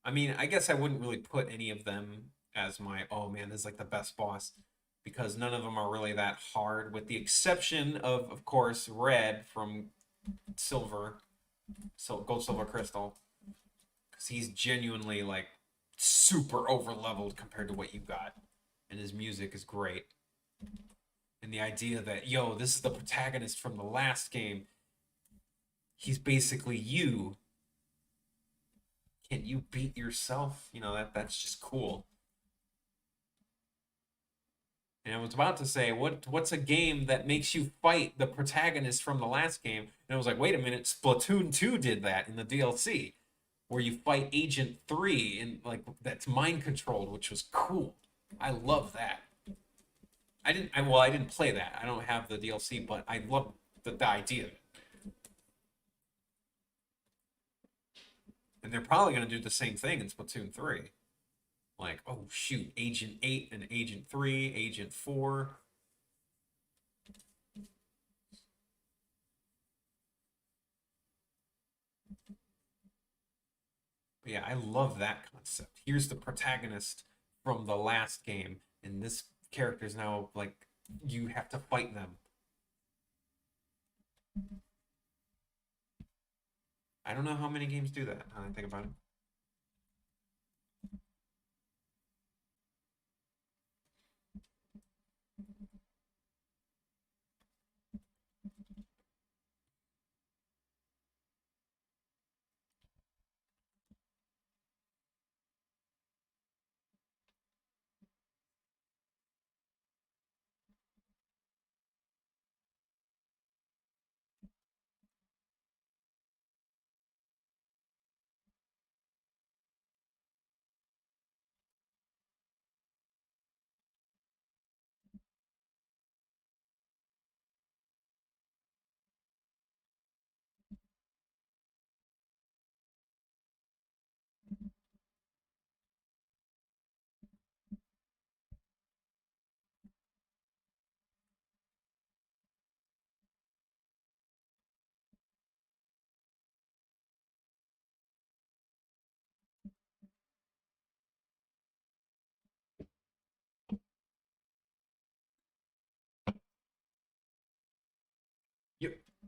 Speaker 1: I mean, I guess I wouldn't really put any of them as my, oh man, this is like the best boss, because none of them are really that hard, with the exception of course, Red from Silver, so Gold, Silver, Crystal, because he's genuinely like super over leveled compared to what you got, and his music is great. And the idea that, yo, this is the protagonist from the last game, he's basically you. Can you beat yourself? You know, that's just cool. And I was about to say, what's a game that makes you fight the protagonist from the last game? And I was like, wait a minute, Splatoon 2 did that in the DLC, where you fight Agent 3 and like that's mind controlled, which was cool. I love that. I didn't play that. I don't have the DLC, but I love the idea of it. And they're probably going to do the same thing in Splatoon 3. Like, oh shoot, Agent 8 and Agent 3, Agent 4. But yeah, I love that concept. Here's the protagonist from the last game, and this character is now like you have to fight them. I don't know how many games do that. Now that I think about it.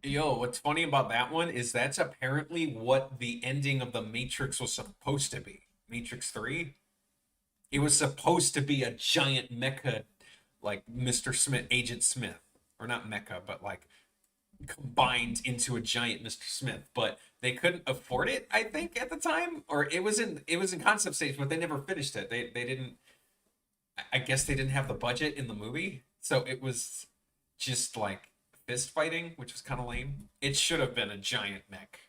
Speaker 1: Yo, what's funny about that one is that's apparently what the ending of the Matrix was supposed to be. Matrix 3. It was supposed to be a giant mecha, like Mr. Smith, Agent Smith. Or not mecha, but like combined into a giant Mr. Smith. But they couldn't afford it, I think, at the time. Or it was in concept stage, but they never finished it. They didn't, I guess they didn't have the budget in the movie. So it was just like fist fighting, which was kind of lame. It should have been a giant mech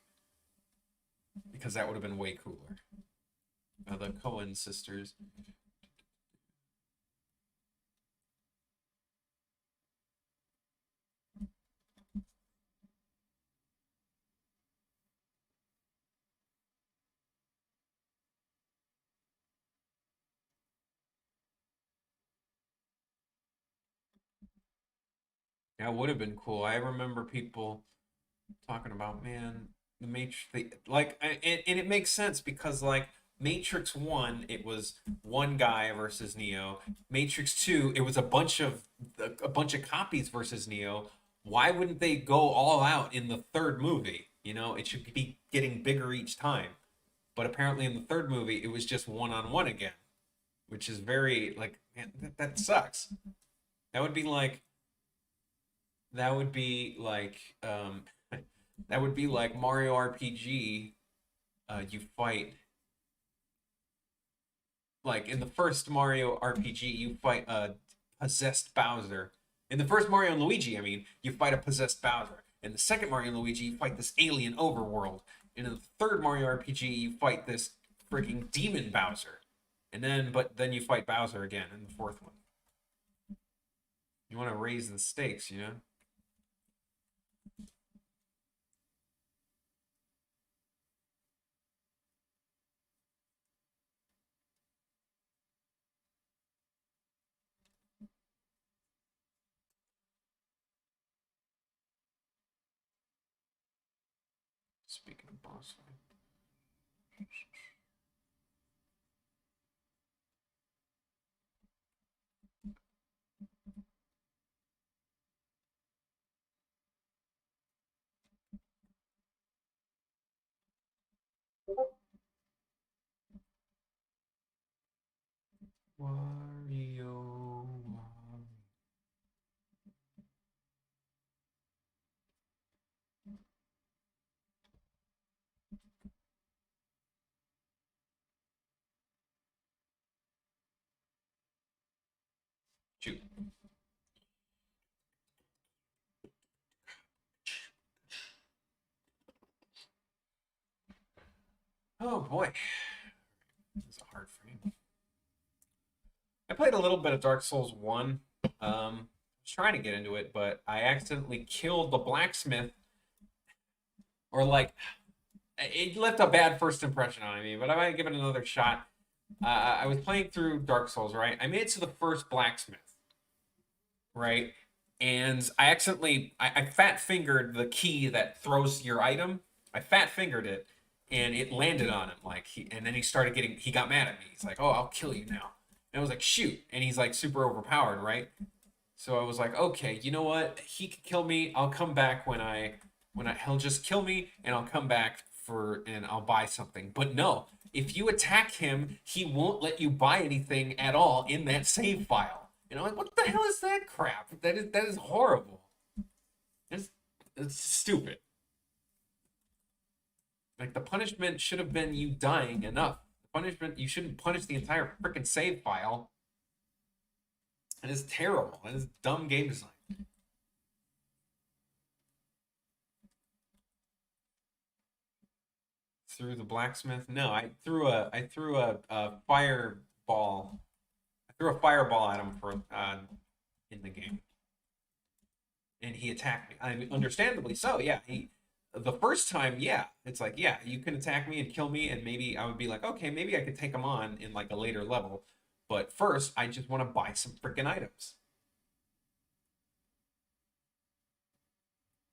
Speaker 1: because that would have been way cooler. The Cohen sisters. That would have been cool. I remember people talking about, man, the Matrix. Like, and it makes sense because like Matrix One, it was one guy versus Neo. Matrix Two, it was a bunch of copies versus Neo. Why wouldn't they go all out in the third movie? You know, it should be getting bigger each time. But apparently, in the third movie, it was just one on one again, which is very like, man, that sucks. That would be like that would be like that would be like Mario RPG. You fight like in the first Mario RPG, you fight a possessed Bowser. In the first Mario and Luigi, I mean, you fight a possessed Bowser. In the second Mario and Luigi, you fight this alien overworld. And in the third Mario RPG, you fight this freaking demon Bowser. But then you fight Bowser again in the fourth one. You want to raise the stakes, you know? Speaking of boss fight. Oh boy, this is a hard frame. I played a little bit of Dark Souls 1. I was trying to get into it, but I accidentally killed the blacksmith, or like, it left a bad first impression on me, but I might give it another shot. I was playing through Dark Souls, right? I made it to the first blacksmith, right? And I accidentally, I fat fingered the key that throws your item. I fat fingered it, and it landed on him. And then he started getting, he got mad at me. He's like, "Oh, I'll kill you now." And I was like, "Shoot!" And he's like super overpowered, right? So I was like, "Okay, you know what? He can kill me. I'll come back he'll just kill me, and I'll come back and I'll buy something." But no, if you attack him, he won't let you buy anything at all in that save file. And I'm like, what the hell is that crap? That is horrible. It's it's stupid. Like the punishment should have been you dying enough. The punishment, you shouldn't punish the entire freaking save file. It is terrible. It is dumb game design. Through the blacksmith? No, I threw a fireball. I threw a fireball at him for in the game, and he attacked me. I mean, understandably so. Yeah, he the first time, yeah, it's like, yeah, you can attack me and kill me, and maybe I would be like, okay, maybe I could take him on in like a later level. But first, I just want to buy some freaking items.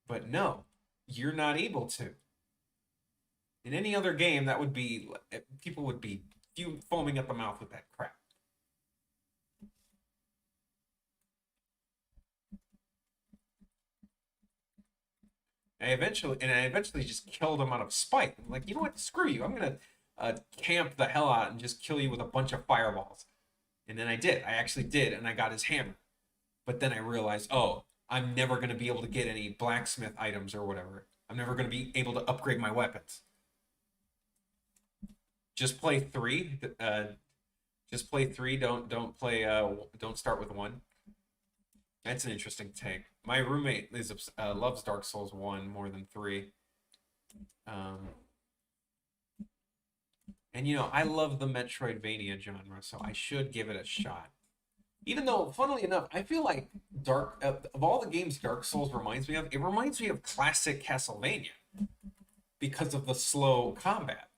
Speaker 1: But no, you're not able to. In any other game, that would be people would be foaming at the mouth with that crap. I eventually just killed him out of spite. I'm like, you know what? Screw you. I'm gonna camp the hell out and just kill you with a bunch of fireballs. And then I did. I actually did, and I got his hammer. But then I realized, oh, I'm never gonna be able to get any blacksmith items or whatever. I'm never gonna be able to upgrade my weapons. Just play three. Just play three. Don't start with one. That's an interesting take. My roommate loves Dark Souls 1 more than 3. Um, and I love the Metroidvania genre, so I should give it a shot. Even though, funnily enough, I feel like of all the games Dark Souls reminds me of, it reminds me of classic Castlevania because of the slow combat.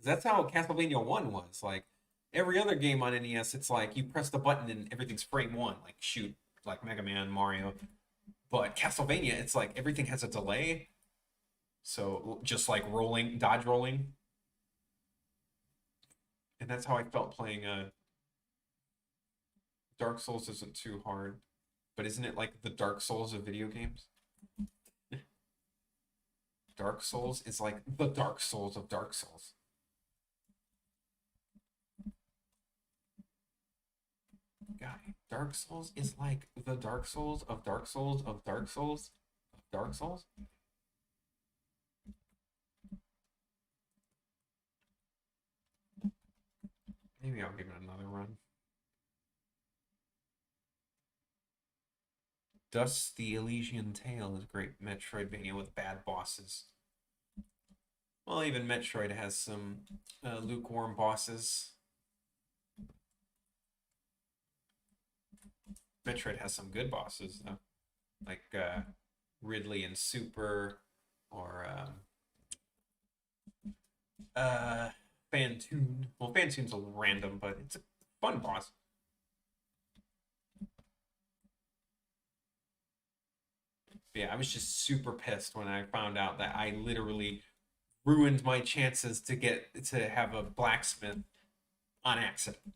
Speaker 1: That's how Castlevania 1 was. Like every other game on NES, it's like you press the button and everything's frame one, like shoot, like Mega Man, Mario. But Castlevania, it's like everything has a delay. So just like dodge rolling. And that's how I felt playing Dark Souls isn't too hard. But isn't it like the Dark Souls of video games? Dark Souls is like the Dark Souls of Dark Souls. Guy, Dark Souls is like the Dark Souls of Dark Souls of Dark Souls of Dark Souls. Maybe I'll give it another run. Dust the Elysian Tale is a great Metroidvania with bad bosses. Well, even Metroid has some lukewarm bosses. Metroid has some good bosses though, like Ridley and Super, or Fantoon. Well, Fantoon's a little random, but it's a fun boss. But yeah, I was just super pissed when I found out that I literally ruined my chances to have a blacksmith on accident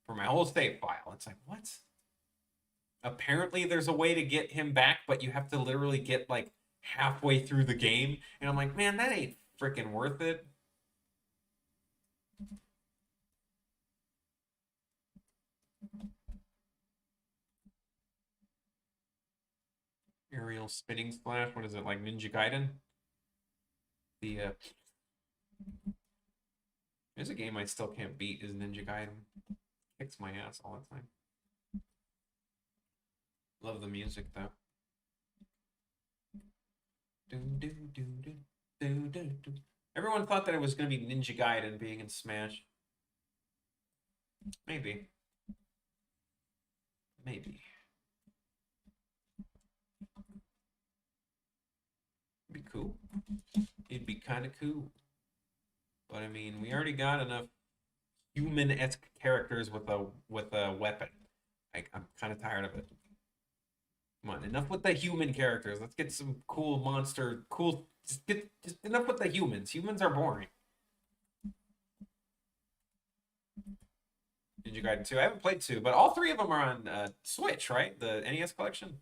Speaker 1: for my whole save file. It's like, what? Apparently there's a way to get him back, but you have to literally get like halfway through the game. And I'm like, man, that ain't freaking worth it. Aerial spinning splash. What is it, like Ninja Gaiden? There's a game I still can't beat is Ninja Gaiden. Kicks my ass all the time. Love the music though. I Everyone thought that it was going to be Ninja Gaiden being in Smash. Maybe. Maybe. It'd be cool. It'd be kind of cool. But I mean, we already got enough human-esque characters with a weapon. I'm kind of tired of it. Come on, enough with the human characters. Let's get some cool monster, cool. Just enough with the humans. Humans are boring. Ninja Gaiden 2. I haven't played 2, but all three of them are on Switch, right? The NES collection.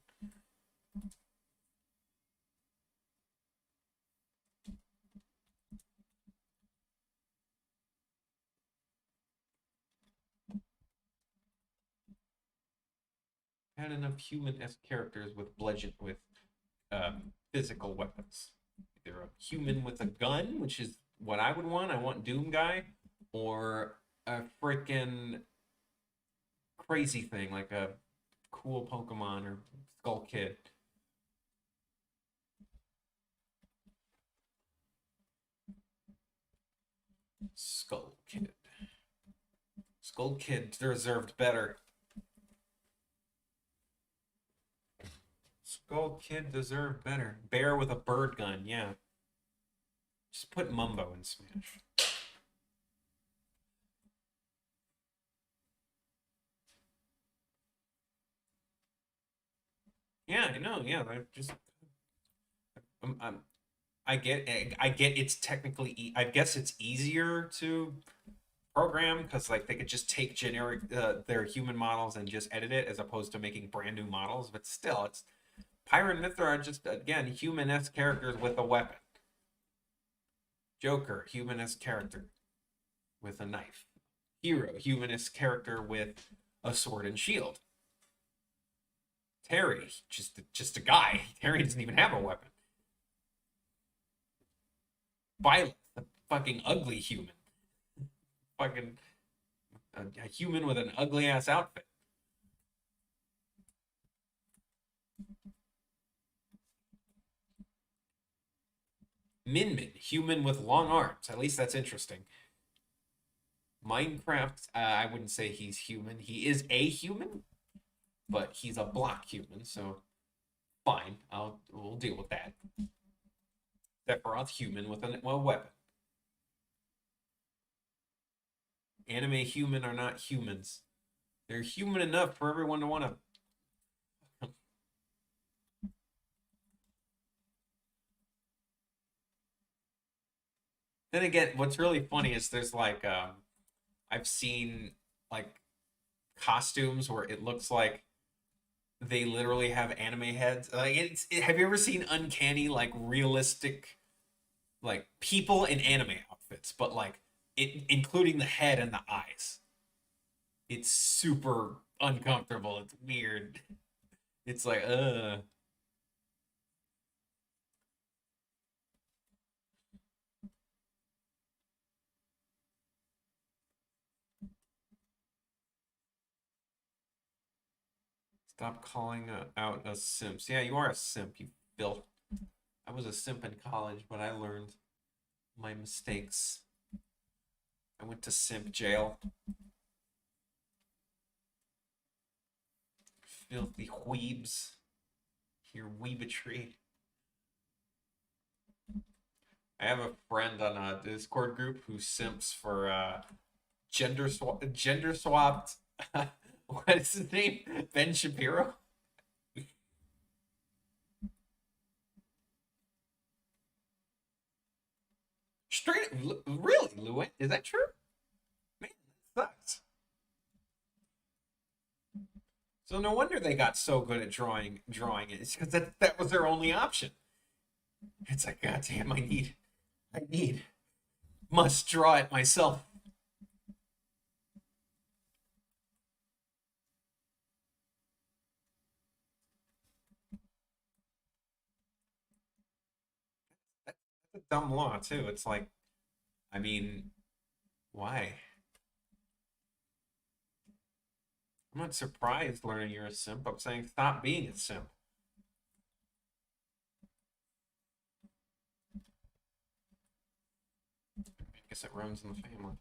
Speaker 1: Had enough human-esque characters with physical weapons. Either a human with a gun, which is what I would want. I want Doom Guy, or a freaking crazy thing like a cool Pokemon or Skull Kid. Skull Kid. Skull Kid deserved better. Skull Kid deserved better. Bear with a bird gun, yeah. Just put Mumbo in Smash. Yeah, I know. Yeah, I just I get it's technically I guess it's easier to program because like they could just take generic their human models and just edit it as opposed to making brand new models. But still, it's Pyra and Mithra are just again human-esque characters with a weapon. Joker, human-esque character with a knife. Hero, human-esque character with a sword and shield. Terry, just a guy. Terry doesn't even have a weapon. Violet, the fucking ugly human. Fucking a human with an ugly ass outfit. Min Min, human with long arms. At least that's interesting. Minecraft, I wouldn't say he's human. He is a human, but he's a block human, so fine. We'll deal with that. Sephiroth, human with a weapon. Anime human are not humans. They're human enough for everyone to want to. Then again, what's really funny is there's like I've seen like costumes where it looks like they literally have anime heads. Like have you ever seen uncanny like realistic like people in anime outfits, but like it including the head and the eyes? It's super uncomfortable. It's weird. It's like stop calling out us simps. Yeah, you are a simp, you filth. I was a simp in college, but I learned my mistakes. I went to simp jail. Filthy weebs. Your weebetry. I have a friend on a Discord group who simps for gender swapped. What is his name? Ben Shapiro. Straight, really, Louis? Is that true? Man, that sucks. So no wonder they got so good at drawing it. It's because that was their only option. It's like, God damn, I need, must draw it myself. That's a dumb law too. It's like, I mean, why? I'm not surprised learning you're a simp. I'm saying stop being a simp. guess it runs in the family.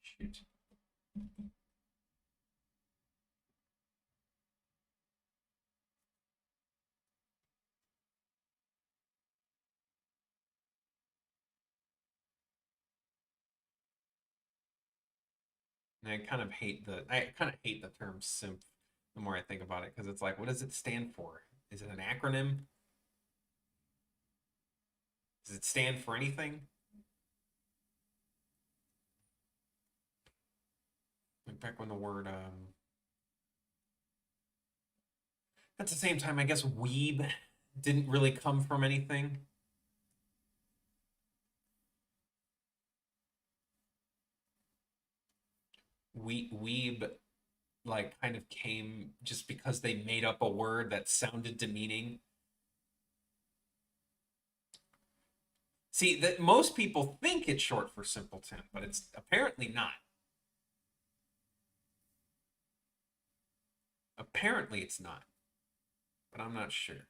Speaker 1: Shoot. And I kind of hate the term simp the more I think about it because it's like, what does it stand for? Is it an acronym? Does it stand for anything? Like back when the word at the same time, I guess weeb didn't really come from anything. Weeb like kind of came just because they made up a word that sounded demeaning. See, that most people think it's short for simpleton, but it's apparently not. Apparently it's not, but I'm not sure.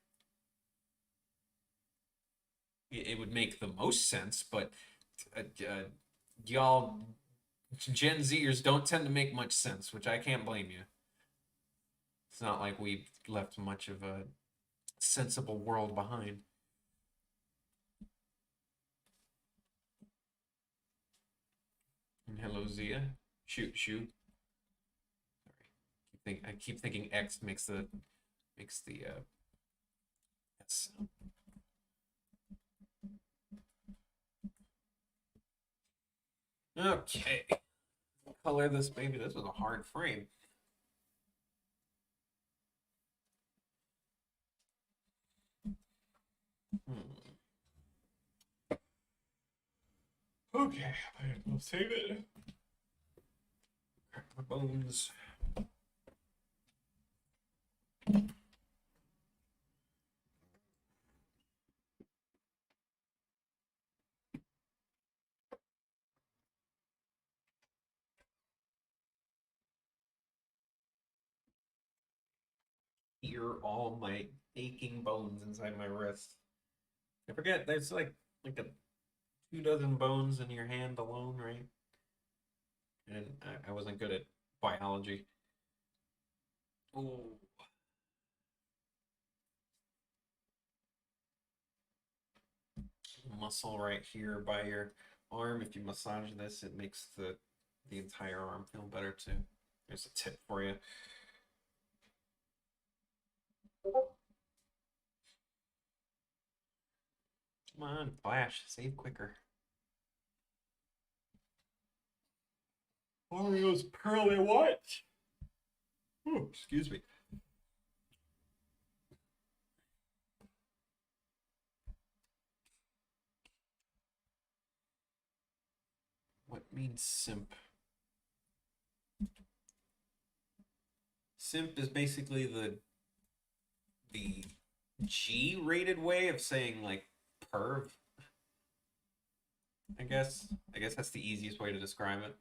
Speaker 1: It would make the most sense, but y'all Gen Zers don't tend to make much sense, which I can't blame you. It's not like we left much of a sensible world behind. And hello, Zia. Shoot, shoot. Sorry. I keep thinking X makes the S sound. Okay. Color this baby. This was a hard frame. Hmm. Okay, I'll save it. Crack my bones. Hear all my aching bones inside my wrist. I forget there's like a 2 dozen bones in your hand alone, right? And I wasn't good at biology. Ooh. Muscle right here by your arm. If you massage this, it makes the entire arm feel better too. There's a tip for you. Come on, Flash, save quicker. Wario's pearly what? Ooh, excuse me. What means simp? Simp is basically the G-rated way of saying like perv. I guess. I guess that's the easiest way to describe it.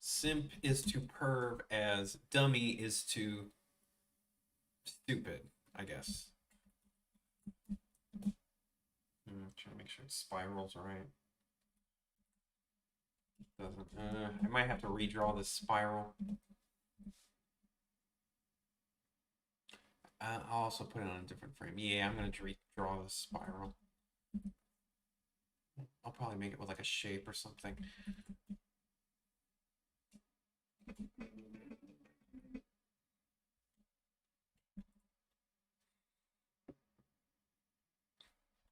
Speaker 1: Simp is to perv as dummy is to stupid, I guess. Trying to make sure it spirals right. Doesn't. I might have to redraw this spiral. I'll also put it on a different frame. Yeah, I'm gonna redraw this spiral. I'll probably make it with like a shape or something.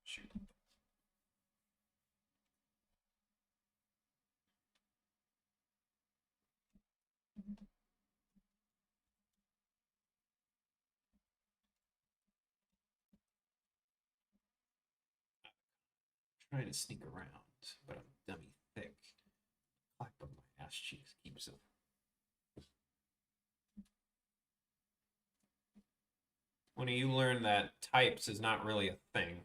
Speaker 1: Shoot. Trying to sneak around, but I'm dummy thick. Clap of my ass cheeks keeps it. when you learn that types is not really a thing.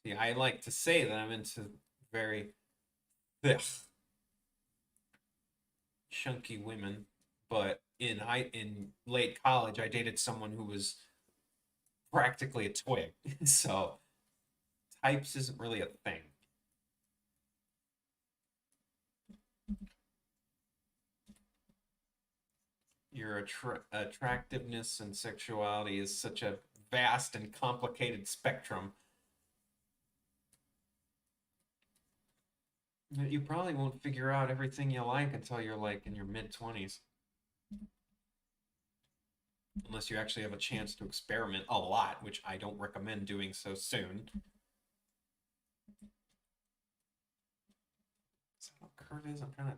Speaker 1: See, I like to say that I'm into very ugh, chunky women, but in late college, I dated someone who was practically a twig. So types isn't really a thing. Your attractiveness and sexuality is such a vast and complicated spectrum that you probably won't figure out everything you like until you're like in your mid 20s. Unless you actually have a chance to experiment a lot, which I don't recommend doing so soon. Is that what curve is? I'm trying to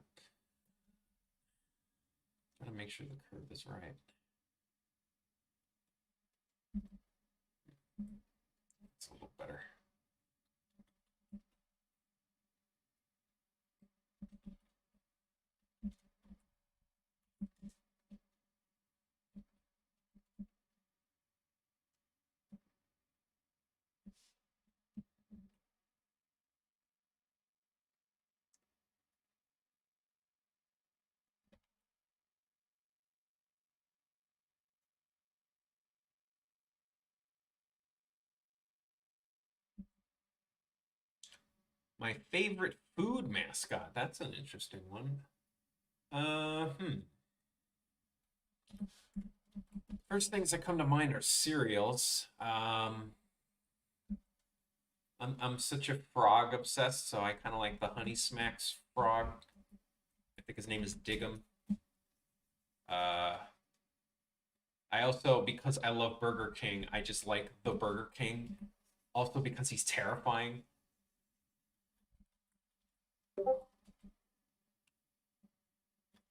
Speaker 1: make sure the curve is right. It's a little better. My favorite food mascot. That's an interesting one. Hmm. First things that come to mind are cereals. I'm such a frog obsessed, so I kind of like the Honey Smacks frog. I think his name is Diggum. Uh, I also, because I love Burger King, I just like the Burger King. Also because he's terrifying.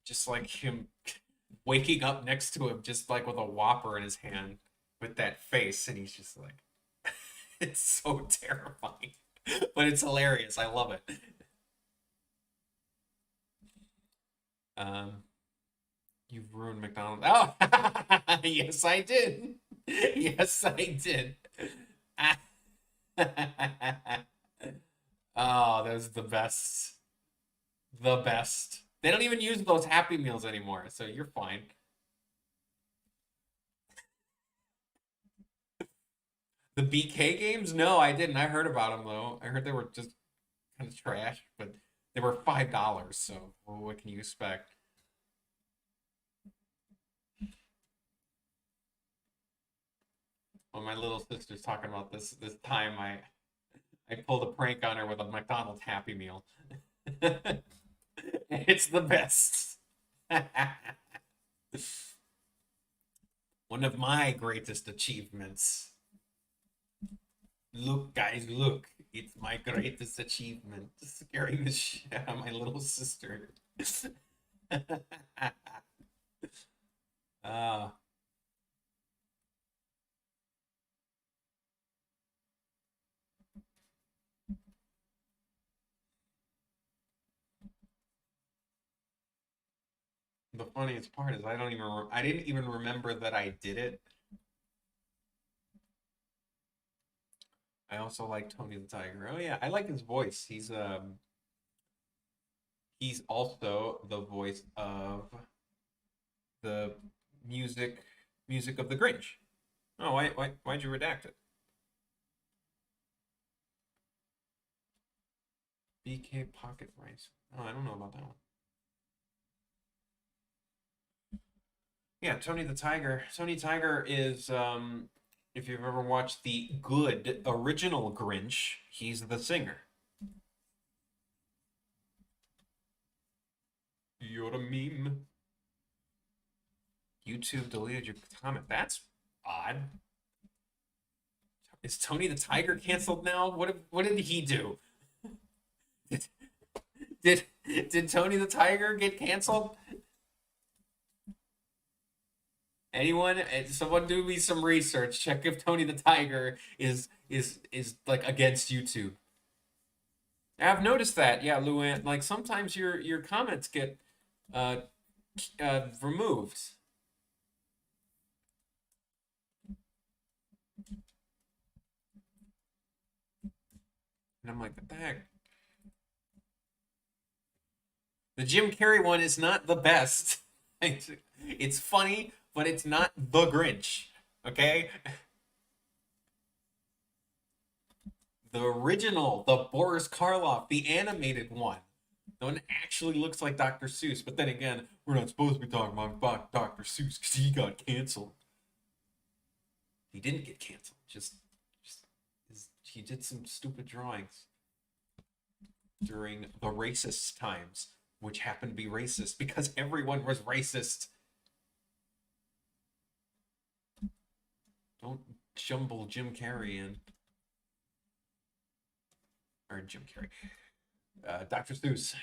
Speaker 1: Just like him waking up next to him, just like with a Whopper in his hand with that face, and he's just like, it's so terrifying, but it's hilarious. I love it. Um, you've ruined McDonald's. Oh, yes, I did. Yes, I did. Oh, that was the best. The best. They don't even use those Happy Meals anymore, so you're fine. The BK games? No, I didn't. I heard about them though. I heard they were just kind of trash, but they were $5. So what can you expect? When my little sister's talking about this time, I pulled a prank on her with a McDonald's Happy Meal. It's the best. One of my greatest achievements. Look, guys, look. It's my greatest achievement. Scaring the shit out of my little sister. uh, the funniest part is I didn't even remember that I did it. I also like Tony the Tiger. Oh yeah, I like his voice. He's also the voice of the music music of the Grinch. Oh, why'd you redact it? BK Pocket Rice. Oh, I don't know about that one. Yeah, Tony the Tiger. Tony Tiger is if you've ever watched the good original Grinch, he's the singer. You're a meme. YouTube deleted your comment. That's odd. Is Tony the Tiger canceled now? What did he do? Did did Tony the Tiger get canceled? Anyone? Someone do me some research. Check if Tony the Tiger is like against YouTube. I've noticed that. Yeah, Luann. Like sometimes your comments get uh removed. And I'm like, what the heck? The Jim Carrey one is not the best. It's funny, but it's not the Grinch. Okay? The original, the Boris Karloff, the animated one. The one that actually looks like Dr. Seuss. But then again, we're not supposed to be talking about Dr. Seuss because he got canceled. He didn't get canceled. Just he did some stupid drawings during the racist times, which happened to be racist because everyone was racist. Don't jumble Jim Carrey in, or Jim Carrey, Dr. Seuss.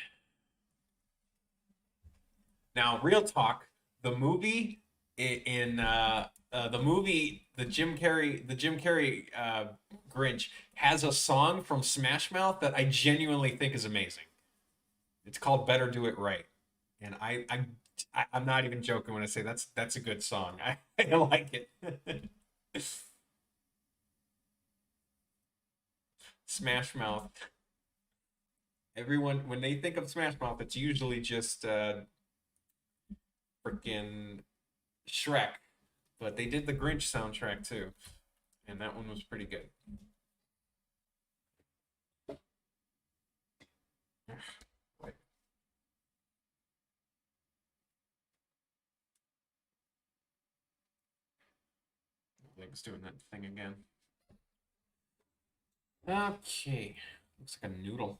Speaker 1: Now, real talk, the movie in the movie, the Jim Carrey Grinch has a song from Smash Mouth that I genuinely think is amazing. It's called "Better Do It Right," and I'm not even joking when I say that's a good song. I like it. Smash Mouth. Everyone, when they think of Smash Mouth, it's usually just freaking Shrek, but they did the Grinch soundtrack too, and that one was pretty good. Like, Leg's doing that thing again. Okay, looks like a noodle.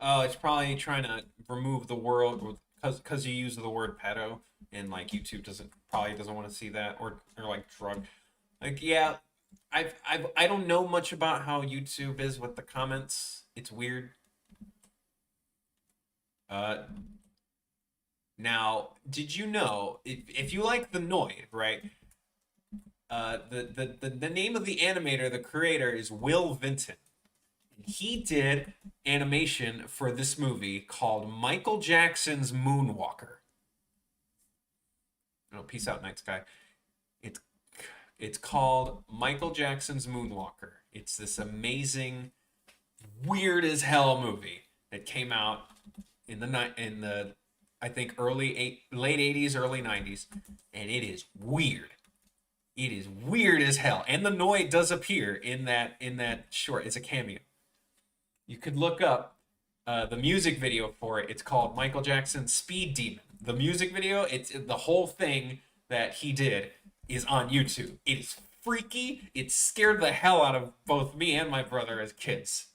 Speaker 1: Oh, it's probably trying to remove the world because you use the word pedo, and like YouTube doesn't want to see that, or like drug. Like, yeah, I don't know much about how YouTube is with the comments. It's weird. Uh, Now, did you know if you like the Noid, right? The name of the animator, the creator, is Will Vinton. He did animation for this movie called Michael Jackson's Moonwalker. Oh, peace out, night sky. It's it's called Michael Jackson's Moonwalker. It's this amazing, weird as hell movie that came out in the night in the I think late 80s, early 90s, and it is weird. It is weird as hell. And the Noid does appear in that short. It's a cameo. You could look up the music video for it. It's called Michael Jackson's Speed Demon. The music video, it's the whole thing that he did is on YouTube. It is freaky. It scared the hell out of both me and my brother as kids.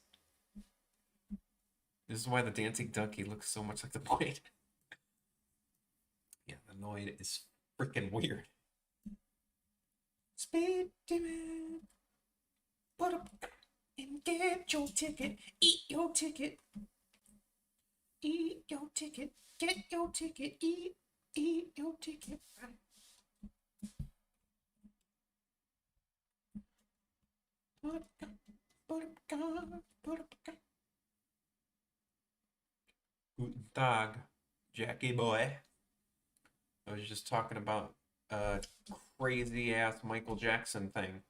Speaker 1: This is why the dancing donkey looks so much like the Noid. Yeah, the Noid is freaking weird. Speed demon, put up and get your ticket. Eat your ticket. Eat your ticket. Get your ticket. Eat your ticket. Guten Tag, Jackie boy. I was just talking about a crazy ass Michael Jackson thing.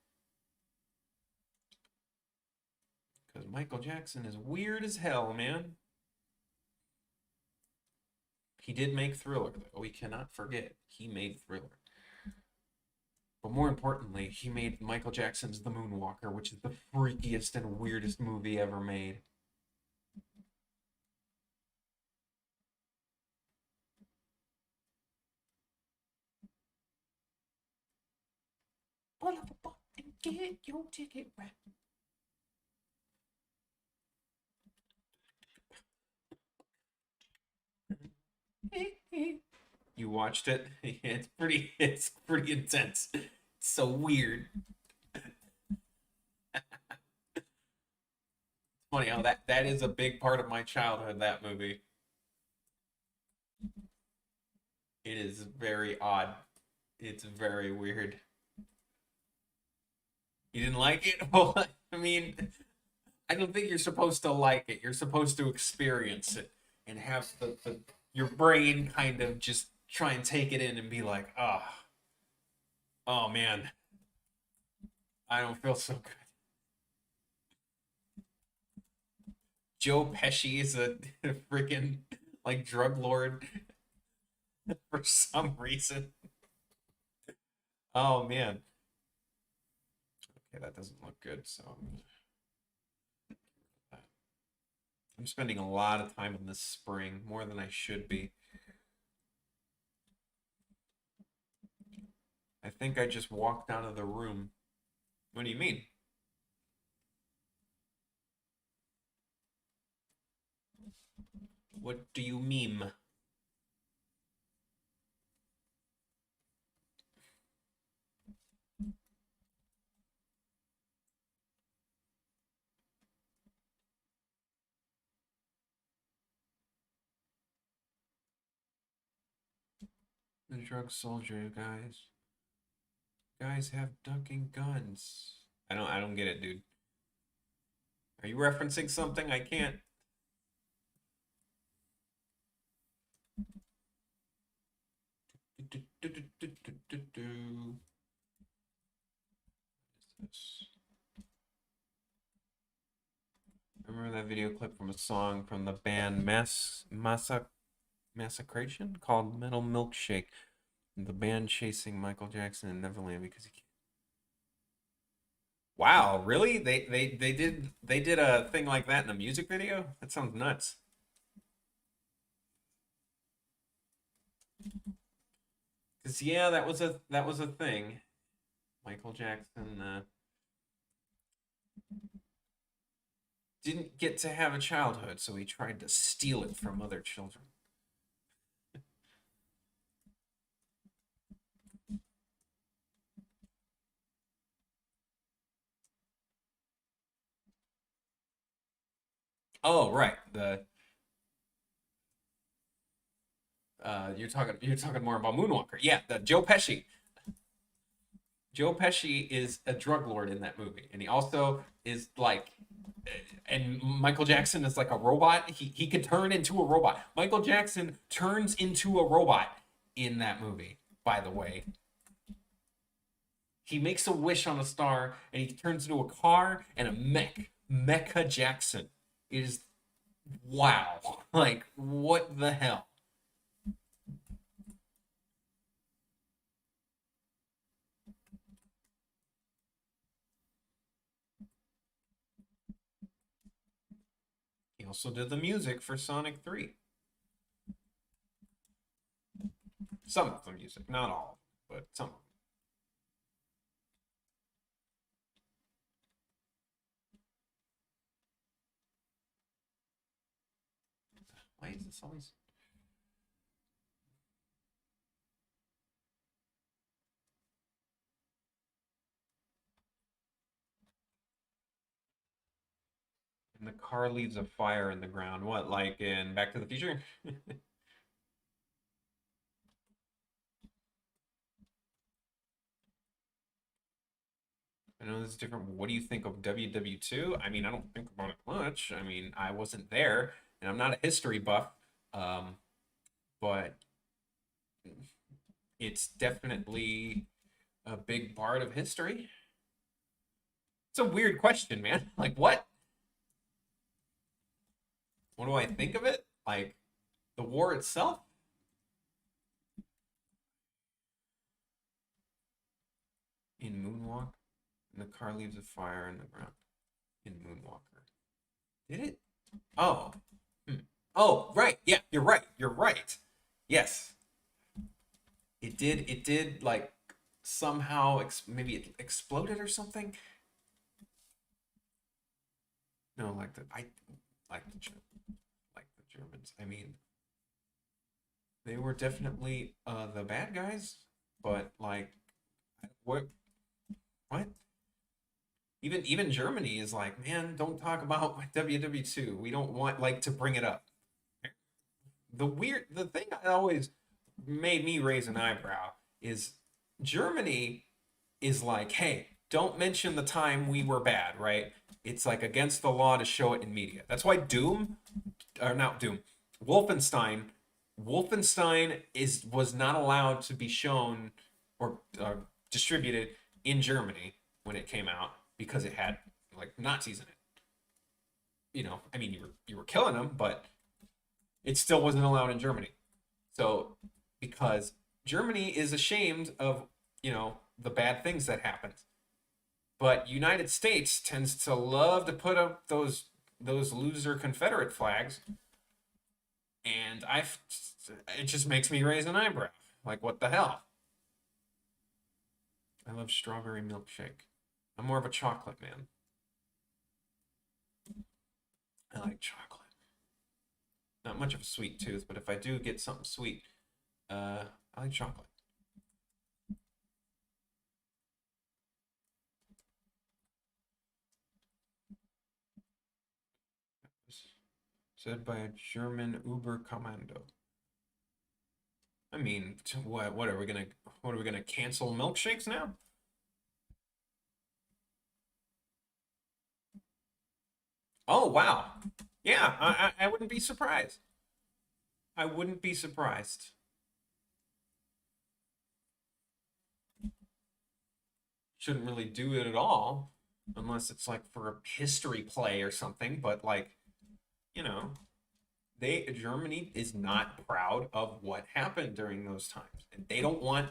Speaker 1: Because Michael Jackson is weird as hell, man. He did make Thriller, though. We cannot forget. He made Thriller. But more importantly, he made Michael Jackson's The Moonwalker, which is the freakiest and weirdest movie ever made. Pull up a buck and get your ticket right. You watched it? It's pretty intense. It's so weird. Funny how that is a big part of my childhood, that movie. It is very odd. It's very weird. You didn't like it? Well, I mean, I don't think you're supposed to like it. You're supposed to experience it and have your brain kind of just try and take it in and be like, oh man, I don't feel so good. Joe Pesci is a freaking like drug lord for some reason. Oh man. Okay, that doesn't look good. So I'm spending a lot of time on this spring, more than I should be. I think I just walked out of the room. What do you mean? What do you meme? The drug soldier guys. Guys have dunking guns. I don't get it, dude. Are you referencing something? I can't. Remember that video clip from a song from the band Massacration called Metal Milkshake? The band chasing Michael Jackson in Neverland because he can't. Wow, really? They did a thing like that in a music video? That sounds nuts. Cause yeah, that was a thing. Michael Jackson didn't get to have a childhood, so he tried to steal it from other children. Oh, right. The you're talking more about Moonwalker. Yeah, the Joe Pesci. Joe Pesci is a drug lord in that movie, and he also is like, and Michael Jackson is like a robot. He could turn into a robot. Michael Jackson turns into a robot in that movie. By the way, he makes a wish on a star, and he turns into a car and a mech. Mecha Jackson. It is wow. Like what the hell? He also did the music for Sonic 3. Some of the music, not all, but some of them. Why is this always? And the car leaves a fire in the ground. What, like in Back to the Future? I know this is different. What do you think of WW2? I mean, I don't think about it much. I mean, I wasn't there, and I'm not a history buff, um, but it's definitely a big part of history. It's a weird question, man. Like, what? What do I think of it? Like, the war itself? In Moonwalk, and the car leaves a fire in the ground. In Moonwalker. Did it? Oh. Hmm. Oh, right. Yeah, you're right. You're right. Yes. It did like somehow maybe it exploded or something. No, like like the Germans. I mean, they were definitely the bad guys, but like what? Even Germany is like, man, don't talk about WW2. We don't want like to bring it up. The thing that always made me raise an eyebrow is Germany is like, hey, don't mention the time we were bad, right? It's like against the law to show it in media. That's why Doom, or not Doom, Wolfenstein, Wolfenstein is was not allowed to be shown or distributed in Germany when it came out because it had like Nazis in it. You know, I mean, you were killing them, but it still wasn't allowed in Germany. So because Germany is ashamed of the bad things that happened, but United States tends to love to put up those loser Confederate flags, and it just makes me raise an eyebrow. Like, what the hell? I love strawberry milkshake. I'm more of a chocolate man. I like chocolate. Not much of a sweet tooth, but if I do get something sweet, I like chocolate. Said by a German Uber commando. I mean, what are we gonna cancel milkshakes now? Oh wow, yeah, I wouldn't be surprised. I wouldn't be surprised. Shouldn't really do it at all, unless it's like for a history play or something. But like, you know, Germany is not proud of what happened during those times, and they don't want.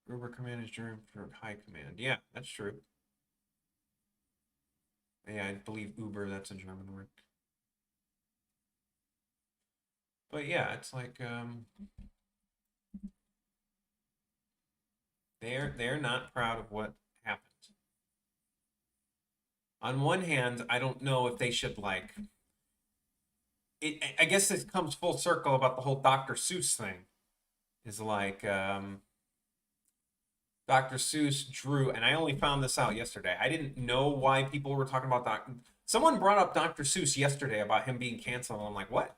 Speaker 1: Uber command is German for high command. Yeah, that's true. Yeah, I believe Uber, that's a German word. But yeah, it's like they're not proud of what happened. On one hand, I don't know if they should like it. I guess it comes full circle about the whole Dr. Seuss thing. Is like Dr. Seuss drew, and I only found this out yesterday. I didn't know why people were talking about Dr. Someone brought up Dr. Seuss yesterday about him being canceled. And I'm like, what?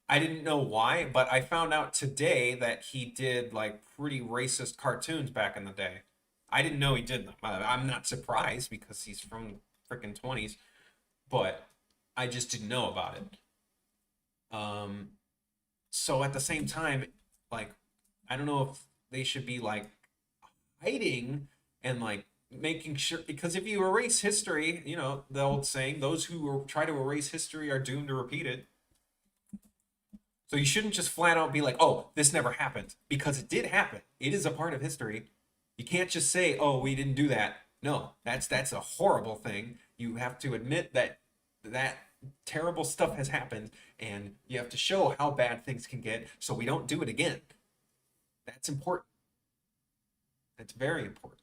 Speaker 1: I didn't know why, but I found out today that he did like pretty racist cartoons back in the day. I didn't know he did them. I'm not surprised because he's from freaking 20s, but I just didn't know about it. Um, so at the same time, like, I don't know if they should be like hiding and like making sure because if you erase history, the old saying, those who try to erase history are doomed to repeat it. So you shouldn't just flat out be like, "Oh, this never happened," because it did happen. It is a part of history. You can't just say, "Oh, we didn't do that." No, that's a horrible thing. You have to admit that that terrible stuff has happened, and you have to show how bad things can get, so we don't do it again. That's important. That's very important.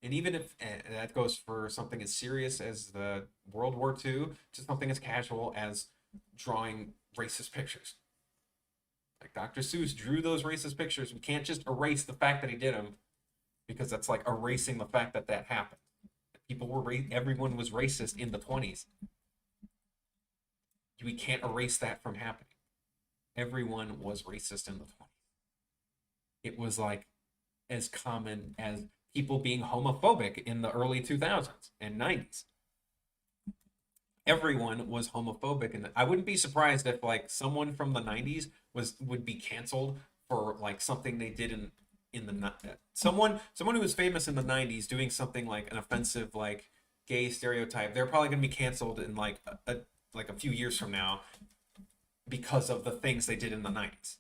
Speaker 1: And even if that goes for something as serious as the World War II to something as casual as drawing racist pictures. Like Dr. Seuss drew those racist pictures. We can't just erase the fact that he did them because that's like erasing the fact that that happened. Everyone was racist in the 20s. We can't erase that from happening. Everyone was racist in the 20s. It was like as common as people being homophobic in the early 2000s and 90s. Everyone was homophobic, and I wouldn't be surprised if like someone from the 90s would be canceled for like something they did in the someone who was famous in the 90s doing something like an offensive like gay stereotype. They're probably going to be canceled in like a few years from now because of the things they did in the 90s.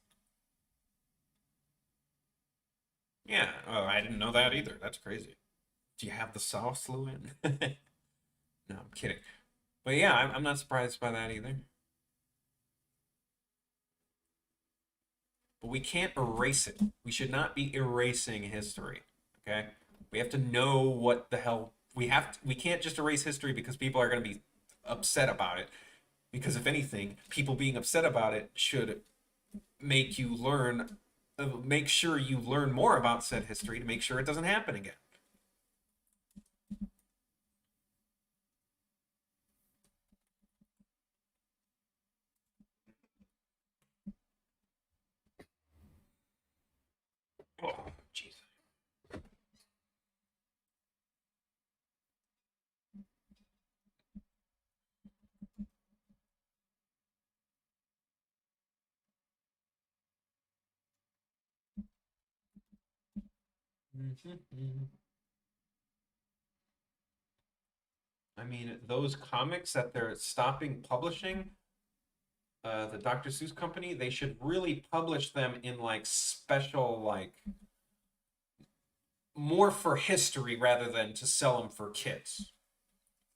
Speaker 1: Yeah, oh, I didn't know that either. That's crazy. Do you have the sauce, Lewin? No, I'm kidding. But yeah, I'm not surprised by that either. But we can't erase it. We should not be erasing history. Okay? We have to know what the hell we can't just erase history because people are going to be upset about it. Because if anything, people being upset about it should make you make sure you learn more about said history to make sure it doesn't happen again. I mean, those comics that they're stopping publishing, the Dr. Seuss company, they should really publish them in like special, like more for history rather than to sell them for kids.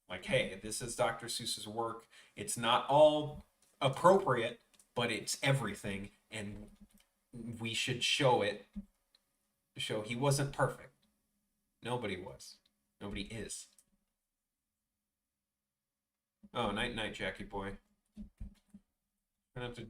Speaker 1: Like, hey, this is Dr. Seuss's work. It's not all appropriate, but it's everything, and we should show it. Show he wasn't perfect. Nobody was. Nobody is. Oh, night night, Jackie boy. Gonna have to.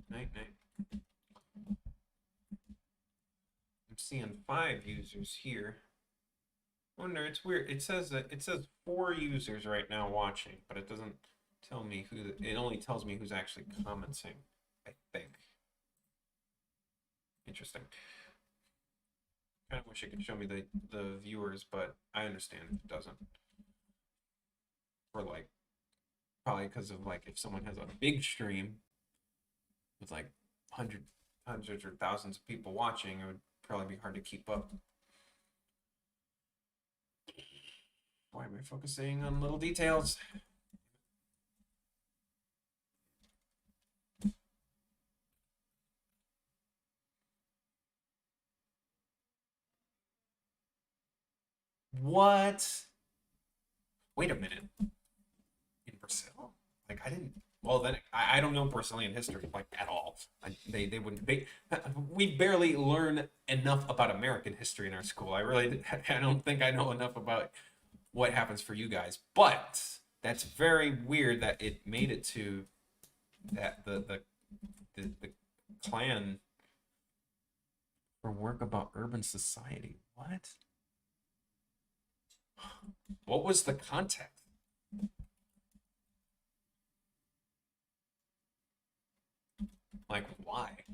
Speaker 1: Night night. I'm seeing 5 users here. Wonder, it's weird. It says 4 users right now watching, but it doesn't tell me who. It only tells me who's actually commenting. I think. Interesting. Kind of wish it could show me the viewers, but I understand if it doesn't. For like probably because of like if someone has a big stream with like hundreds or thousands of people watching, it would probably be hard to keep up. Why am I focusing on little details? What? Wait a minute. In Brazil? Like I didn't. Well, then I don't know Brazilian history like at all. They wouldn't. We barely learn enough about American history in our school. I really I don't think I know enough about what happens for you guys. But that's very weird that it made it to that the clan for work about urban society. What? What was the context? Like why?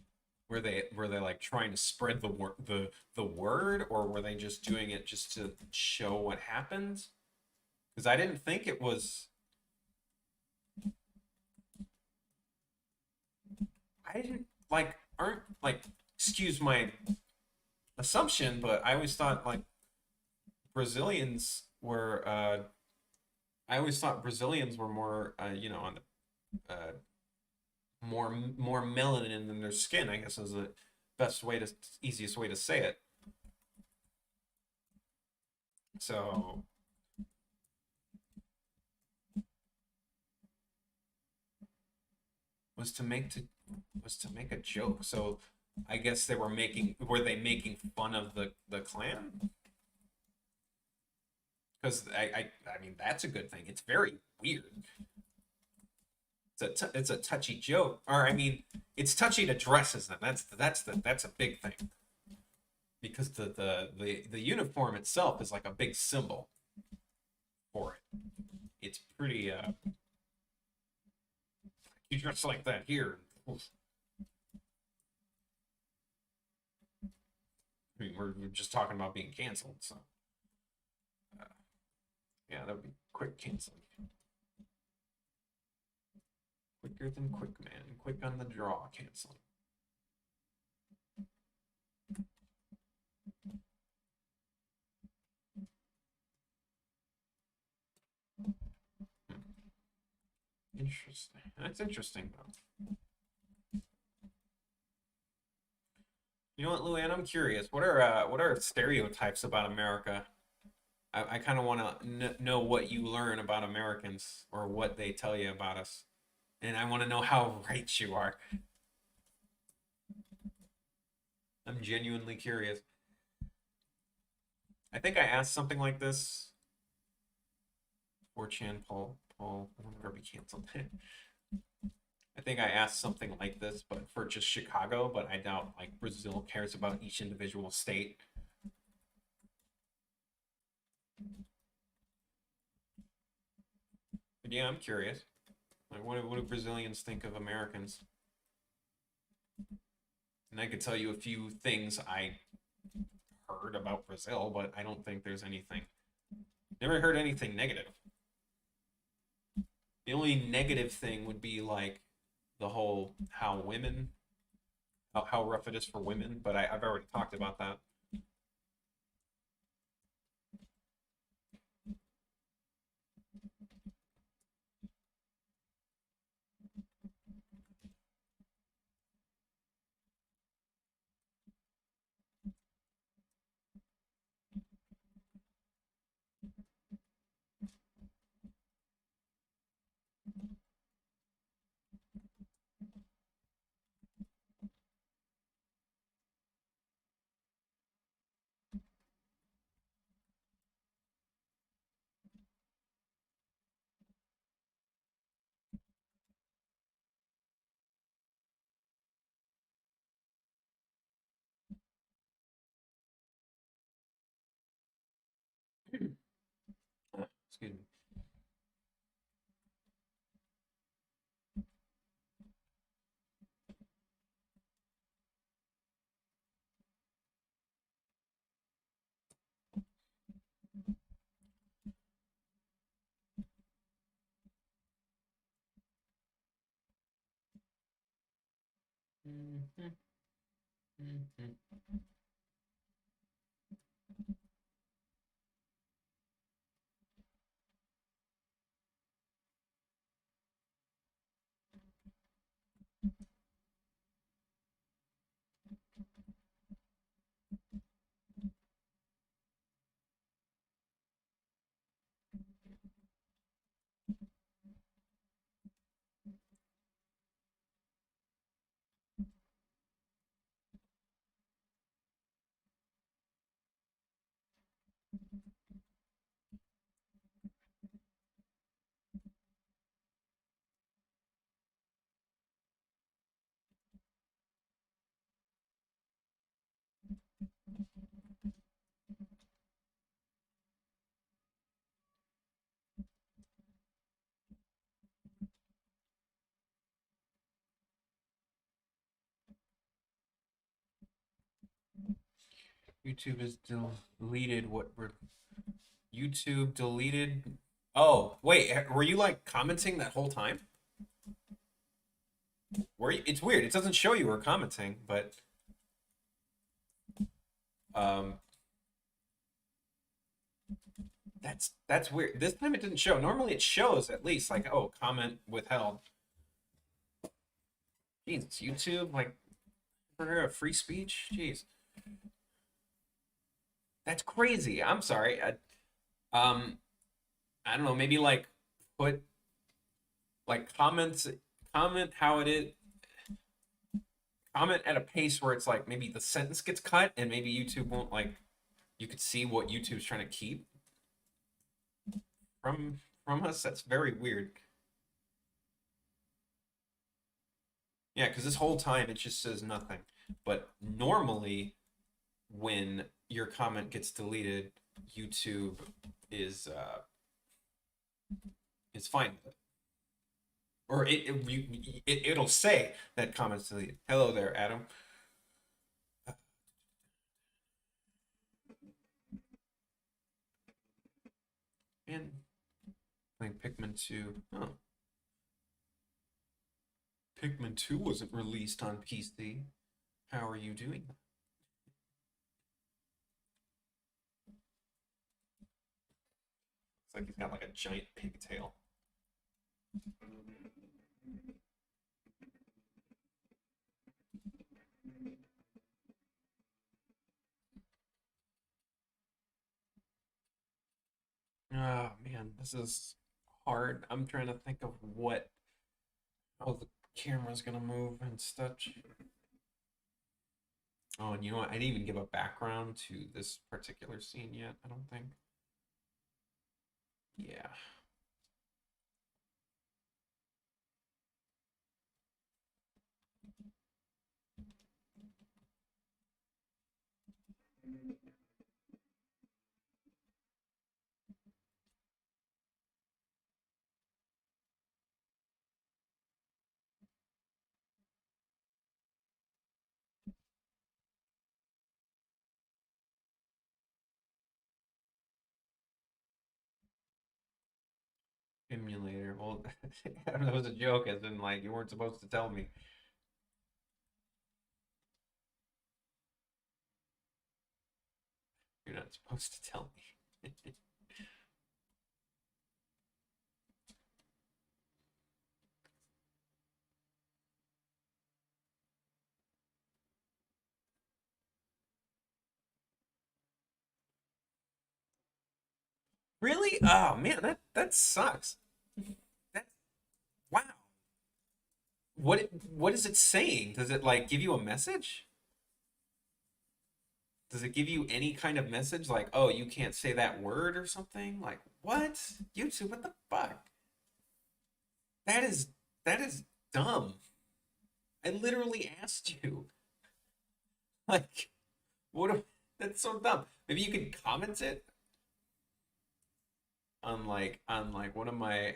Speaker 1: Were they like trying to spread the word, or were they just doing it just to show what happens? Because I didn't think it was. I didn't like aren't like excuse my assumption, but I always thought like Brazilians were. I always thought Brazilians were more on the more melanin in their skin. I guess is the best way to easiest way to say it. So was to make to was to make a joke. So I guess were they making fun of the clan? Because I mean that's a good thing. It's very weird. It's a touchy joke, or I mean, it's touchy to dresses them. That's a big thing because the uniform itself is like a big symbol for it. It's pretty. You dress like that here. Oof. I mean, we're just talking about being canceled, so uh, yeah, that would be quick canceling. Quicker than quick, man. Quick on the draw, canceling. Interesting. That's interesting, though. You know what, Luann? I'm curious. What are stereotypes about America? I kind of want to know what you learn about Americans or what they tell you about us, and I want to know how right you are. I'm genuinely curious. I think I asked something like this. 4chan Paul, I will never be canceled. I think I asked something like this, but for just Chicago, but I doubt like Brazil cares about each individual state. But yeah, I'm curious. Like, what do Brazilians think of Americans? And I could tell you a few things I heard heard about Brazil, but I don't think there's anything. Never heard anything negative. The only negative thing would be like the whole how rough it is for women, but I've already talked about that. Excuse me. YouTube has deleted what we're YouTube deleted. Oh, wait, were you like commenting that whole time? Were you? It's weird. It doesn't show you were commenting, but um that's weird. This time it didn't show. Normally it shows at least like, oh, comment withheld. Jeez, YouTube like for free speech. Jeez. That's crazy. I'm sorry. Um I don't know, maybe like put like comment how it is, comment at a pace where it's like maybe the sentence gets cut and maybe YouTube won't like you could see what YouTube's trying to keep from us. That's very weird. Yeah, because this whole time it just says nothing. But normally when your comment gets deleted, YouTube is uh is fine with it. Or it'll say that comment's deleted. Hello there, Adam. And playing Pikmin 2. Oh, Pikmin 2 wasn't released on PC. How are you doing? It's like he's got like a giant pigtail. Oh man, this is hard. I'm trying to think of how the camera's gonna move and such. Oh, and you know what? I didn't even give a background to this particular scene yet, I don't think. Yeah. Emulator. Well, that was a joke, as in like you weren't supposed to tell me. You're not supposed to tell me. Really? Oh man, that sucks. That wow. What is it saying? Does it like give you a message? Does it give you any kind of message like, oh, you can't say that word or something? Like, what? YouTube, what the fuck? That is that is dumb. I literally asked you. Like, what that's so dumb. Maybe you could comment it on like one of my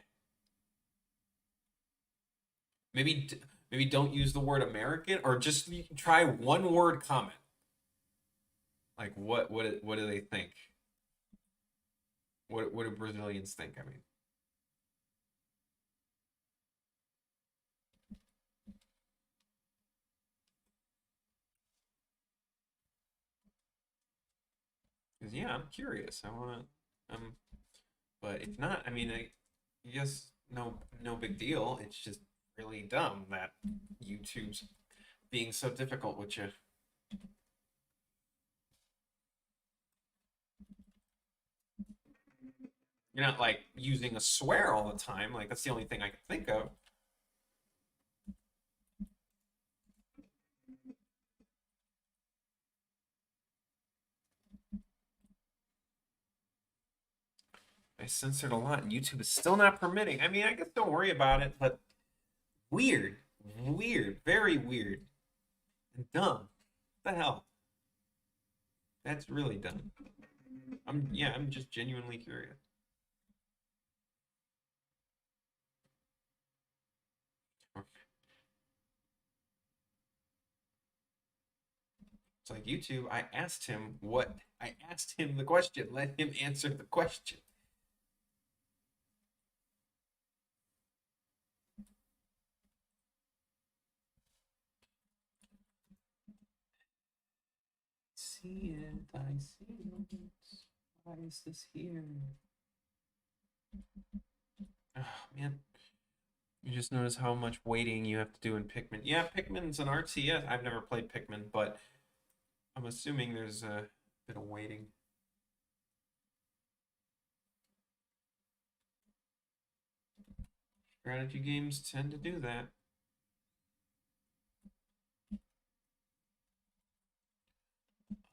Speaker 1: maybe maybe don't use the word American or just try one word comment. Like what do they think? What do Brazilians think? I mean, because yeah, I'm curious. I want to. But if not, I mean, I guess no big deal. It's just really dumb that YouTube's being so difficult with you. You're not like using a swear all the time. Like that's the only thing I can think of. I censored a lot, and YouTube is still not permitting. I mean, I guess don't worry about it, but weird, weird, very weird, and dumb. What the hell? That's really dumb. I'm just genuinely curious. It's like YouTube. I asked him the question. Let him answer the question. See it. I see it. Why is this here? Oh, man. You just notice how much waiting you have to do in Pikmin. Yeah, Pikmin's an artsy. Yeah, I've never played Pikmin, but I'm assuming there's a bit of waiting. Strategy games tend to do that.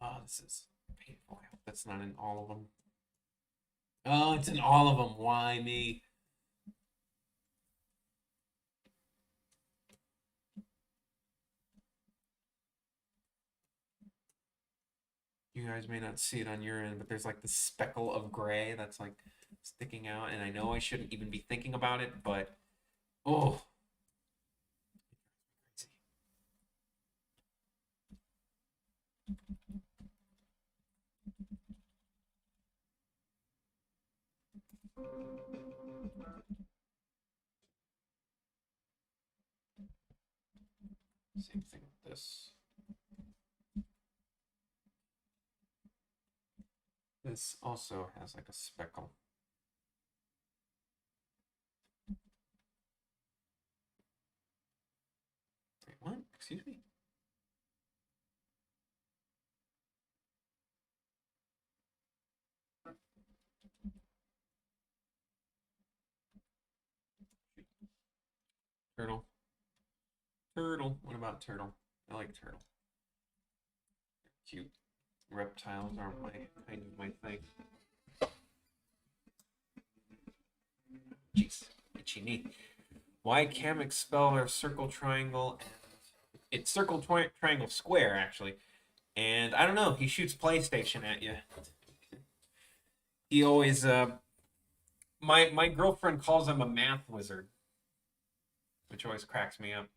Speaker 1: Oh, this is painful. I hope that's not in all of them. Oh, it's in all of them. Why me? You guys may not see it on your end, but there's like this speckle of gray that's like sticking out, and I know I shouldn't even be thinking about it, but oh, same thing with this. This also has like a speckle. Wait, what? Excuse me? Turtle. Turtle. What about turtle? I like turtle. Cute. Reptiles aren't my kind of my thing. Jeez, itchy knee. Why Kamek spell are circle triangle and it's circle triangle square actually. And I don't know, he shoots PlayStation at you. He always my girlfriend calls him a math wizard, which always cracks me up.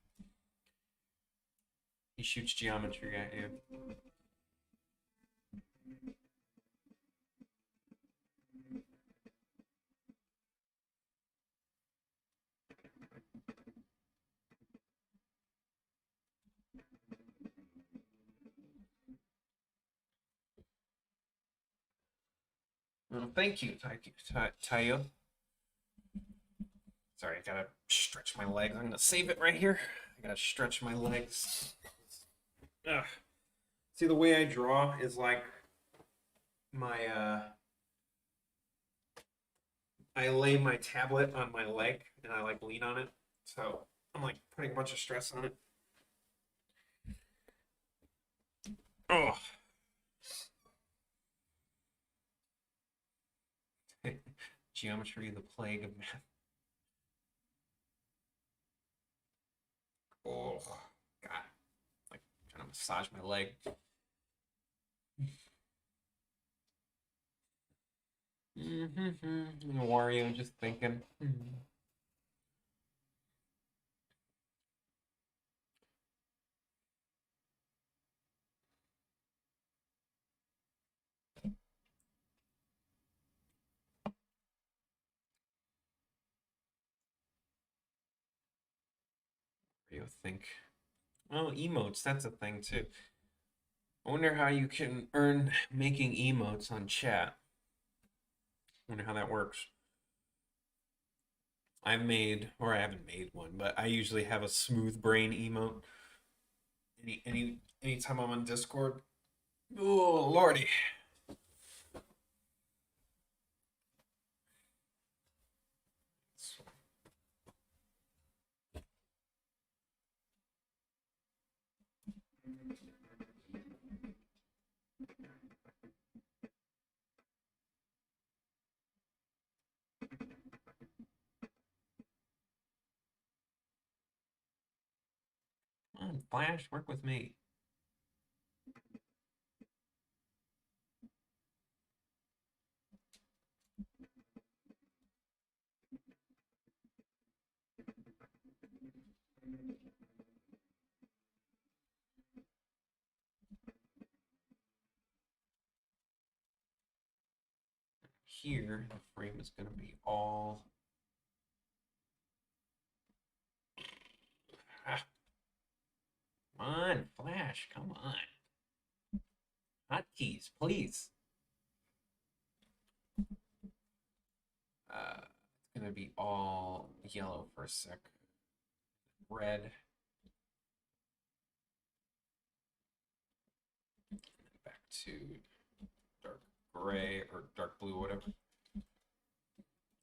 Speaker 1: He shoots geometry at you. Thank you, Tayo. Sorry, I gotta stretch my legs. I'm gonna save it right here. I gotta stretch my legs. Ugh. See, the way I draw is like my I lay my tablet on my leg and I like lean on it. So I'm like putting a bunch of stress on it. Oh, geometry, the plague of math. Oh, God. Like trying to massage my leg. Wario just thinking. Wario think. Oh, emotes, that's a thing too. I wonder how you can earn making emotes on chat. I wonder how that works. I've made, or I haven't made one, but I usually have a smooth brain emote. Anytime I'm on Discord. Oh lordy. Come on, Flash, work with me. Here, the frame is going to be all. Ah, come on, Flash, come on. Hotkeys, please. It's going to be all yellow for a sec. Red. Back to dark gray or dark blue, whatever.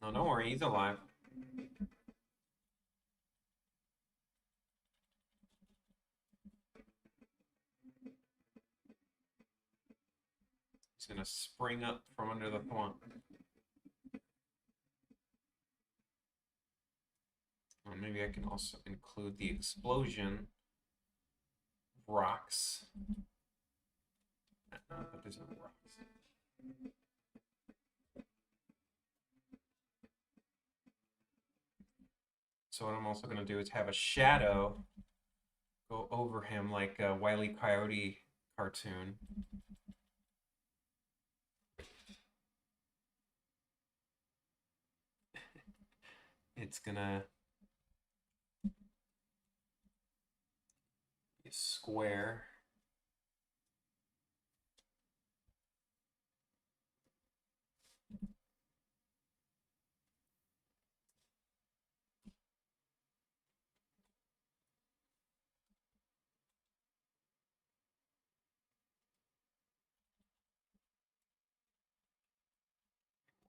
Speaker 1: No, don't worry, he's alive. He's gonna spring up from under the thwomp. Or maybe I can also include the explosion rocks. No, that isn't rocks. So what I'm also gonna do is have a shadow go over him like a Wile E. Coyote cartoon. It's gonna be a square.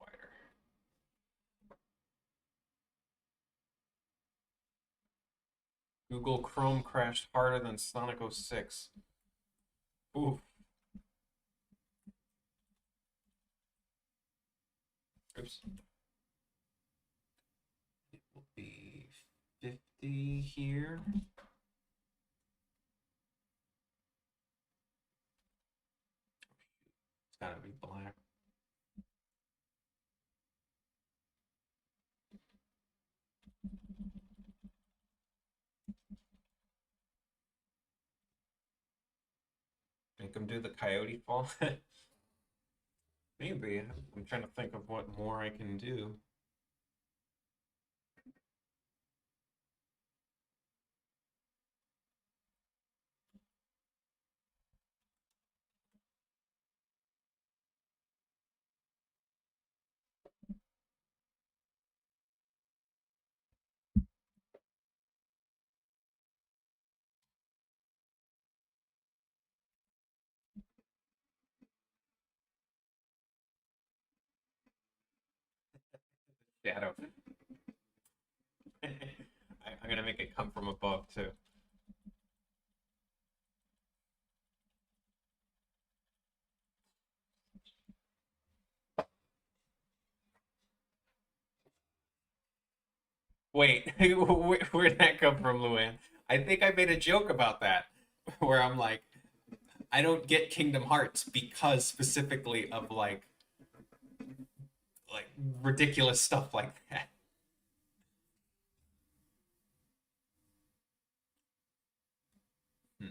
Speaker 1: Wider. Google Chrome crashed harder than Sonic 06. Ooh. Oops. It will be 50 here. It's gotta be black. Make him do the coyote fall. Maybe. I'm trying to think of what more I can do. Shadow. I'm gonna make it come from above too. Wait, where'd that come from, Luann? I think I made a joke about that, where I'm like, I don't get Kingdom Hearts because specifically of like ridiculous stuff like that. Hmm.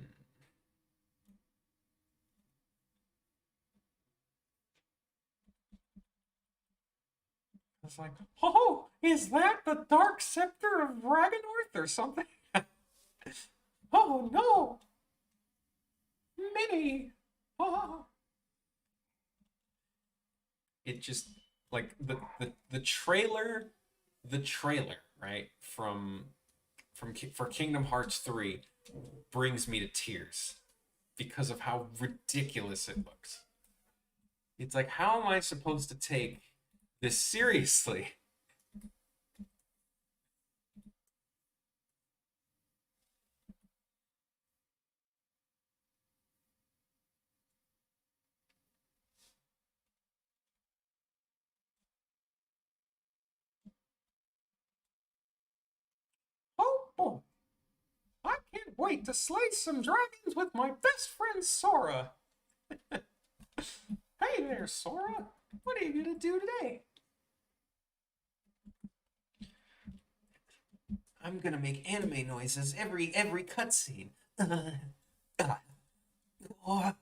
Speaker 1: It's like, oh, is that the Dark Scepter of Raganorth or something? Oh no, Minnie. Oh. It just like the trailer, the trailer, right, for Kingdom Hearts 3 brings me to tears because of how ridiculous it looks. It's like, how am I supposed to take this seriously? Oh boy, I can't wait to slay some dragons with my best friend Sora. Hey there, Sora. What are you gonna do today? I'm gonna make anime noises every cutscene. Oh,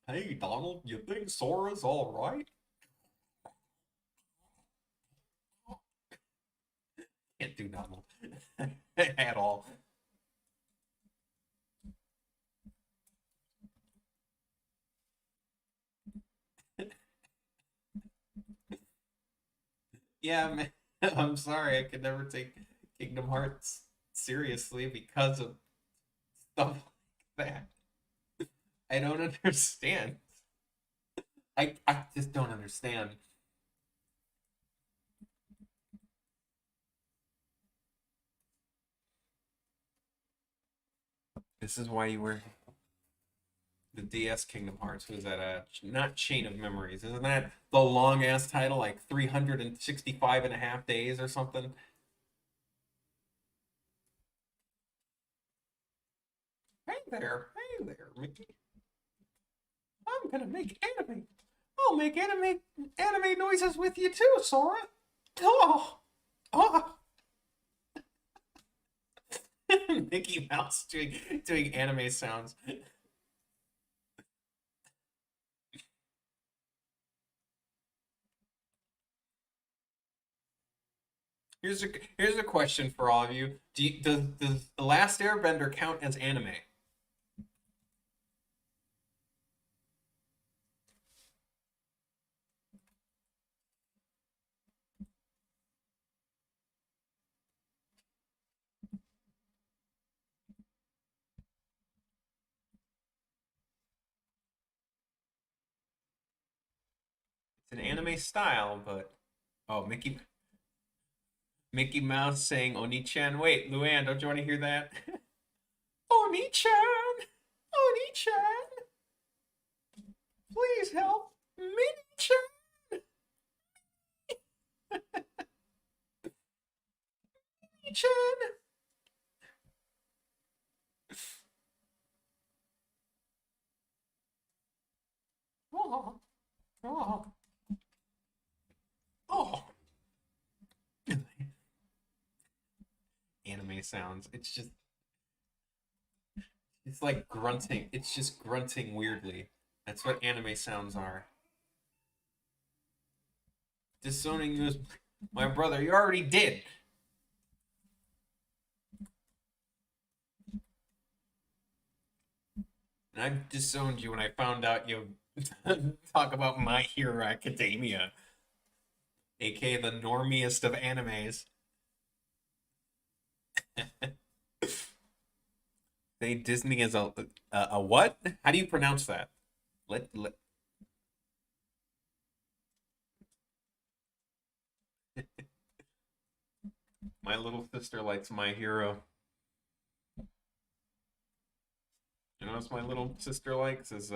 Speaker 1: hey, Donald, you think Sora's all right? Can't do Donald at all. Yeah, man. I'm sorry, I could never take Kingdom Hearts seriously because of stuff like that. I don't understand. I just don't understand. This is why you were the DS Kingdom Hearts. Was that not Chain of Memories? Isn't that the long ass title, like 365 and a half days or something? Hey there, Mickey. I'm gonna make anime. I'll make anime noises with you too, Sora. Oh, oh. Mickey Mouse doing anime sounds. Here's a here's a question for all of you. Does the Last Airbender count as anime? It's an anime style, but oh, Mickey Mouse saying Oni-chan. Wait, Luann, don't you want to hear that? Oni-chan, Oni-chan, please help, Minnie-chan, Minnie-chan. Oh, oh, oh. Anime sounds. It's like grunting. It's just grunting weirdly. That's what anime sounds are. Disowning you as my brother. You already did. And I disowned you when I found out you talk about My Hero Academia, aka the normiest of animes. Say Disney is a what? How do you pronounce that? Let my little sister likes My Hero. You know what my little sister likes is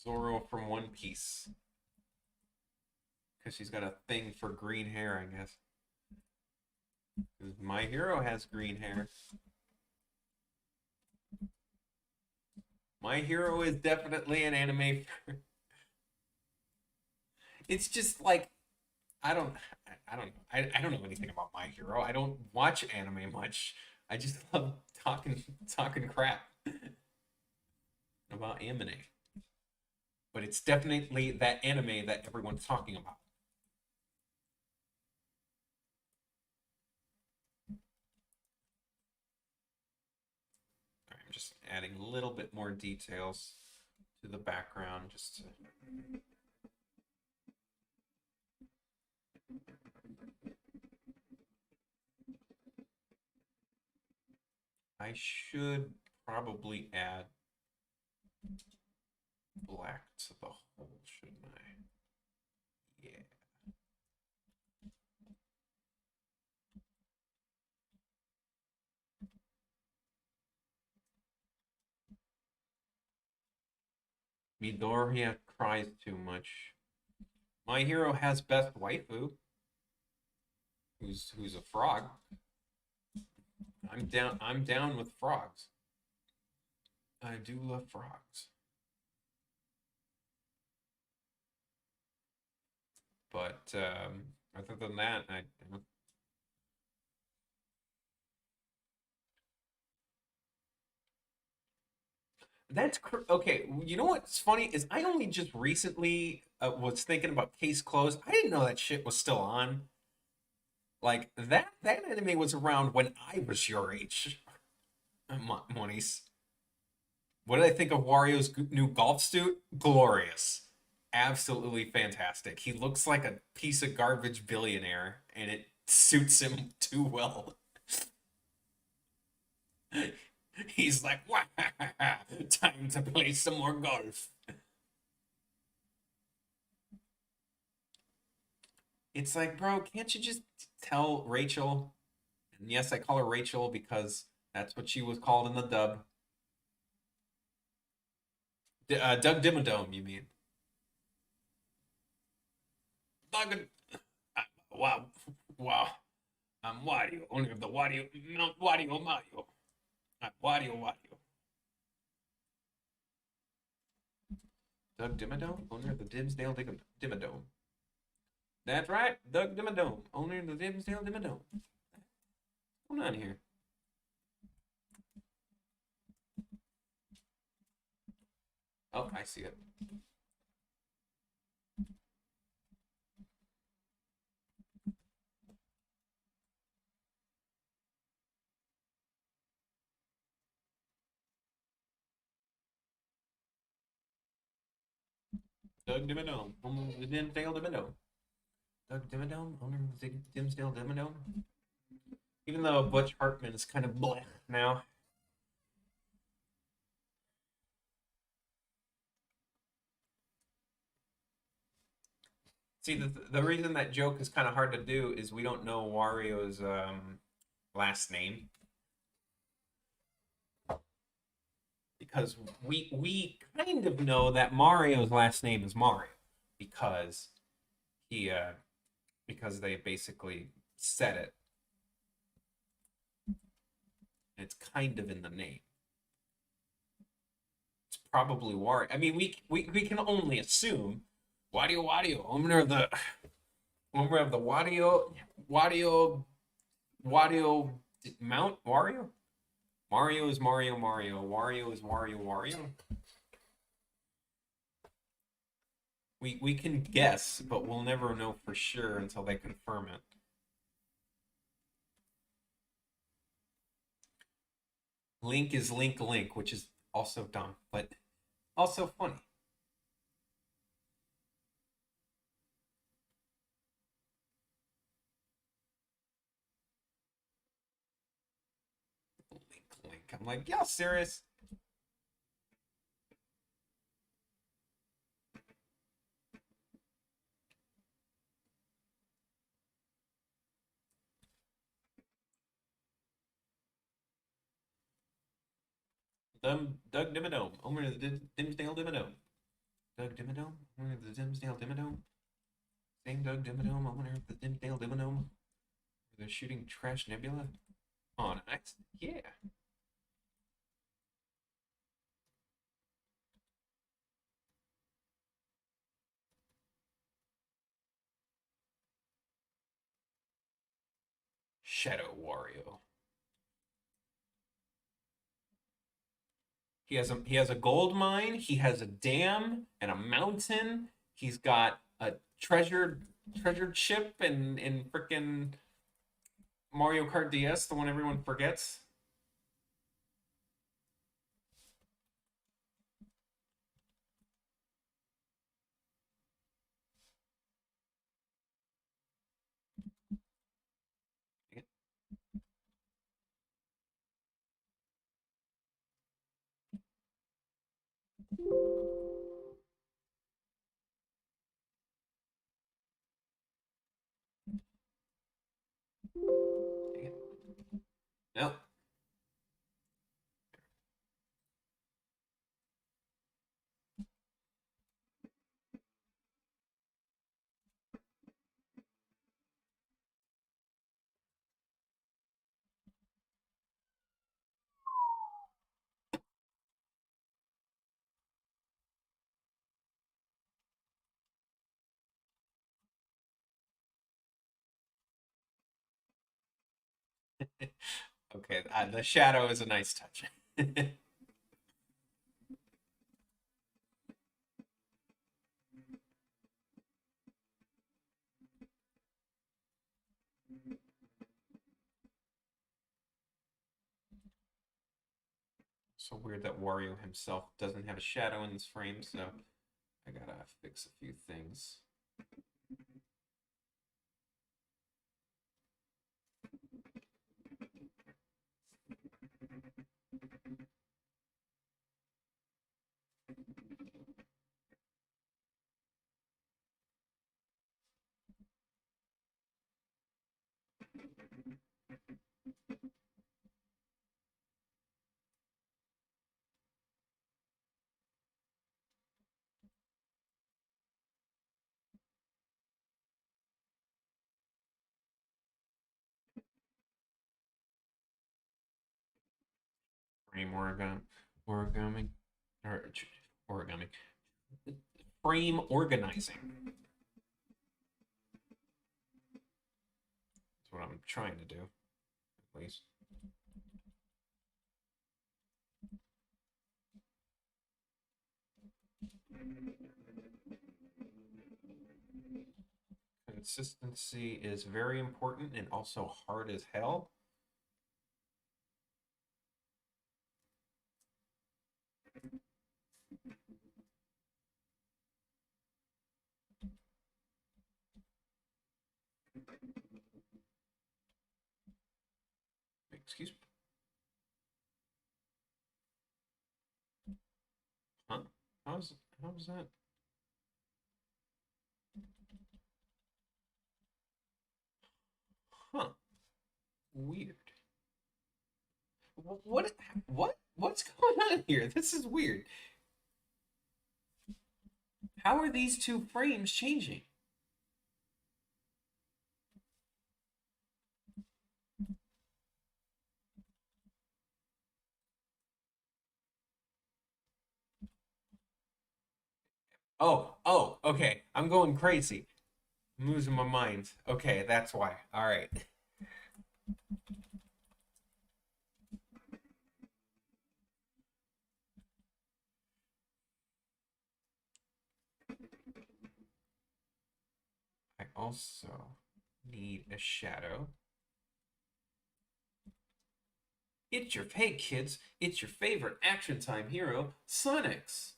Speaker 1: Zoro from One Piece because she's got a thing for green hair, I guess. 'Cause My Hero has green hair. My Hero is definitely an anime. It's just like I don't I don't know. I don't know anything about My Hero. I don't watch anime much. I just love talking crap about anime. But it's definitely that anime that everyone's talking about. All right, I'm just adding a little bit more details to the background just to I should probably add black to the whole, shouldn't I? Yeah. Midoriya cries too much. My Hero has best waifu, who's a frog. I'm down with frogs. I do love frogs. But other than that, I okay. You know what's funny is I only just recently was thinking about Case Closed. I didn't know that shit was still on. Like that anime was around when I was your age, Monies. What did I think of Wario's new golf suit? Glorious, absolutely fantastic. He looks like a piece of garbage billionaire, and it suits him too well. He's like, time to play some more golf. It's like, bro, can't you just tell Rachel? And yes, I call her Rachel because that's what she was called in the dub. Doug Dimmadome, you mean? Doug, wow, wow. I'm Wario, owner of the Wario, Mount Wario Mario. Not Wario Wario. Doug Dimmadome, owner of the Dimsdale Dimmadome. That's right, Doug Dimmadome, owner of the Dimsdale Dimmadome. What's going on here? Oh, I see it. Doug Dimmadome, owner of the Dimsdale Dimmadome. Doug Dimmadome, owner of the Dimsdale Dimmadome. Even though Butch Hartman is kind of bleh now. See, the reason that joke is kind of hard to do is we don't know Wario's last name because we kind of know that Mario's last name is Mario because he because they basically said it. It's kind of in the name. It's probably Wario. I mean, we can only assume Wario owner of the Wario Mount Wario. Mario is Mario Mario. Wario is Wario Wario. We can guess, but we'll never know for sure until they confirm it. Link is Link Link, which is also dumb, but also funny. Link Link. I'm like, y'all serious? Doug Dimmadome, owner of the Dimsdale Dimmadome. Doug Dimmadome, owner of the Dimsdale Dimmadome. Same Doug Dimmadome, owner of the Dimsdale Dimmadome. They're shooting Trash Nebula on ice. Yeah. Shadow Wario. He has a gold mine. He has a dam and a mountain. He's got a treasured ship in frickin' Mario Kart DS, the one everyone forgets. No. Okay, the shadow is a nice touch. So weird that Wario himself doesn't have a shadow in this frame, so I gotta fix a few things. Frame origami, or origami, frame organizing. That's what I'm trying to do, at least. Consistency is very important and also hard as hell. Excuse me. Huh? How's that? Huh? Weird. What's going on here? This is weird. How are these two frames changing? Oh, okay. I'm going crazy. I'm losing my mind. Okay, that's why. All right. I also need a shadow. Hey kids, it's your favorite action time hero, Sonics.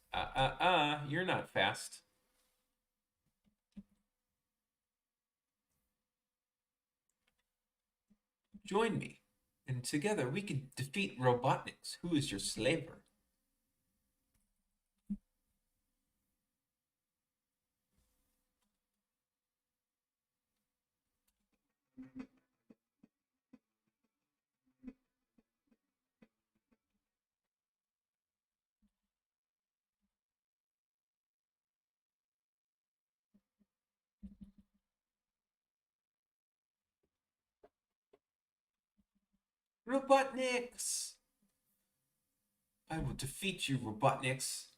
Speaker 1: You're not fast. Join me. And together we can defeat Robotniks, who is your slaver. Robotniks! I will defeat you, Robotniks.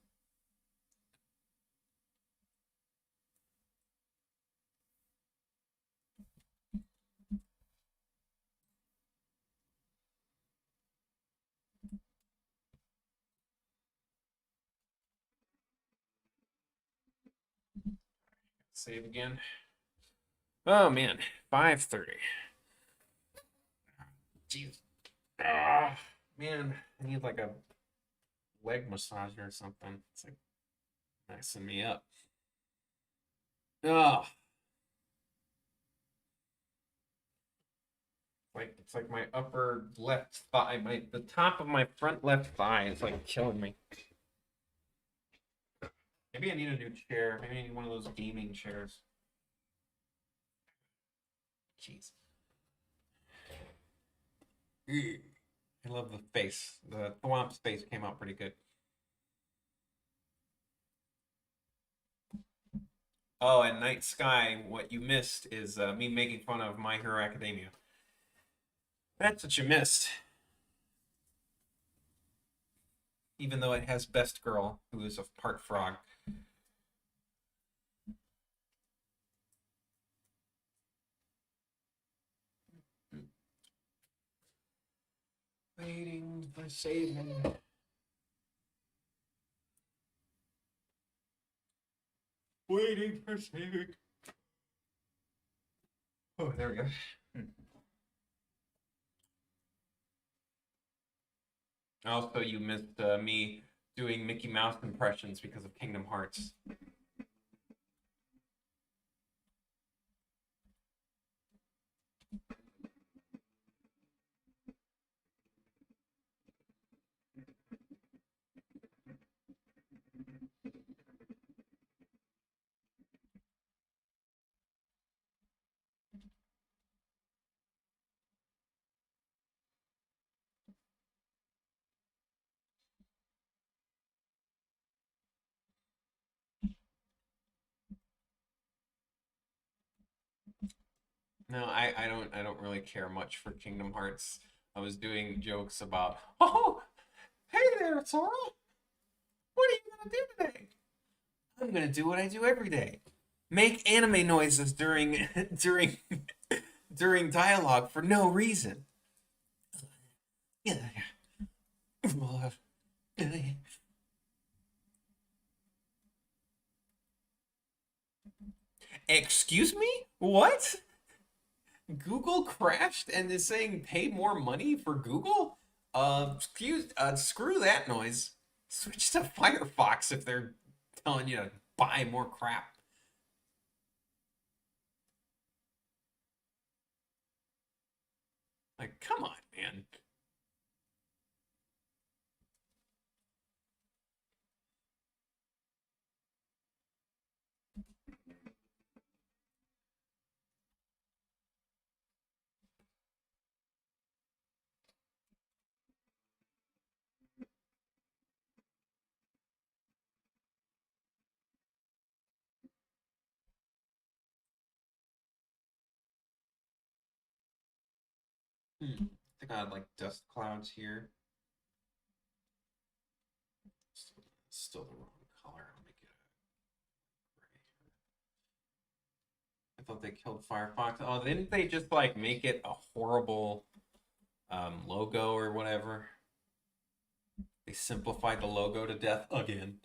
Speaker 1: Save again. Oh man, 5:30. Jeez. Ah, man, I need like a leg massager or something. It's like messing me up. Oh, it's like my upper left thigh, the top of my front left thigh is like killing me. Maybe I need a new chair. Maybe I need one of those gaming chairs. Jeez. Ugh. I love the face. The Thwomp's face came out pretty good. Oh, and Night Sky, what you missed is me making fun of My Hero Academia. That's what you missed. Even though it has Best Girl, who is a part frog. Waiting for saving. Waiting for saving. Oh, there we go. Also, you missed me doing Mickey Mouse impressions because of Kingdom Hearts. No, I don't really care much for Kingdom Hearts. I was doing jokes about, oh, hey there, Sora. What are you gonna do today? I'm gonna do what I do every day. Make anime noises during during dialogue for no reason. Excuse me? What? Google crashed and is saying pay more money for Google? Screw that noise. Switch to Firefox if they're telling you to buy more crap. Like, come on, man. I think I had like dust clouds here. Still the wrong color. I'll make it gray. I thought they killed Firefox. Oh, didn't they just like make it a horrible logo or whatever? They simplified the logo to death again.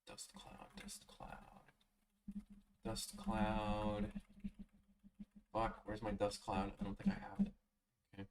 Speaker 1: Dust cloud, dust cloud, dust cloud. Fuck, where's my dust cloud? I don't think I have it. Okay.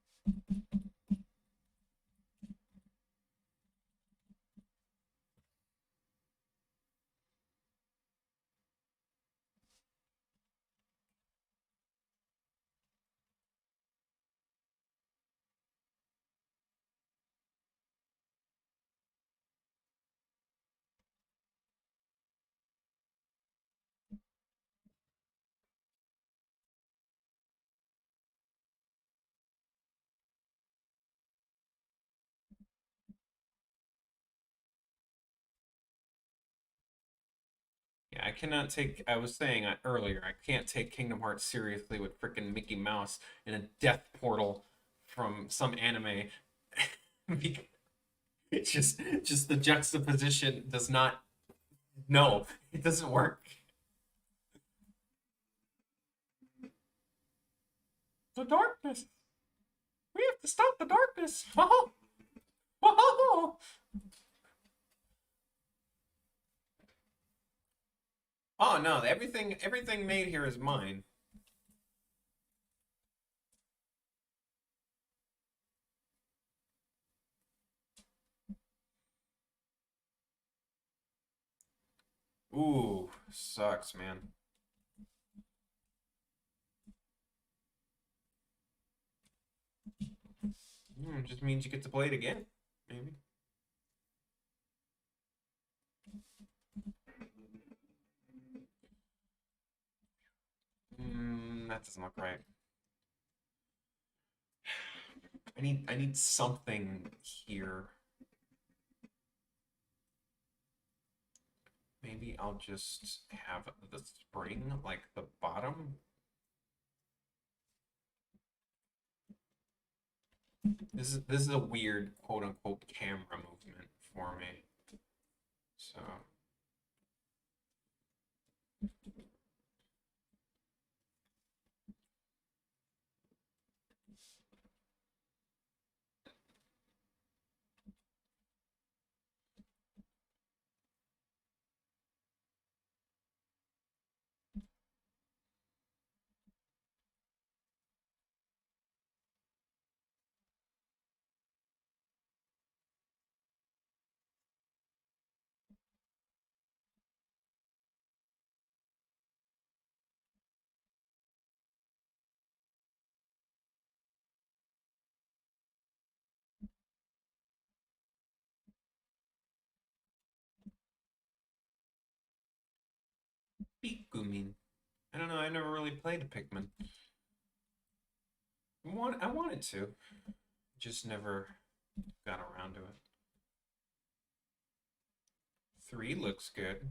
Speaker 1: cannot take. I was saying earlier, I can't take Kingdom Hearts seriously with freaking Mickey Mouse in a death portal from some anime. It's just the juxtaposition does not. No, it doesn't work. The darkness. We have to stop the darkness. Oh, oh, oh no! Everything made here is mine. Ooh, sucks, man. Just means you get to play it again, maybe. That doesn't look right. I need something here. Maybe I'll just have the spring like the bottom. This is a weird quote unquote camera movement for me. So Pikumin. I don't know. I never really played a Pikmin. I wanted to, just never got around to it. 3 looks good.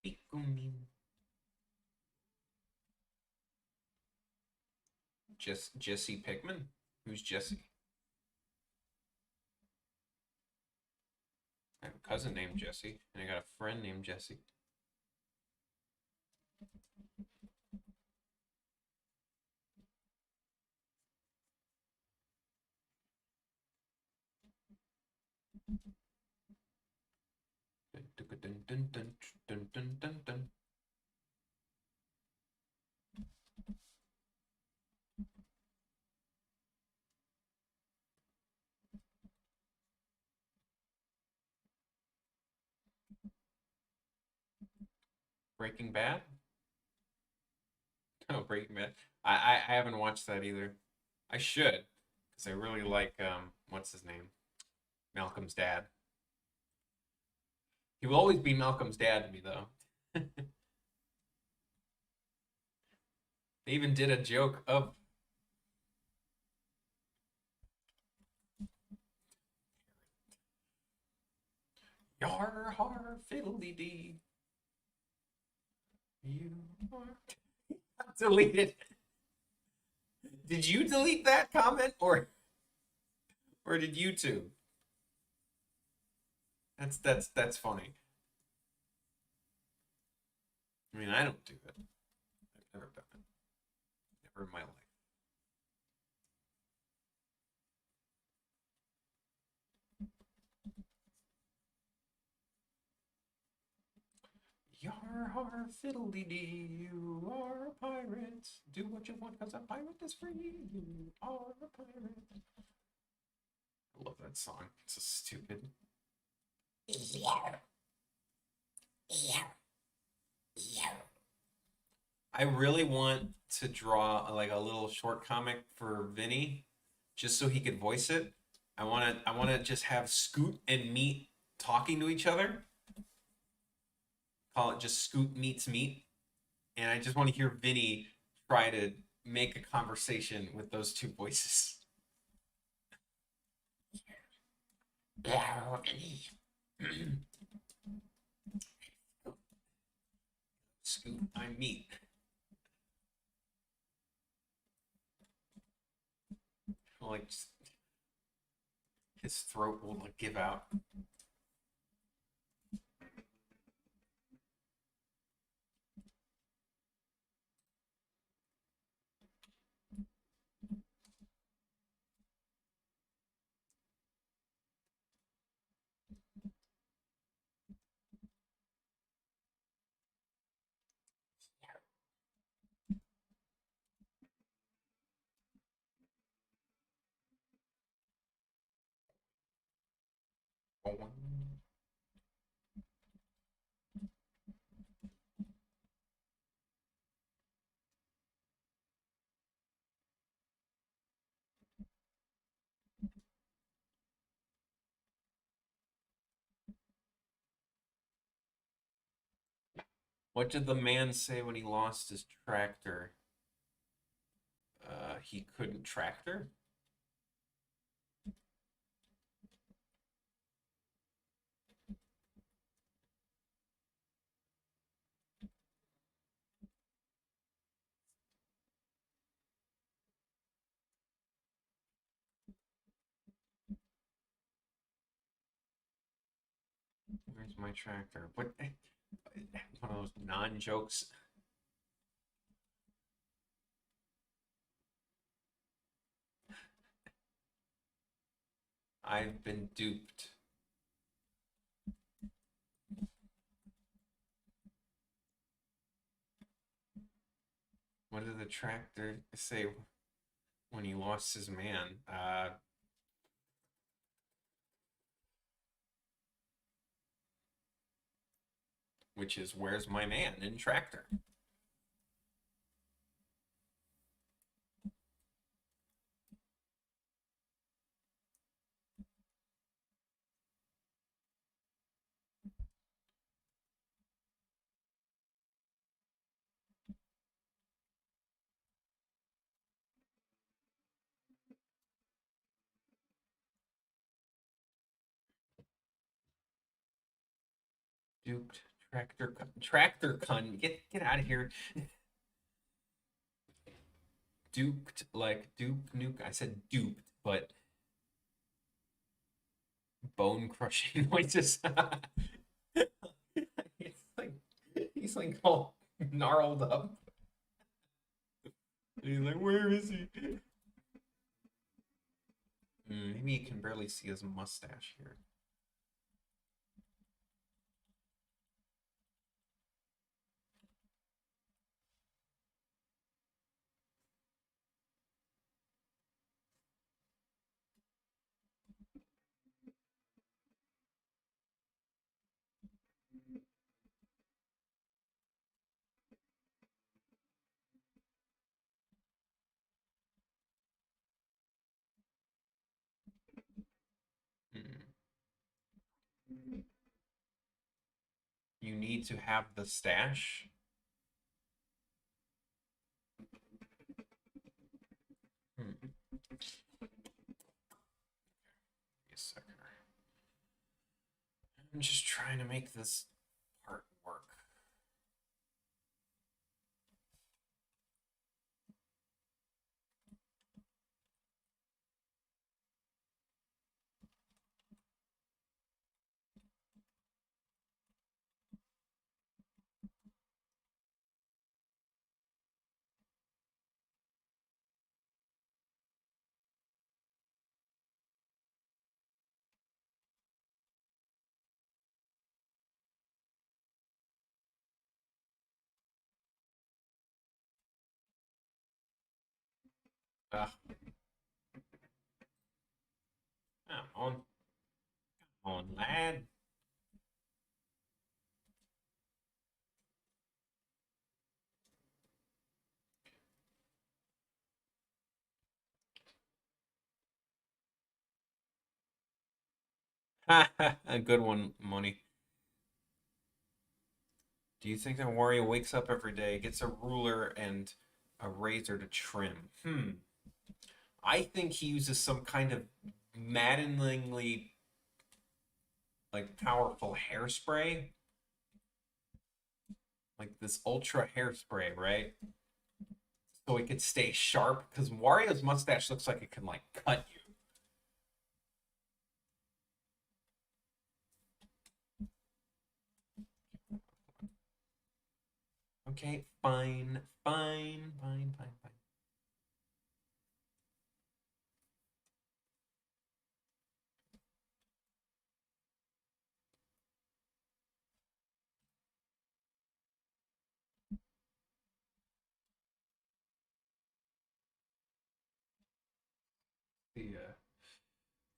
Speaker 1: Pikumin. Jesse Pikmin? Who's Jesse? I have a cousin named Jesse, and I got a friend named Jesse. Dun, dun, dun, dun, dun, dun, dun. Breaking Bad? Oh, Breaking Bad. I haven't watched that either. I should, because I really like what's his name? Malcolm's dad. He will always be Malcolm's dad to me though. They even did a joke of Yar har fiddly dee. You are deleted. Did you delete that comment or did you two? That's funny. I mean, I don't do it. I've never done it. Never in my life. Yar har fiddly dee, you are a pirate. Do what you want, cause a pirate is free. You are a pirate. I love that song. It's so stupid. Yeah. Yeah. Yeah. I really want to draw like a little short comic for Vinny, just so he could voice it. I want to just have Scoot and Meat talking to each other, call it just Scoot Meets Meat. And I just want to hear Vinny try to make a conversation with those two voices. Scoot, I'm meat. Like his throat will like give out. What did the man say when he lost his tractor? He couldn't tractor. Where's my tractor? What? One of those non-jokes. I've been duped. What did the tractor say when he lost his man? Which is where's my man in tractor? Duped tractor cunt. Get out of here. Duped like dupe nuke. I said duped, but bone crushing noises. he's like he's like all gnarled up. He's like, where is he? Maybe you can barely see his mustache here. Hmm. You need to have the stash. Hmm. A second. I'm just trying to make this part work. Ugh. Come on. Come on, lad. A good one, Money. Do you think that Wario wakes up every day, gets a ruler and a razor to trim? I think he uses some kind of maddeningly like powerful hairspray, like this ultra hairspray, right? So it could stay sharp because Wario's mustache looks like it can like cut you. Okay, fine, fine, fine, fine, fine. The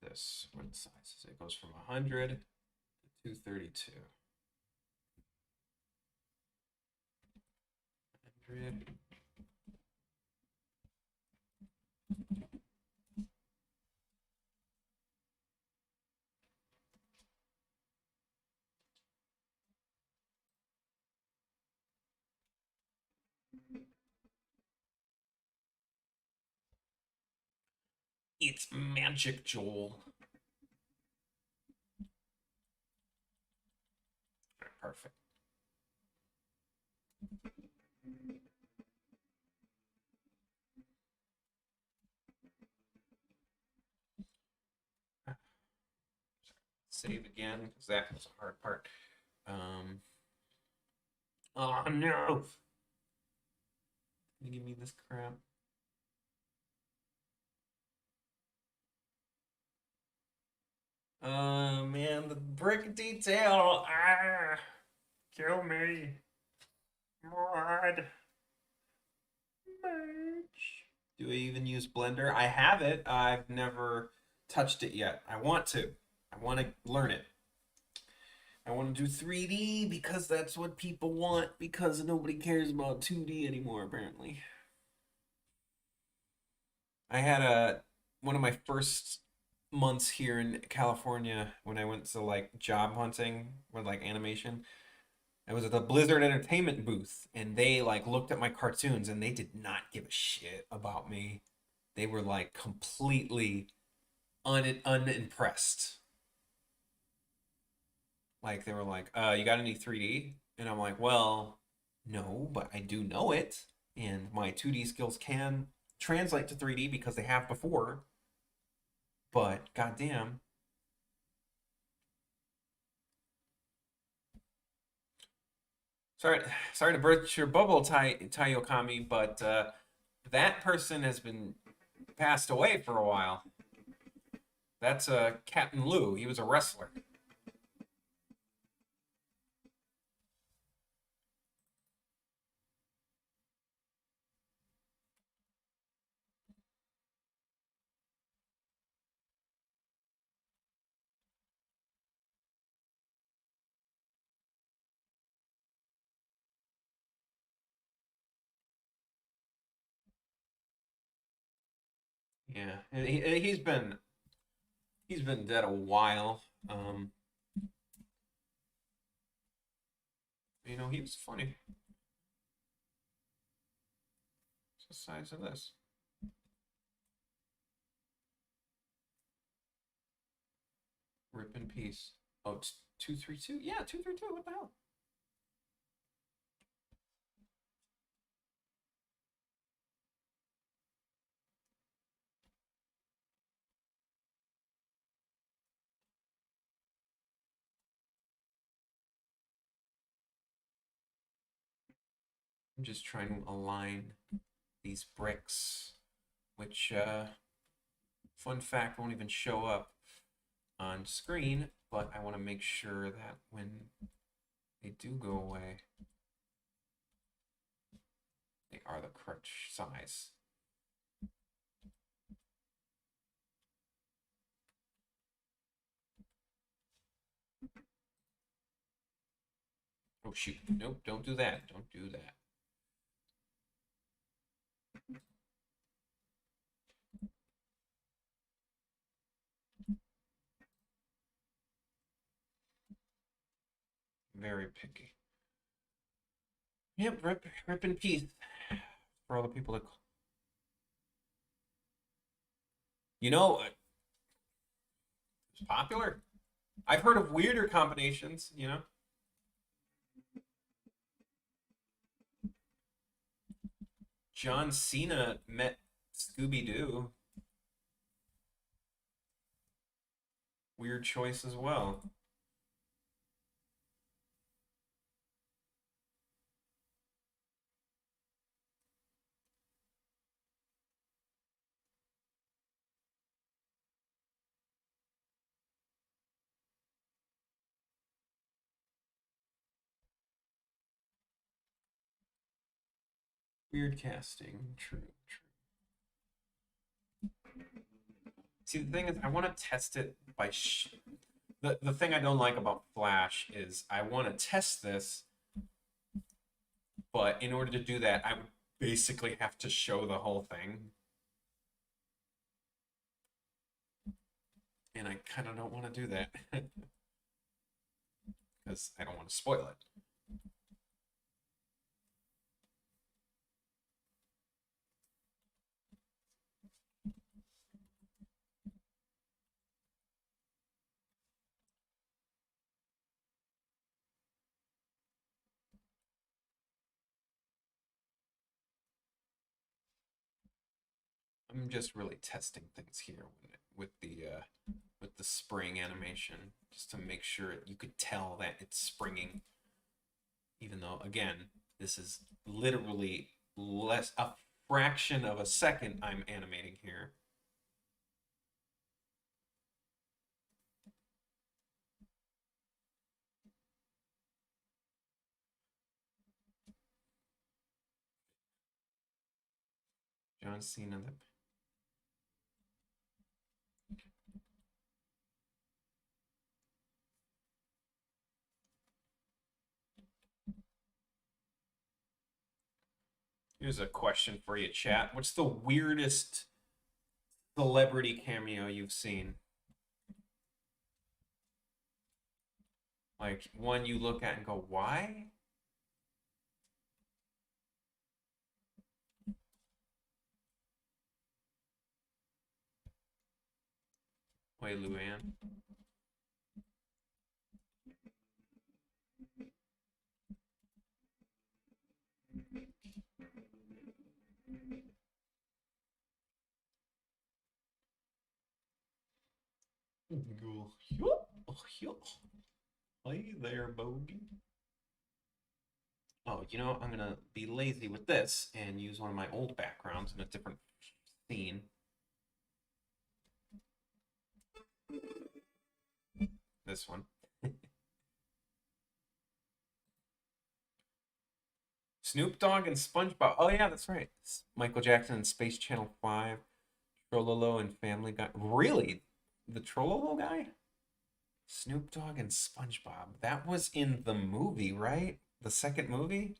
Speaker 1: this what size is it? It goes from 100 to 232. 100. It's magic, Joel. Perfect. Save again because that was a hard part. Um. Oh no! Can you give me this crap? Man, the brick detail. Ah, kill me. Mod. Merch. Do I even use Blender? I have it. I've never touched it yet. I want to. I want to learn it. I want to do 3D because that's what people want because nobody cares about 2D anymore, apparently. I had a one of my first months here in California when I went to like job hunting with like animation. I was at the Blizzard Entertainment booth and they like looked at my cartoons and they did not give a shit about me. They were like completely unimpressed. Like they were like, you got any 3D?" And I'm like, "Well, no, but I do know it and my 2D skills can translate to 3D because they have before, but goddamn." Sorry, sorry to burst your bubble, Tayokami, but that person has been passed away for a while. That's Captain Lou. He was a wrestler. Yeah, and he's been dead a while. Um, he was funny. What's the size of this? Rip in peace. Oh, it's 232. Yeah, 232. What the hell? I'm just trying to align these bricks, which fun fact won't even show up on screen, but I want to make sure that when they do go away, they are the correct size. Oh shoot, nope, don't do that, don't do that. Very picky. Yep, rip in peace for all the people that. You know, it's popular. I've heard of weirder combinations. John Cena met Scooby Doo. Weird choice as well. Weird casting. True, true. See, the thing is, I want to test it by. The thing I don't like about Flash is I want to test this, but in order to do that, I would basically have to show the whole thing. And I kind of don't want to do that because I don't want to spoil it. I'm just really testing things here with the spring animation, just to make sure you could tell that it's springing, even though again, this is literally less a fraction of a second I'm animating here. John Cena. Here's a question for you, chat. What's the weirdest celebrity cameo you've seen? Like one you look at and go, why? Wait, Luann. Hey there, Bogey. Oh, I'm gonna be lazy with this and use one of my old backgrounds in a different scene. This one. Snoop Dogg and SpongeBob. Oh yeah, that's right. Michael Jackson and Space Channel 5. Trololo and Family Guy. Really? The Trololo guy? Snoop Dogg and SpongeBob. That was in the movie, right? The second movie?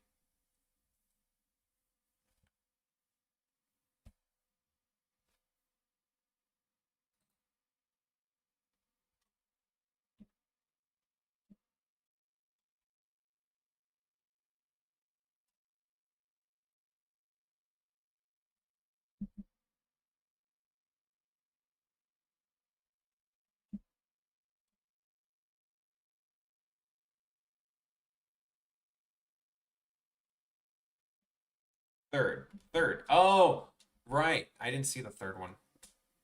Speaker 1: Third. Third. Oh, right. I didn't see the third one.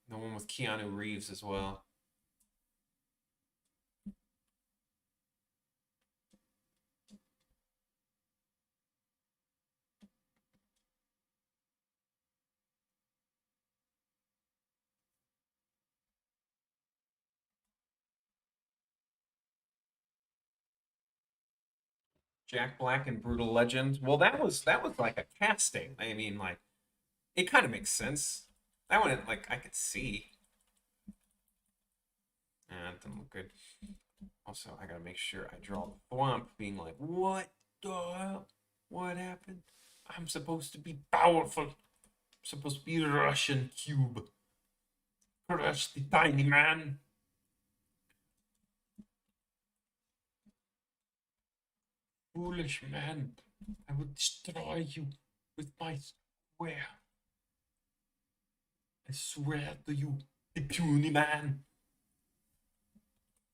Speaker 1: The one with Keanu Reeves as well. Jack Black and Brutal Legend. Well, that was like a casting. I mean, like it kind of makes sense. That one, like I could see. It didn't look good. Also, I gotta make sure I draw the thwomp being like, what the hell? What happened? I'm supposed to be powerful. I'm supposed to be Russian cube. Crush the tiny man. Foolish man. I will destroy you with my swear. I swear to you, the puny man.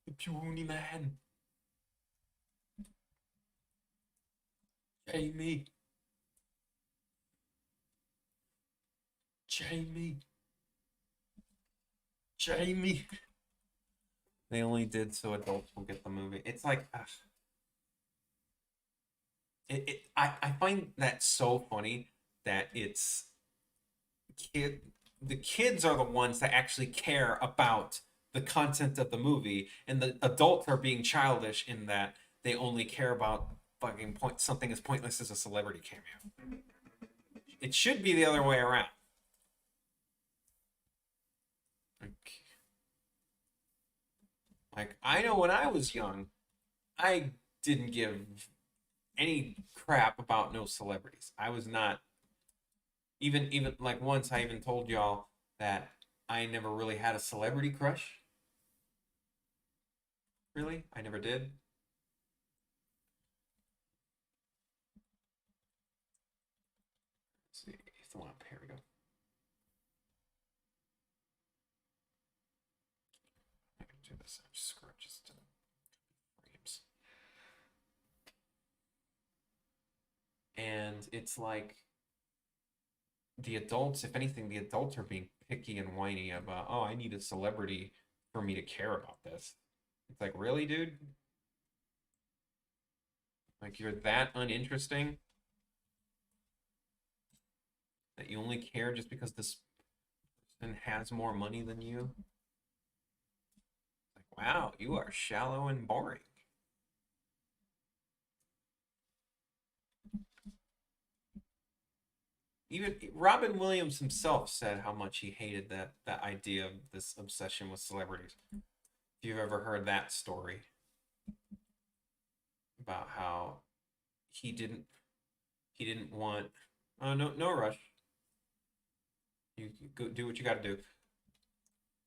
Speaker 1: The puny man. Jamie. Jamie. Jamie. They only did so adults will get the movie. It's like, ugh. I find that so funny that it's kid the kids are the ones that actually care about the content of the movie, and the adults are being childish in that they only care about fucking something as pointless as a celebrity cameo. It should be the other way around. Like I know when I was young, I didn't give any crap about no celebrities. I was not even like once I even told y'all that I never really had a celebrity crush. Really, I never did. Let's see, thwomp. Here we go. I can do this. I'm just screw just frames. And it's like the adults, if anything, the adults are being picky and whiny about, oh, I need a celebrity for me to care about this. It's like, really, dude? Like you're that uninteresting that you only care just because this person has more money than you? Like, wow, you are shallow and boring. Even Robin Williams himself said how much he hated that idea of this obsession with celebrities. If you've ever heard that story about how he didn't he didn't want, oh, no rush, you go do what you got to do,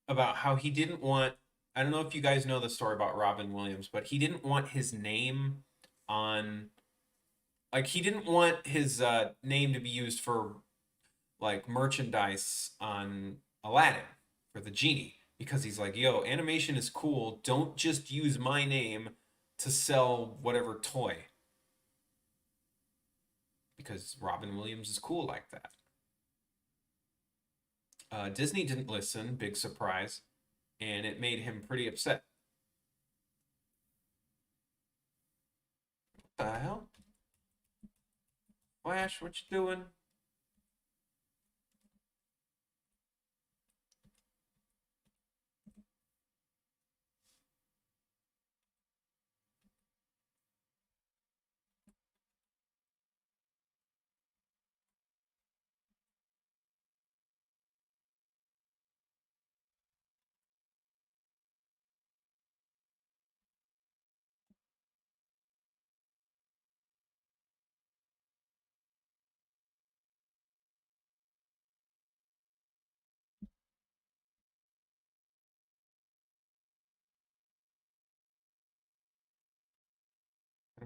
Speaker 1: about how he didn't want, I don't know if you guys know the story about Robin Williams, but he didn't want his name on, like he didn't want his name to be used for like merchandise on Aladdin for the genie, because he's like, yo, animation is cool. Don't just use my name to sell whatever toy, because Robin Williams is cool like that. Disney didn't listen, big surprise, and it made him pretty upset. What the hell? Flash, what you doing?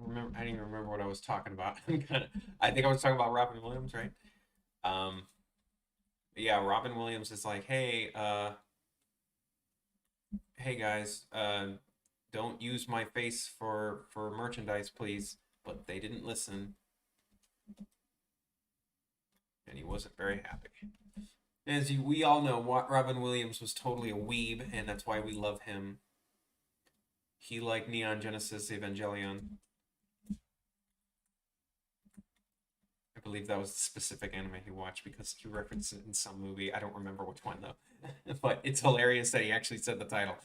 Speaker 1: I didn't even remember what I was talking about. I think I was talking about Robin Williams, right? Um, yeah, Robin Williams is like, hey guys, don't use my face for merchandise, please. But they didn't listen, and he wasn't very happy. As we all know, Robin Williams was totally a weeb, and that's why we love him. He liked Neon Genesis Evangelion. I believe that was the specific anime he watched because he referenced it in some movie. I don't remember which one though. But it's hilarious that he actually said the title.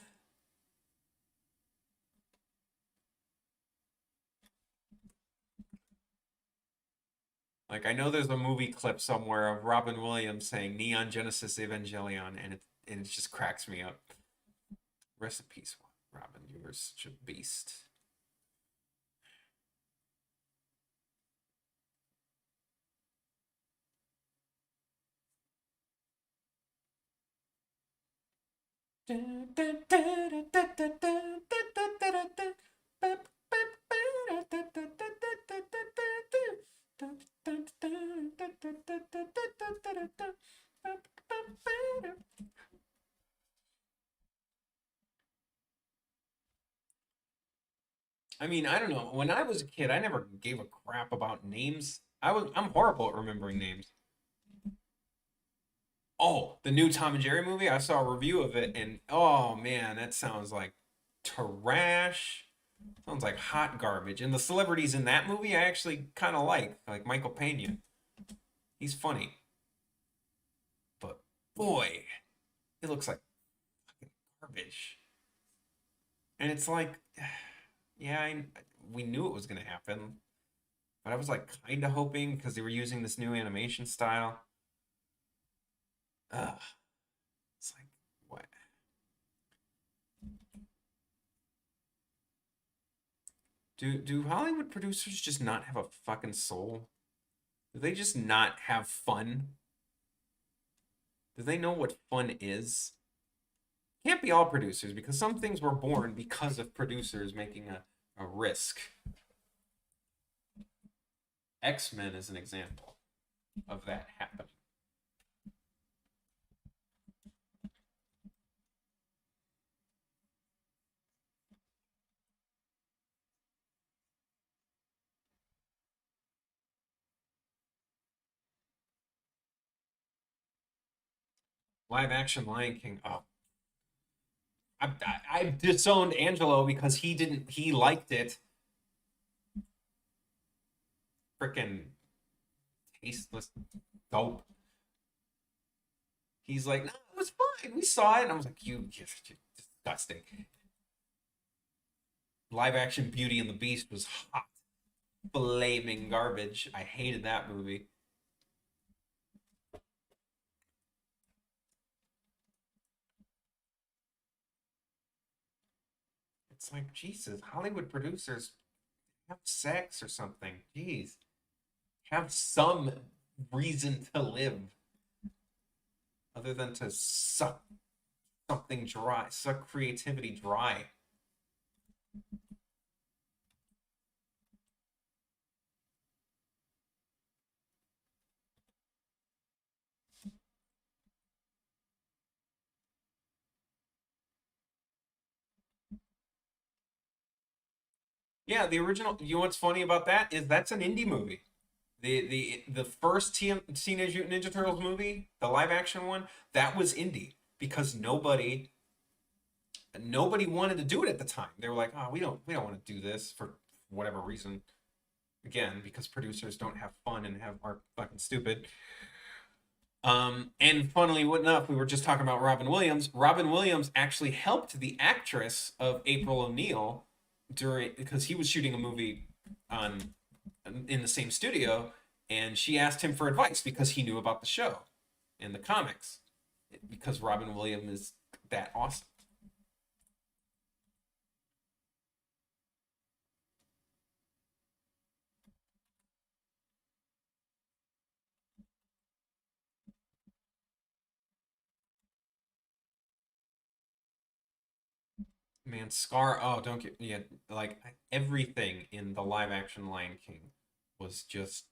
Speaker 1: Like I know there's a movie clip somewhere of Robin Williams saying Neon Genesis Evangelion, and it just cracks me up. Rest in peace, Robin. You were such a beast. I mean, I don't know. When I was a kid, I never gave a crap about names. I'm horrible at remembering names. Oh, the new Tom and Jerry movie. I saw a review of it, and oh man, that sounds like trash. Sounds like hot garbage. And the celebrities in that movie, I actually kind of like Michael Pena. He's funny, but boy, it looks like fucking garbage. And it's like, yeah, we knew it was gonna happen, but I was like kind of hoping because they were using this new animation style. Ugh, it's like what? Do Hollywood producers just not have a fucking soul? Do they just not have fun? Do they know what fun is? Can't be all producers because some things were born because of producers making a risk. X-Men is an example of that happening. Live action Lion King. Oh, I disowned Angelo because he liked it. Freaking tasteless dope. He's like, no, it was fine. We saw it. And I was like, you're disgusting. Live action Beauty and the Beast was hot, flaming garbage. I hated that movie. It's like, Jesus, Hollywood producers have sex or something. Jeez. Have some reason to live other than to suck something dry, suck creativity dry. Yeah, the original. You know what's funny about that is that's an indie movie. The first Teenage Mutant Ninja Turtles movie, the live action one, that was indie because nobody wanted to do it at the time. They were like, oh, we don't want to do this for whatever reason. Again, because producers don't have fun and are fucking stupid. And funnily enough, we were just talking about Robin Williams. Robin Williams actually helped the actress of April O'Neil during because he was shooting a movie on in the same studio, and she asked him for advice because he knew about the show and the comics because Robin Williams is that awesome. Man, Scar. Oh, don't get yeah. Like everything in the live action Lion King was just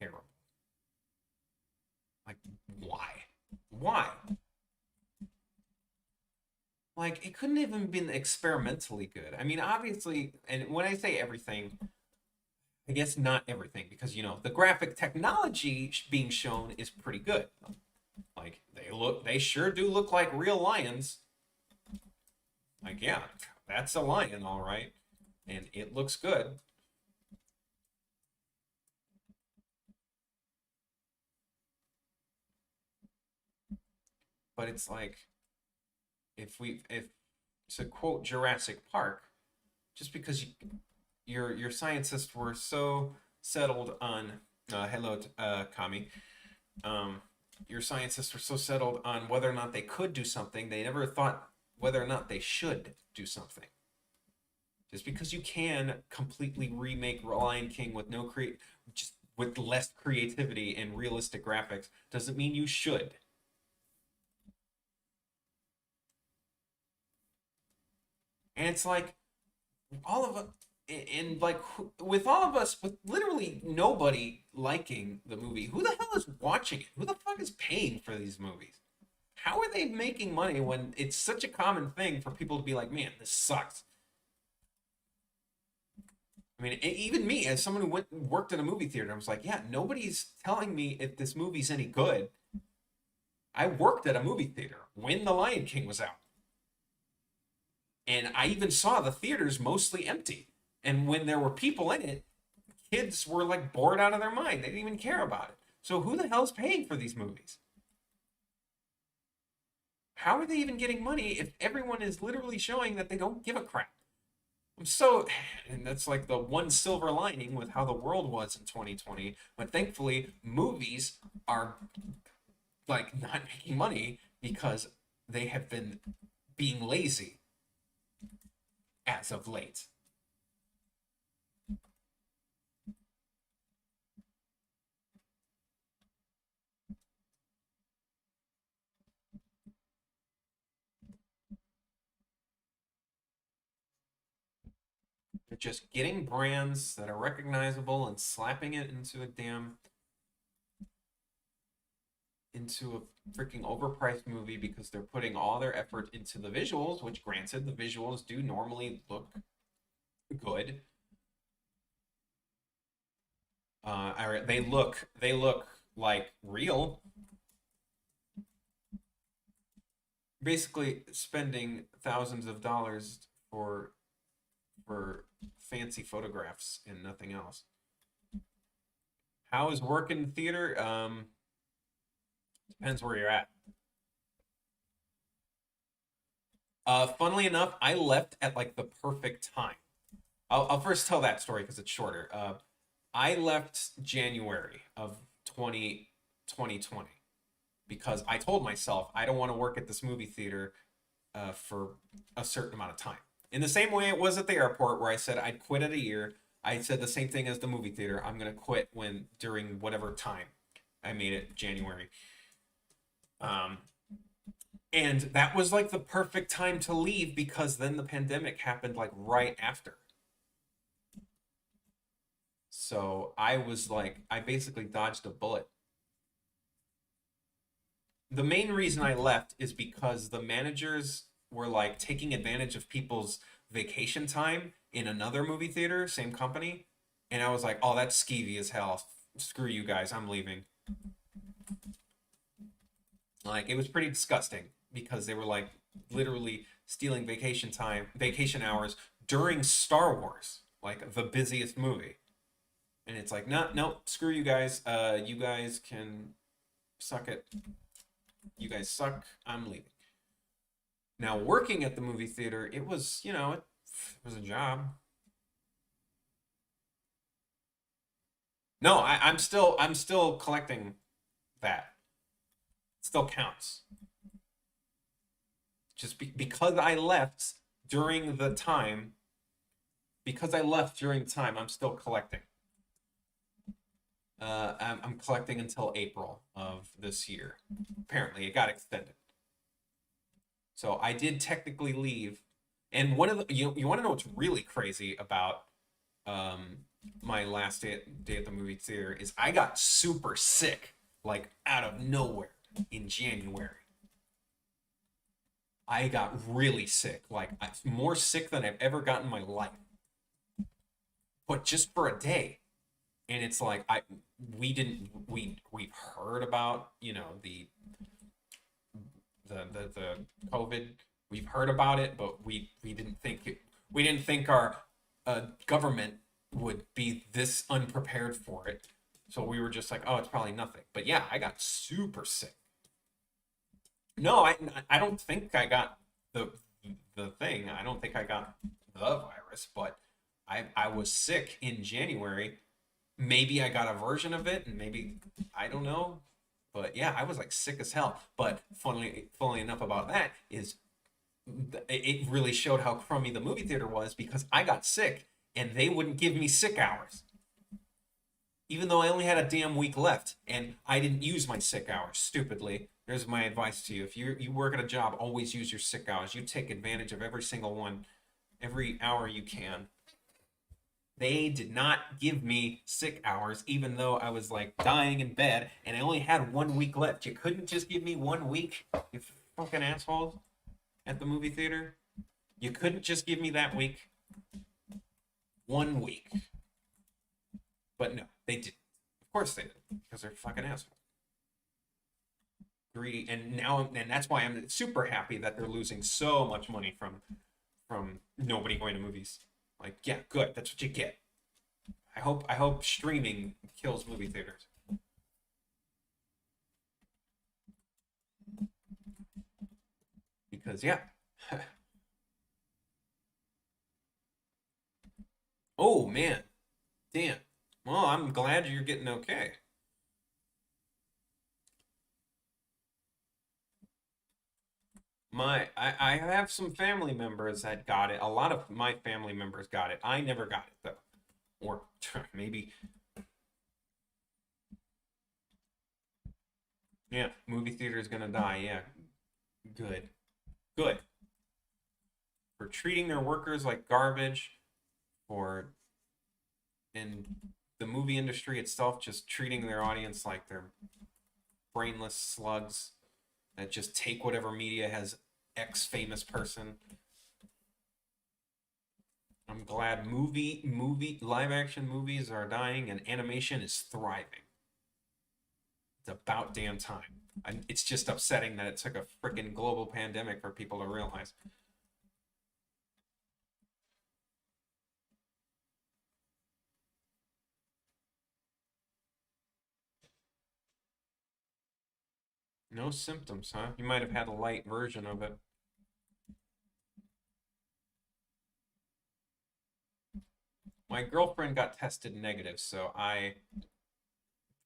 Speaker 1: terrible. Like why? Why? Like it couldn't even been experimentally good. I mean, obviously, and when I say everything, I guess not everything because the graphic technology being shown is pretty good. Like they sure do look like real lions. Like yeah, that's a lion, all right, and it looks good. But it's like if to quote Jurassic Park, just because your scientists were so settled on hello Kami, um, your scientists were so settled on whether or not they could do something, they never thought whether or not they should do something. Just because you can completely remake Lion King with no create, just with less creativity and realistic graphics, doesn't mean you should. And it's like all of us, and like with all of us, with literally nobody liking the movie, who the hell is watching it? Who the fuck is paying for these movies? How are they making money when it's such a common thing for people to be like, man, this sucks? I mean, even me, as someone who went and worked at a movie theater, I was like, yeah, nobody's telling me if this movie's any good. I worked at a movie theater when The Lion King was out, and I even saw the theaters mostly empty. And when there were people in it, kids were like bored out of their mind. They didn't even care about it. So who the hell's paying for these movies? How are they even getting money if everyone is literally showing that they don't give a crap? I'm so, and that's like the one silver lining with how the world was in 2020. But thankfully, movies are like not making money because they have been being lazy as of late. They're just getting brands that are recognizable and slapping it into a damn into a freaking overpriced movie because they're putting all their effort into the visuals, which granted the visuals do normally look good. They look like real. Basically, spending thousands of dollars for fancy photographs and nothing else. How is work in theater? Depends where you're at. Funnily enough, I left at like the perfect time. I'll first tell that story because it's shorter. I left January of 2020 because I told myself I don't want to work at this movie theater for a certain amount of time. In the same way it was at the airport where I said I'd quit at a year, I said the same thing as the movie theater. I'm going to quit when during whatever time I made it January. Um, and that was like the perfect time to leave because then the pandemic happened like right after. So I was like, I basically dodged a bullet. The main reason I left is because the managers were like taking advantage of people's vacation time in another movie theater, same company. And I was like, oh, that's skeevy as hell. Screw you guys, I'm leaving. Like, it was pretty disgusting because they were like literally stealing vacation time, vacation hours during Star Wars, like the busiest movie. And it's like, no, no, screw you guys. You guys can suck it. You guys suck. I'm leaving. Now, working at the movie theater, it was, it was a job. No, I'm still collecting that. It still counts. Just because I left during the time, because I left during the time, I'm still collecting. I'm collecting until April of this year. Apparently, it got extended. So I did technically leave. And one of the you want to know what's really crazy about um my last day at the movie theater is I got super sick like out of nowhere in January. I got really sick, like more sick than I've ever gotten in my life, but just for a day. And it's like we didn't we've heard about the COVID. We've heard about it, but we didn't think our government would be this unprepared for it. So we were just like, oh, it's probably nothing. But yeah, I got super sick. No, I don't think I got the the thing. I don't think I got the virus, but I was sick in January. Maybe I got a version of it, and maybe I don't know. But yeah, I was like sick as hell. But funnily enough about that is it really showed how crummy the movie theater was because I got sick and they wouldn't give me sick hours. Even though I only had a damn week left and I didn't use my sick hours stupidly. There's my advice to you. If you work at a job, always use your sick hours. You take advantage of every single one, every hour you can. They did not give me sick hours, even though I was like dying in bed and I only had 1 week left. You couldn't just give me 1 week, you fucking assholes at the movie theater. You couldn't just give me that week. 1 week. But no, they didn't. Of course they didn't, because they're fucking assholes. Greedy, and that's why I'm super happy that they're losing so much money from nobody going to movies. Like, yeah, good. That's what you get. I hope streaming kills movie theaters. Because yeah. Oh man. Damn. Well, I'm glad you're getting okay. I have some family members that got it. A lot of my family members got it. I never got it though. Or maybe yeah, movie theater is gonna die. Yeah. Good. Good. For treating their workers like garbage, for in the movie industry itself just treating their audience like they're brainless slugs that just take whatever media has X famous person. I'm glad live action movies are dying and animation is thriving. It's about damn time. It's just upsetting that it took a freaking global pandemic for people to realize. No symptoms, huh? You might have had a light version of it. My girlfriend got tested negative, so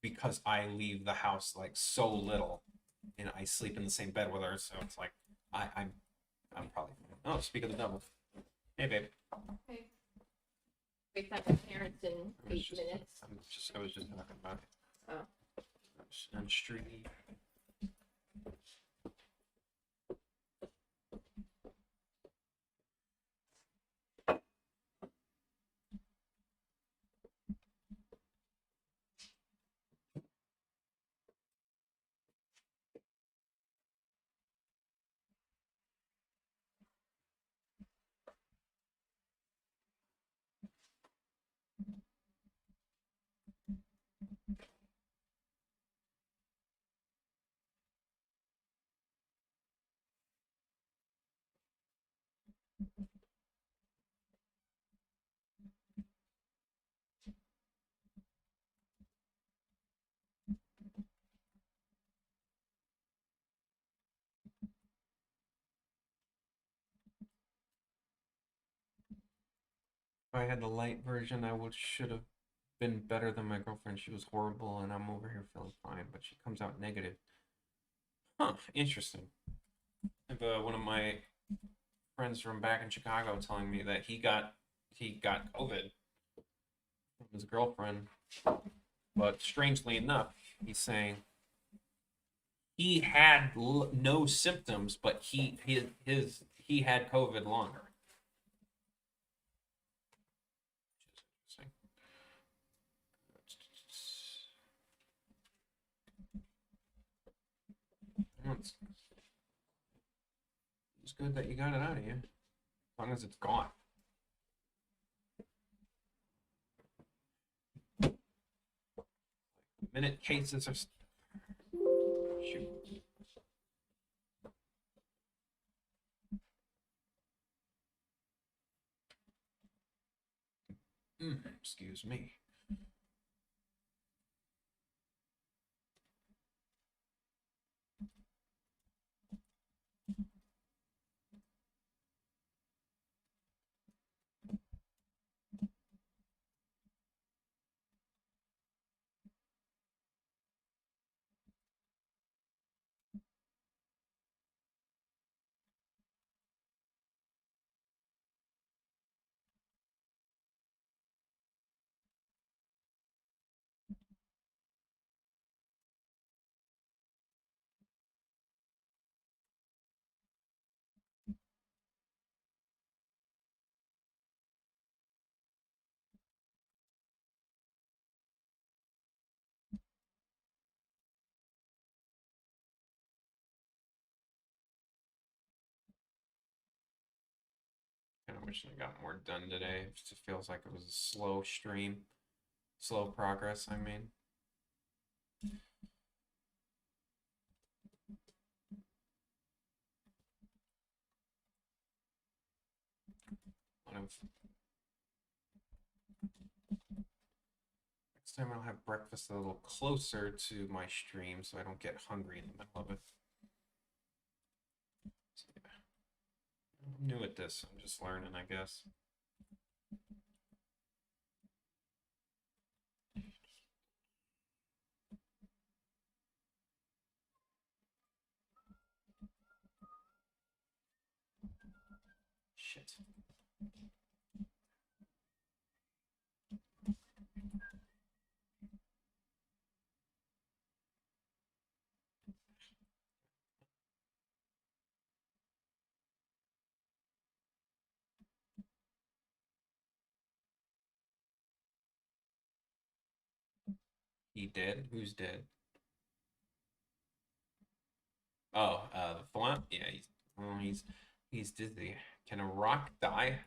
Speaker 1: because I leave the house like so little, and I sleep in the same bed with her, so it's like I'm probably fine. Oh, speak of the devil. Hey, babe.
Speaker 2: Okay. Wait, my parents in
Speaker 1: I was
Speaker 2: 8
Speaker 1: just,
Speaker 2: minutes.
Speaker 1: I was just talking about it.
Speaker 2: Oh.
Speaker 1: I'm street. If I had the light version, I would should have been better than my girlfriend. She was horrible, and I'm over here feeling fine, but she comes out negative. Huh? Interesting. I have one of my friends from back in Chicago telling me that he got COVID from his girlfriend, but strangely enough, he's saying he had no symptoms, but he had COVID longer. It's, it's good that you got it out of you, as long as it's gone. The minute cases are shoot. Excuse me. wish I got more done today. It just feels like it was a slow stream. Slow progress, I mean. One of Next time I'll have breakfast a little closer to my stream so I don't get hungry in the middle of it. So, yeah. I'm new at this. I'm just learning, I guess. Shit. He dead? Who's dead? Oh, the Thwomp? Yeah, he's dizzy. Can a rock die?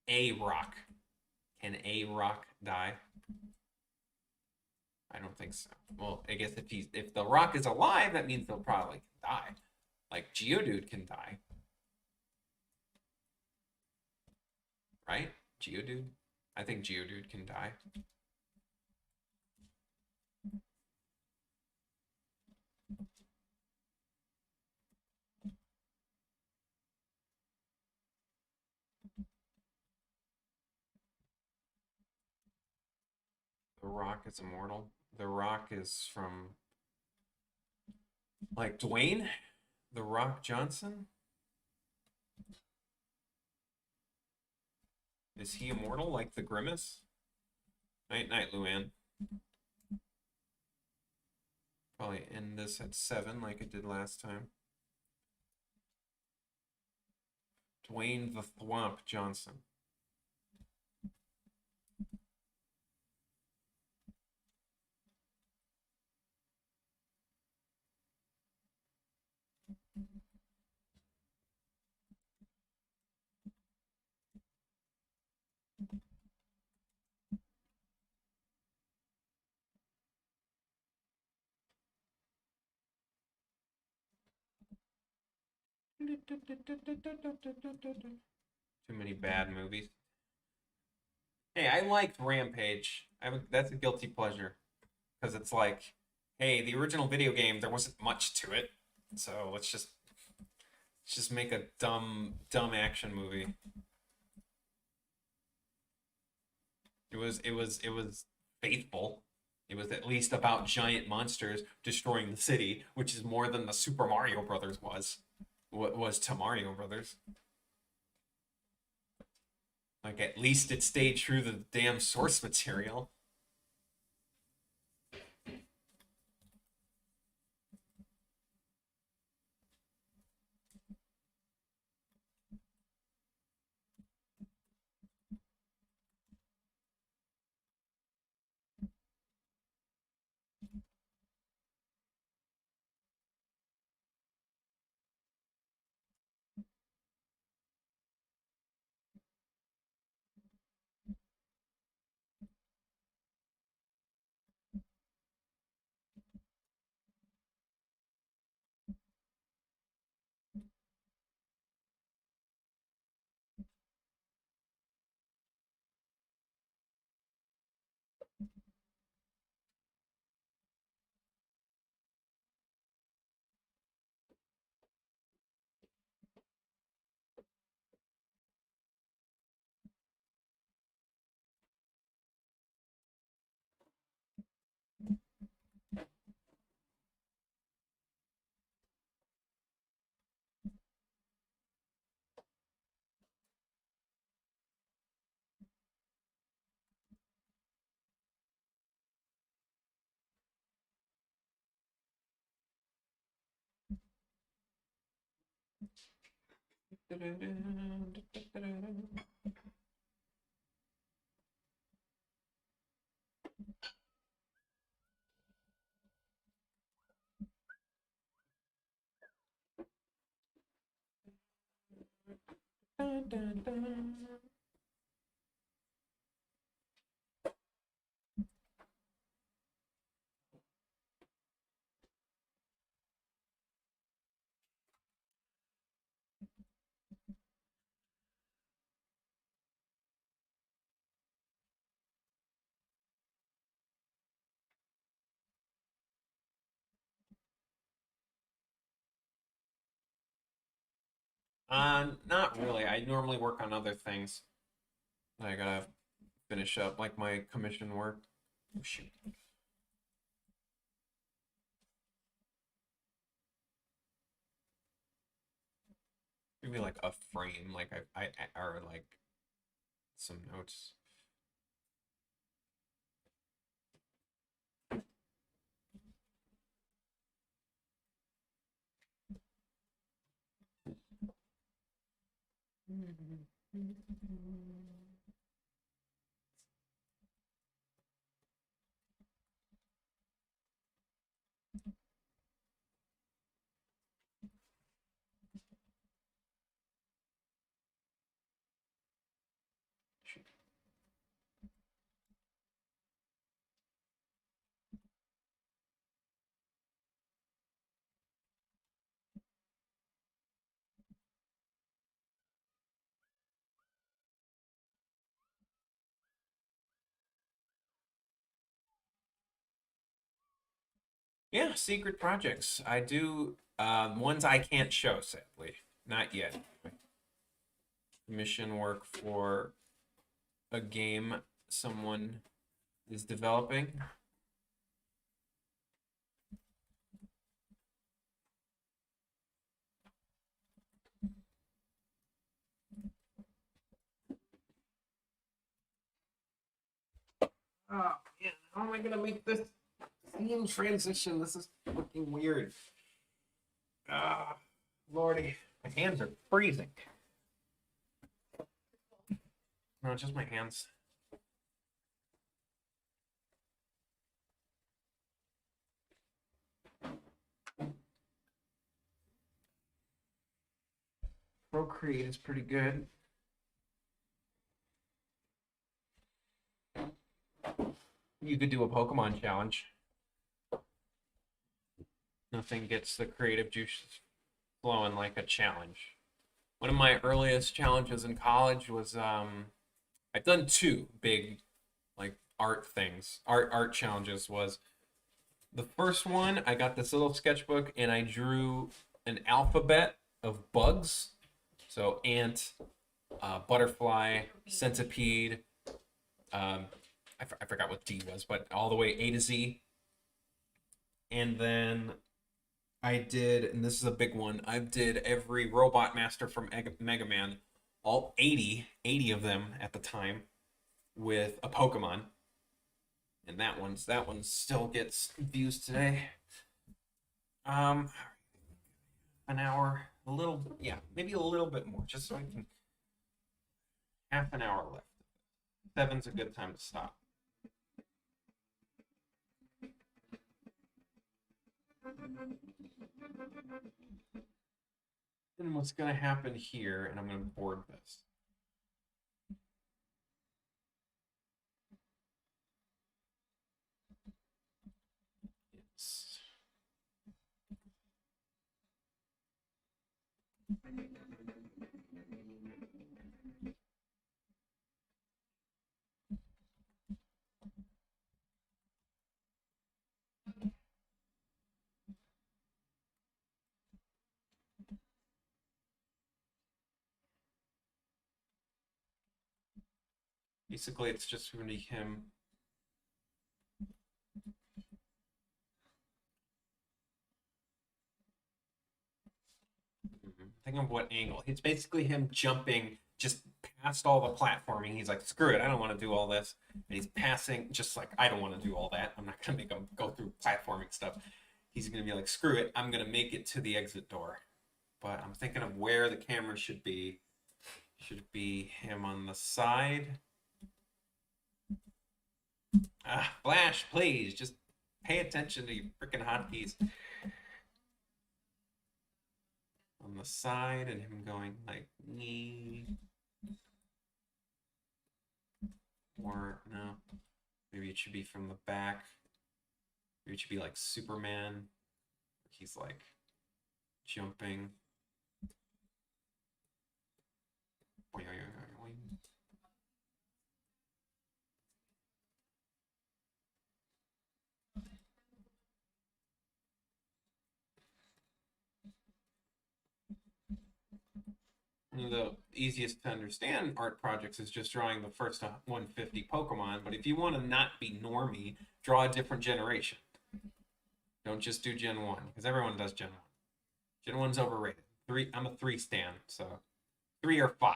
Speaker 1: A rock. Can a rock die? I don't think so. Well, I guess if the rock is alive, that means they'll probably die. Like Geodude can die, right? Geodude. I think Geodude can die. The Rock is immortal. The Rock is from like Dwayne, The Rock Johnson. Is he immortal like the Grimace? Night night, Luann. Probably end this at 7 like it did last time. Dwayne the Thwomp Johnson. Too many bad movies. Hey, I liked Rampage. That's a guilty pleasure because it's like, hey, the original video game there wasn't much to it, so let's just make a dumb action movie. It was faithful. It was at least about giant monsters destroying the city, which is more than the Super Mario Brothers was. What was to Mario Brothers? Like at least it stayed true to the damn source material. dun, dun. Not really. I normally work on other things. I gotta finish up, like my commission work. Oh, shoot. Maybe like a frame, like or like some notes. Yeah, secret projects. I do ones I can't show, sadly. Not yet. Commission work for a game someone is developing. Oh man, how am I gonna make this scene transition? This is looking weird. Ah, Lordy, my hands are freezing. No, just my hands. Procreate is pretty good. You could do a Pokemon challenge. Nothing gets the creative juices flowing like a challenge. One of my earliest challenges in college was I've done two big like art things, art challenges. Was the first one, I got this little sketchbook and I drew an alphabet of bugs. So ant, butterfly, centipede. Um, I forgot what D was, but all the way A to Z. And then I did, and this is a big one. I did every robot master from Mega Man, all 80 of them at the time, with a Pokemon. And that one still gets views today. Um, an hour, a little, yeah, maybe a little bit more, just so I can. Half an hour left. Seven's a good time to stop. And what's gonna happen here, and I'm gonna board this. It's basically it's just gonna be him. Think of what angle. It's basically him jumping just past all the platforming. He's like, screw it, I don't want to do all this. And he's passing, just like, I don't want to do all that. I'm not going to make him go through platforming stuff. He's going to be like, screw it, I'm going to make it to the exit door. But I'm thinking of where the camera should be. Should it be him on the side? Ah, Flash, please, just pay attention to your freaking hotkeys. On the side and him going like, nee. Or no, maybe it should be from the back. Maybe it should be like Superman. He's like jumping. Oing, oing, oing, oing. One of the easiest to understand art projects is just drawing the first 150 Pokemon, but if you want to not be normie, draw a different generation. Don't just do Gen 1, because everyone does Gen 1. Gen 1's overrated. I'm a 3 stan, so 3 or 5.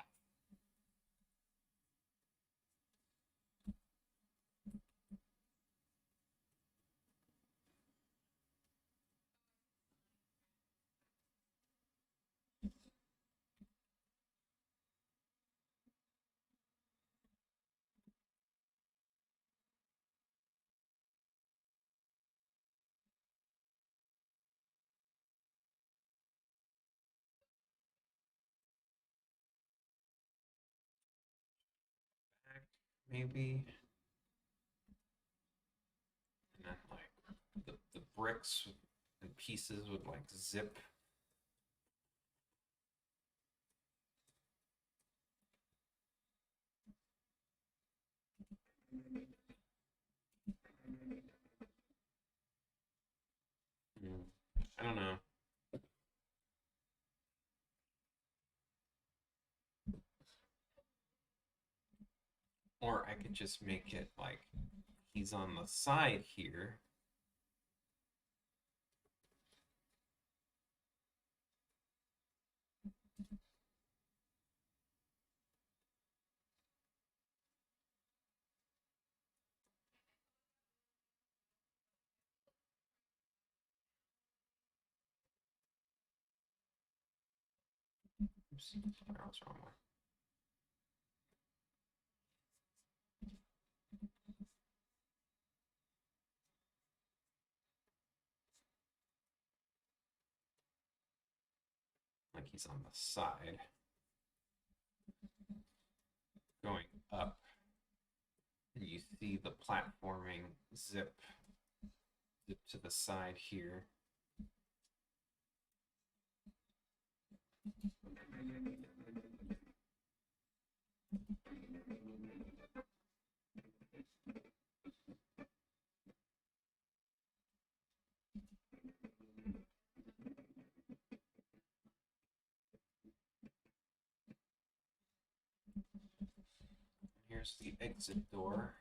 Speaker 1: Maybe. And then like the bricks and pieces would like zip. I don't know. Or I could just make it like he's on the side here. Oops, what's wrong with? Like he's on the side, going up, and you see the platforming zip to the side here. Here's the exit door.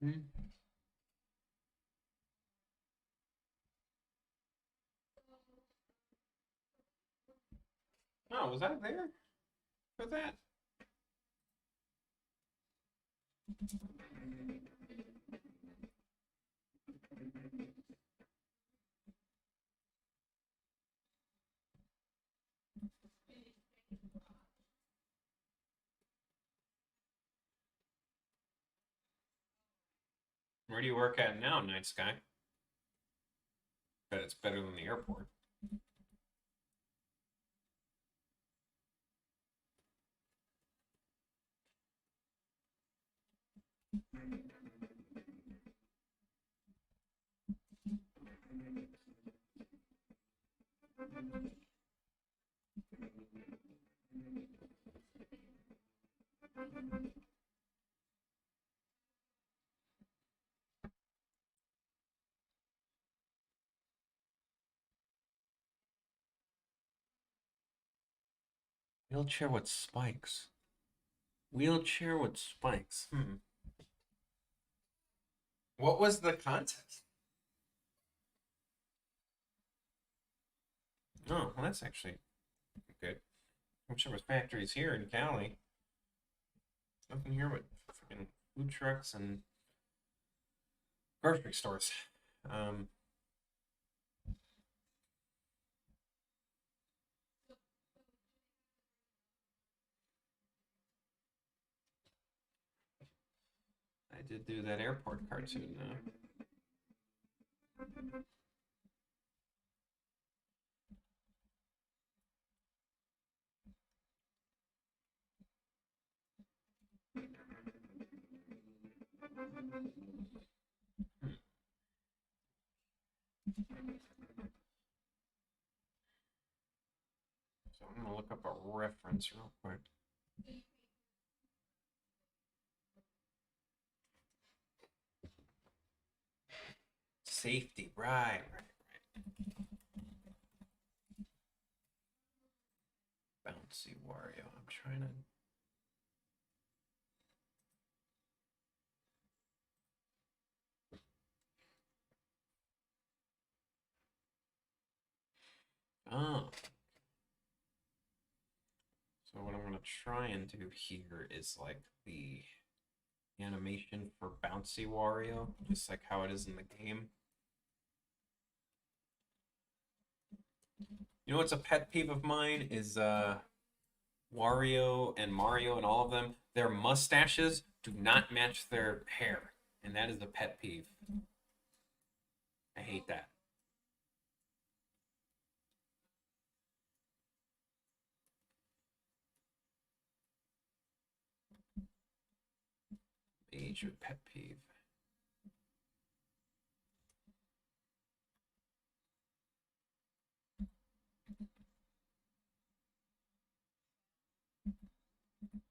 Speaker 1: Hmm. Oh, was that there for that? Where do you work at now, Night Sky? Bet it's better than the airport. Wheelchair with spikes. Wheelchair with spikes. Hmm. What was the contest? Oh, well, that's actually good. I'm sure there's factories here in Cali. Nothing here but freaking food trucks and grocery stores. Um, I did do that airport cartoon. So I'm gonna look up a reference real quick. Safety, right. Bouncy Wario. I'm trying to. Oh, so what I'm gonna try and do here is like the animation for Bouncy Wario, just like how it is in the game. You know what's a pet peeve of mine is Wario and Mario and all of them, their mustaches do not match their hair. And that is a pet peeve. I hate that. Major pet peeve.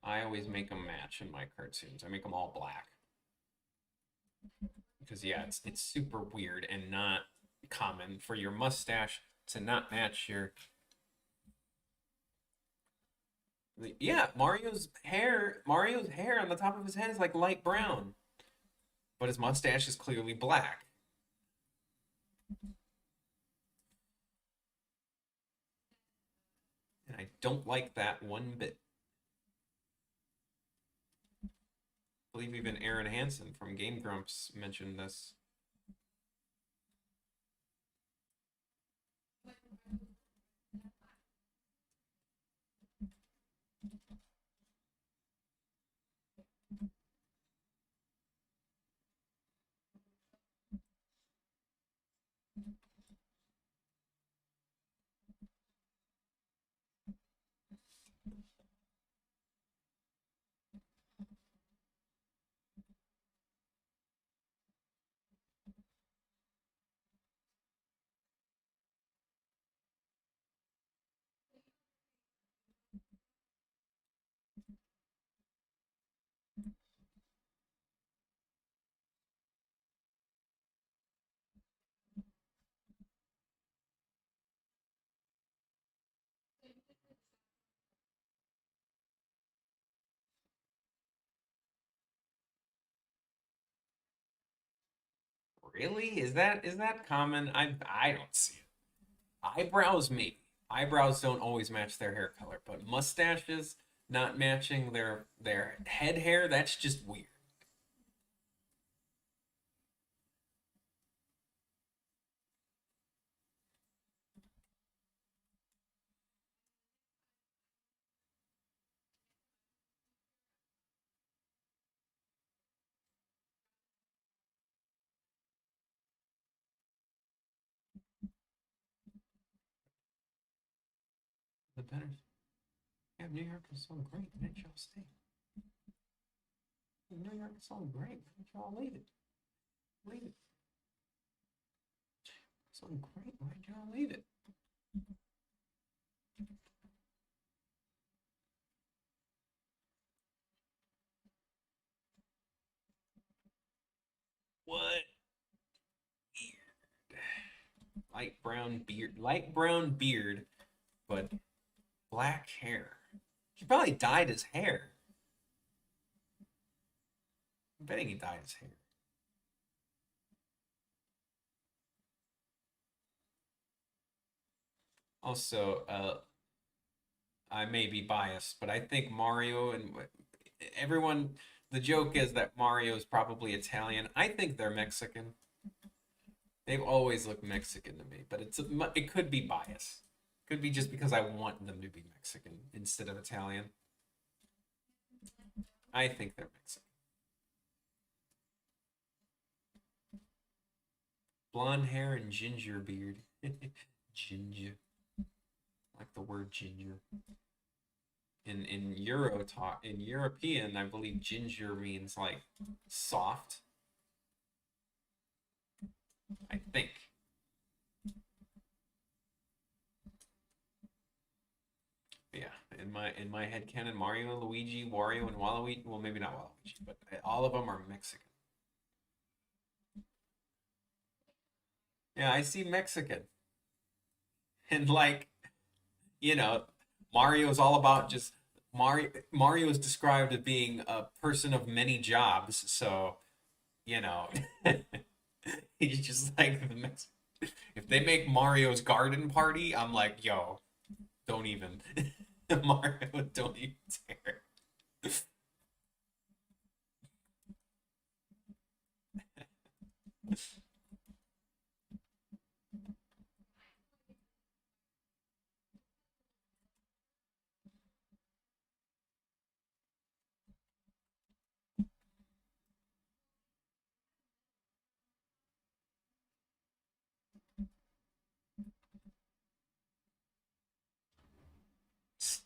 Speaker 1: I always make them match in my cartoons. I make them all black. Because yeah, it's super weird and not common for your mustache to not match your. Yeah, Mario's hair on the top of his head is like light brown, but his mustache is clearly black. And I don't like that one bit. I believe even Aaron Hansen from Game Grumps mentioned this. Really? Is that common? I don't see it. Eyebrows maybe. Eyebrows don't always match their hair color, but mustaches not matching their head hair, that's just weird. The better. Yeah, New York is so great. Why didn't y'all stay? New York is so great. Why didn't y'all leave it? Leave it. So great. Why didn't y'all leave it? What? Weird. Light brown beard, but black hair. He probably dyed his hair. I'm betting he dyed his hair. Also, I may be biased, but I think Mario and everyone. The joke is that Mario is probably Italian. I think they're Mexican. They've always looked Mexican to me, but it could be bias. Could be just because I want them to be Mexican instead of Italian. I think they're Mexican. Blonde hair and ginger beard. Ginger. Like the word ginger. In European, I believe ginger means like soft. I think. But yeah, in my head canon, Mario, Luigi, Wario, and Waluigi. Well, maybe not Waluigi, but all of them are Mexican. Yeah, I see Mexican, and like you know, Mario's all about just Mario is described as being a person of many jobs, so you know, he's just like the Mex. If they make Mario's garden party, I'm like, yo, don't even Mario, don't even dare.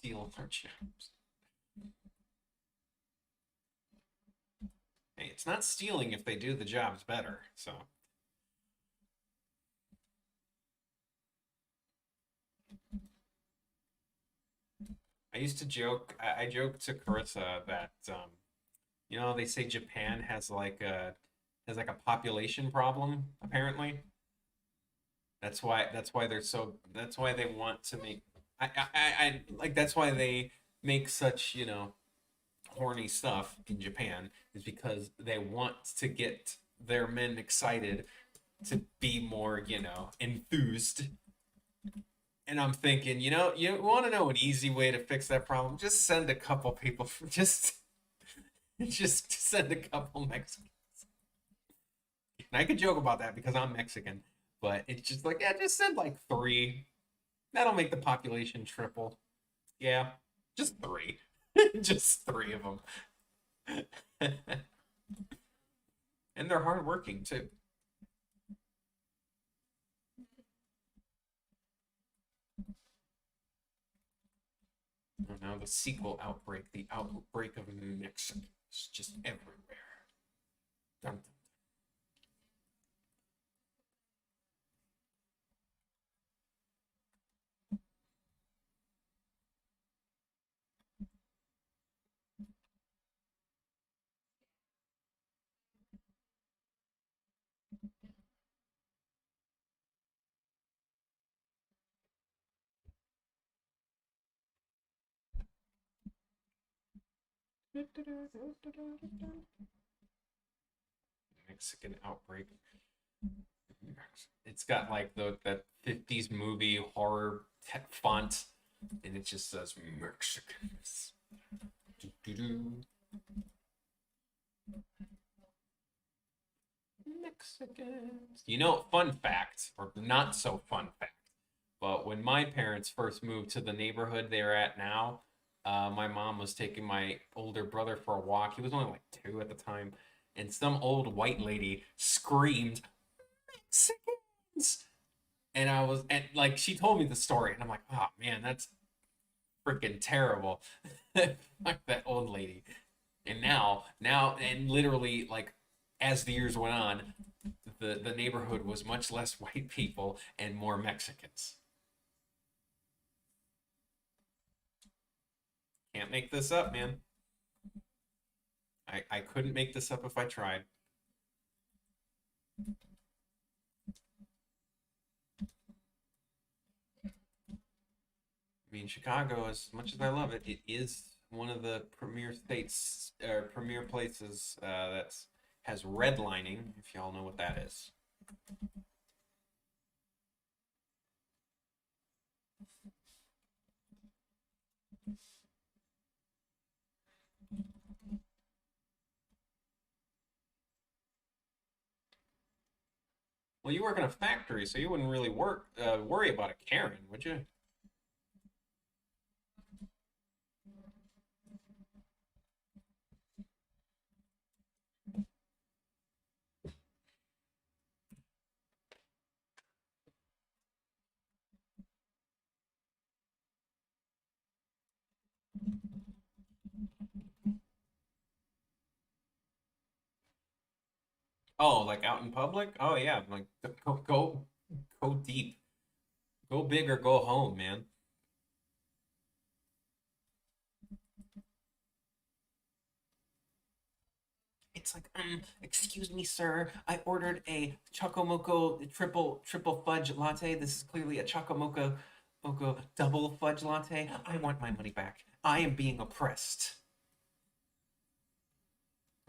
Speaker 1: Steal our jobs. Hey, it's not stealing if they do the jobs better. So I used to joke. I joked to Carissa that they say Japan has like a population problem. Apparently, that's why they're so. That's why they want to make. I like that's why they make such horny stuff in Japan is because they want to get their men excited to be more enthused. And I'm thinking, you want to know an easy way to fix that problem? Just send a couple people. Just send a couple Mexicans. And I could joke about that because I'm Mexican, but it's just like, yeah, just send like three. That'll make the population triple. Yeah, just three. Just three of them. And they're hardworking too. Oh, now the sequel outbreak, the outbreak of Mexicans, just everywhere. Dun, Mexican outbreak. It's got like the that 50s movie horror font, and it just says Mexicans. Doo-doo-doo. Mexicans. Fun fact, or not so fun fact, but when my parents first moved to the neighborhood they're at now, my mom was taking my older brother for a walk. He was only like 2 at the time, and some old white lady screamed, Mexicans! And like, she told me the story, and I'm like, oh man, that's freaking terrible. Like that old lady. And and literally, like, as the years went on, the neighborhood was much less white people and more Mexicans. Can't make this up, man. I couldn't make this up if I tried. I mean, Chicago, as much as I love it, it is one of the premier states or premier places that's has redlining, if y'all know what that is. Well, you work in a factory, so you wouldn't really worry about a Karen, would you? Oh, like out in public? Oh yeah, like go deep, go big or go home, man. It's like, excuse me, sir. I ordered a Chocomoco triple fudge latte. This is clearly a Chocomoco moco double fudge latte. I want my money back. I am being oppressed.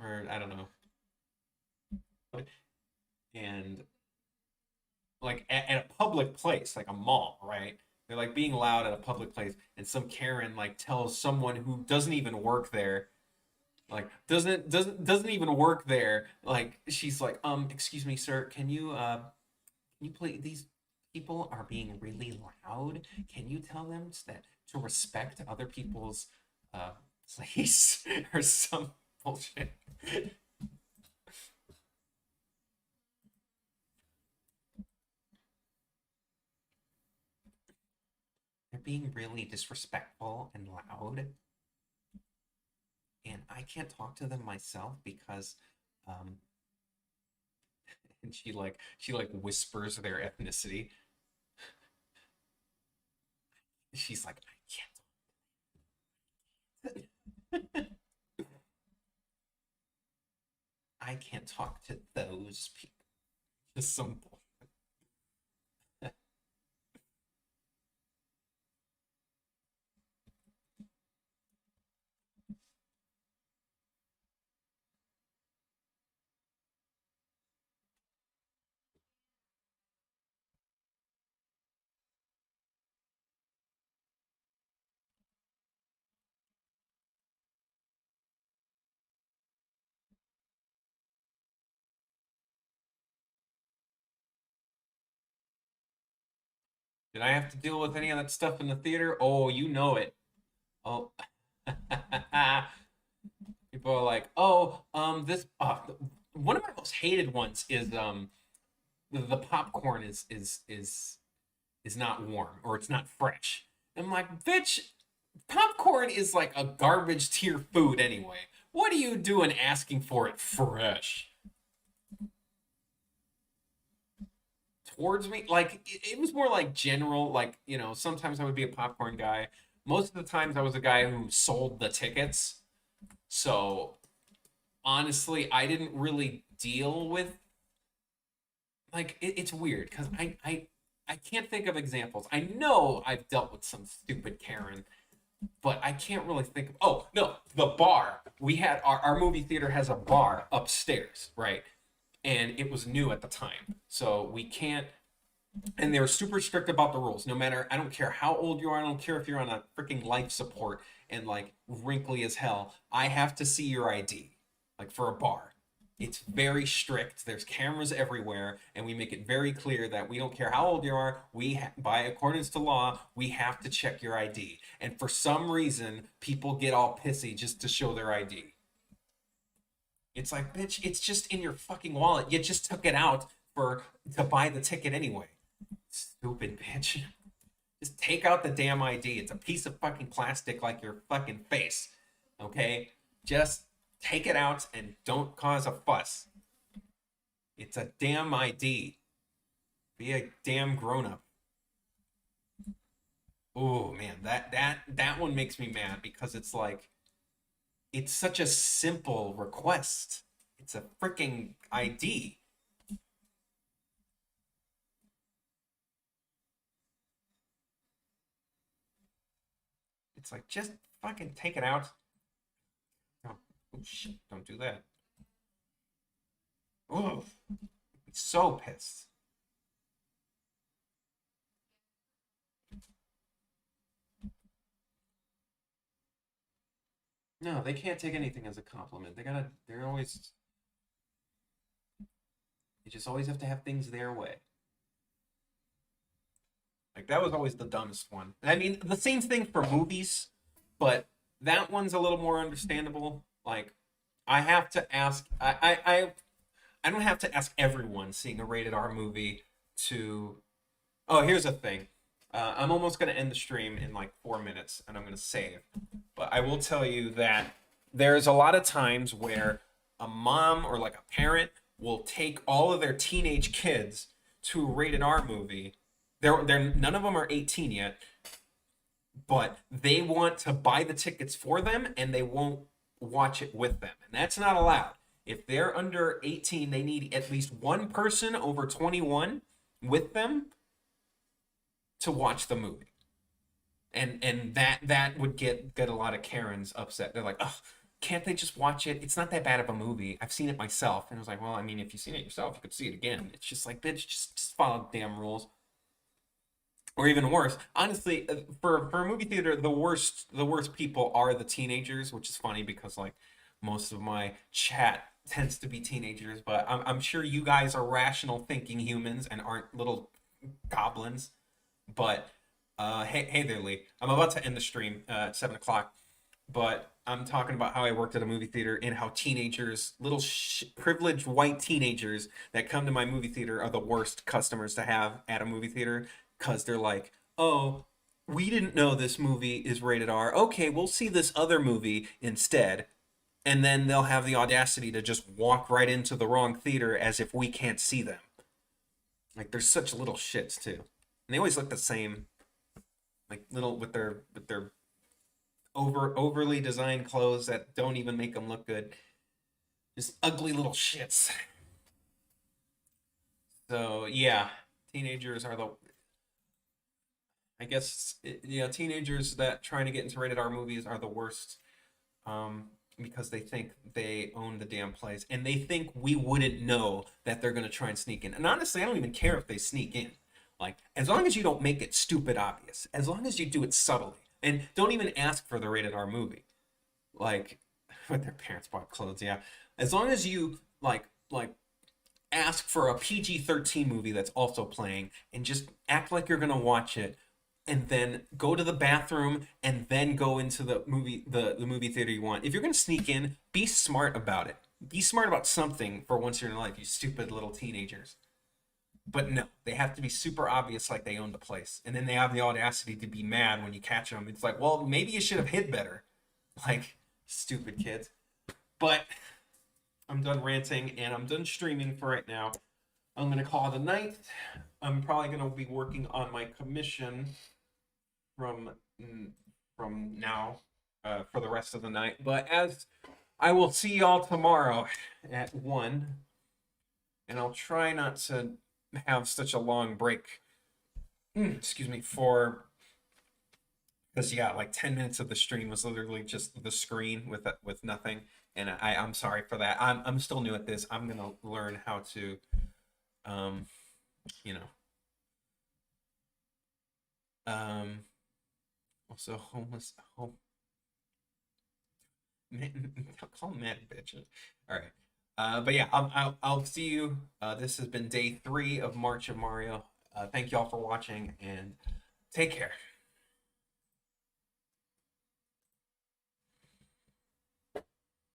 Speaker 1: Or I don't know. And like at a public place, like a mall, right? They're like being loud at a public place, and some Karen like tells someone who doesn't even work there, like doesn't even work there. Like she's like, excuse me, sir, can you play these people are being really loud? Can you tell them that to respect other people's uh place or some bullshit? they're being really disrespectful and loud, and I can't talk to them myself because um and she like whispers their ethnicity. She's like, I can't talk to those people. Just some Did I have to deal with any of that stuff in the theater? Oh, you know it. Oh, people are like, oh, this. One of my most hated ones is the popcorn is not warm or it's not fresh. I'm like, bitch, popcorn is like a garbage tier food anyway. What are you doing asking for it fresh? Towards me, like it was more like general, like sometimes I would be a popcorn guy. Most of the times I was a guy who sold the tickets. So honestly, I didn't really deal with like it's weird because I can't think of examples. I know I've dealt with some stupid Karen, but I can't really think of. Oh no, the bar. We had our movie theater has a bar upstairs, right? And it was new at the time, so we can't. And they were super strict about the rules. No matter, I don't care how old you are. I don't care if you're on a freaking life support and like wrinkly as hell. I have to see your ID, like for a bar. It's very strict. There's cameras everywhere, and we make it very clear that we don't care how old you are. By accordance to law, we have to check your ID. And for some reason, people get all pissy just to show their ID. It's like, bitch, it's just in your fucking wallet. You just took it out for to buy the ticket anyway. Stupid bitch. Just take out the damn ID. It's a piece of fucking plastic like your fucking face. Okay? Just take it out and don't cause a fuss. It's a damn ID. Be a damn grown up. Oh man, that one makes me mad because it's like it's such a simple request. It's a freaking ID. It's like just fucking take it out. Oh, oh shit, don't do that. Oh, it's so pissed. No, they can't take anything as a compliment. They're always, they just always have to have things their way. Like that was always the dumbest one. I mean, the same thing for movies, but that one's a little more understandable. Like, I have to ask, I don't have to ask everyone seeing a rated R movie to. Oh, here's the thing. I'm almost going to end the stream in like 4 minutes, and I'm going to save. But I will tell you that there's a lot of times where a mom or like a parent will take all of their teenage kids to a rated R movie. They're none of them are 18 yet, but they want to buy the tickets for them, and they won't watch it with them, and that's not allowed. If they're under 18, they need at least one person over 21 with them to watch the movie. And that would get a lot of Karens upset. They're like, oh, can't they just watch it? It's not that bad of a movie. I've seen it myself. And I was like, well, I mean, if you've seen it yourself, you could see it again. It's just like, bitch, just follow the damn rules. Or even worse, honestly, for a movie theater, the worst people are the teenagers, which is funny because like most of my chat tends to be teenagers, but I'm sure you guys are rational thinking humans and aren't little goblins. But hey there, Lee. I'm about to end the stream at 7 o'clock, but I'm talking about how I worked at a movie theater and how teenagers, little privileged white teenagers that come to my movie theater are the worst customers to have at a movie theater because they're like, oh, we didn't know this movie is rated R. Okay, we'll see this other movie instead. And then they'll have the audacity to just walk right into the wrong theater as if we can't see them. Like they're such little shits too. And they always look the same, like little with their overly designed clothes that don't even make them look good. Just ugly little shits. So yeah, teenagers are the I guess yeah, teenagers that trying to get into rated R movies are the worst, because they think they own the damn place, and they think we wouldn't know that they're gonna try and sneak in. And honestly, I don't even care if they sneak in. Like, as long as you don't make it stupid obvious, as long as you do it subtly, and don't even ask for the rated R movie, like with their parents bought clothes, yeah. As long as you like ask for a PG-13 movie that's also playing, and just act like you're gonna watch it, and then go to the bathroom and then go into the movie theater you want. If you're gonna sneak in, be smart about it. Be smart about something for once in your life, you stupid little teenagers. But no, they have to be super obvious, like they own the place, and then they have the audacity to be mad when you catch them. It's like, well, maybe you should have hid better, like stupid kids. But I'm done ranting and I'm done streaming for right now. I'm gonna call it a night. I'm probably gonna be working on my commission from from now, for the rest of the night. But as I will see y'all tomorrow at 1, and I'll try not to have such a long break. Excuse me, for because yeah, like 10 minutes of the stream was literally just the screen with nothing. And I'm sorry for that. I'm still new at this. I'm gonna learn how to, um, you know, also homeless home. Call them mad bitches. All right. But yeah, I'll see you. This has been day 3 of March of Mario. Thank y'all for watching and take care.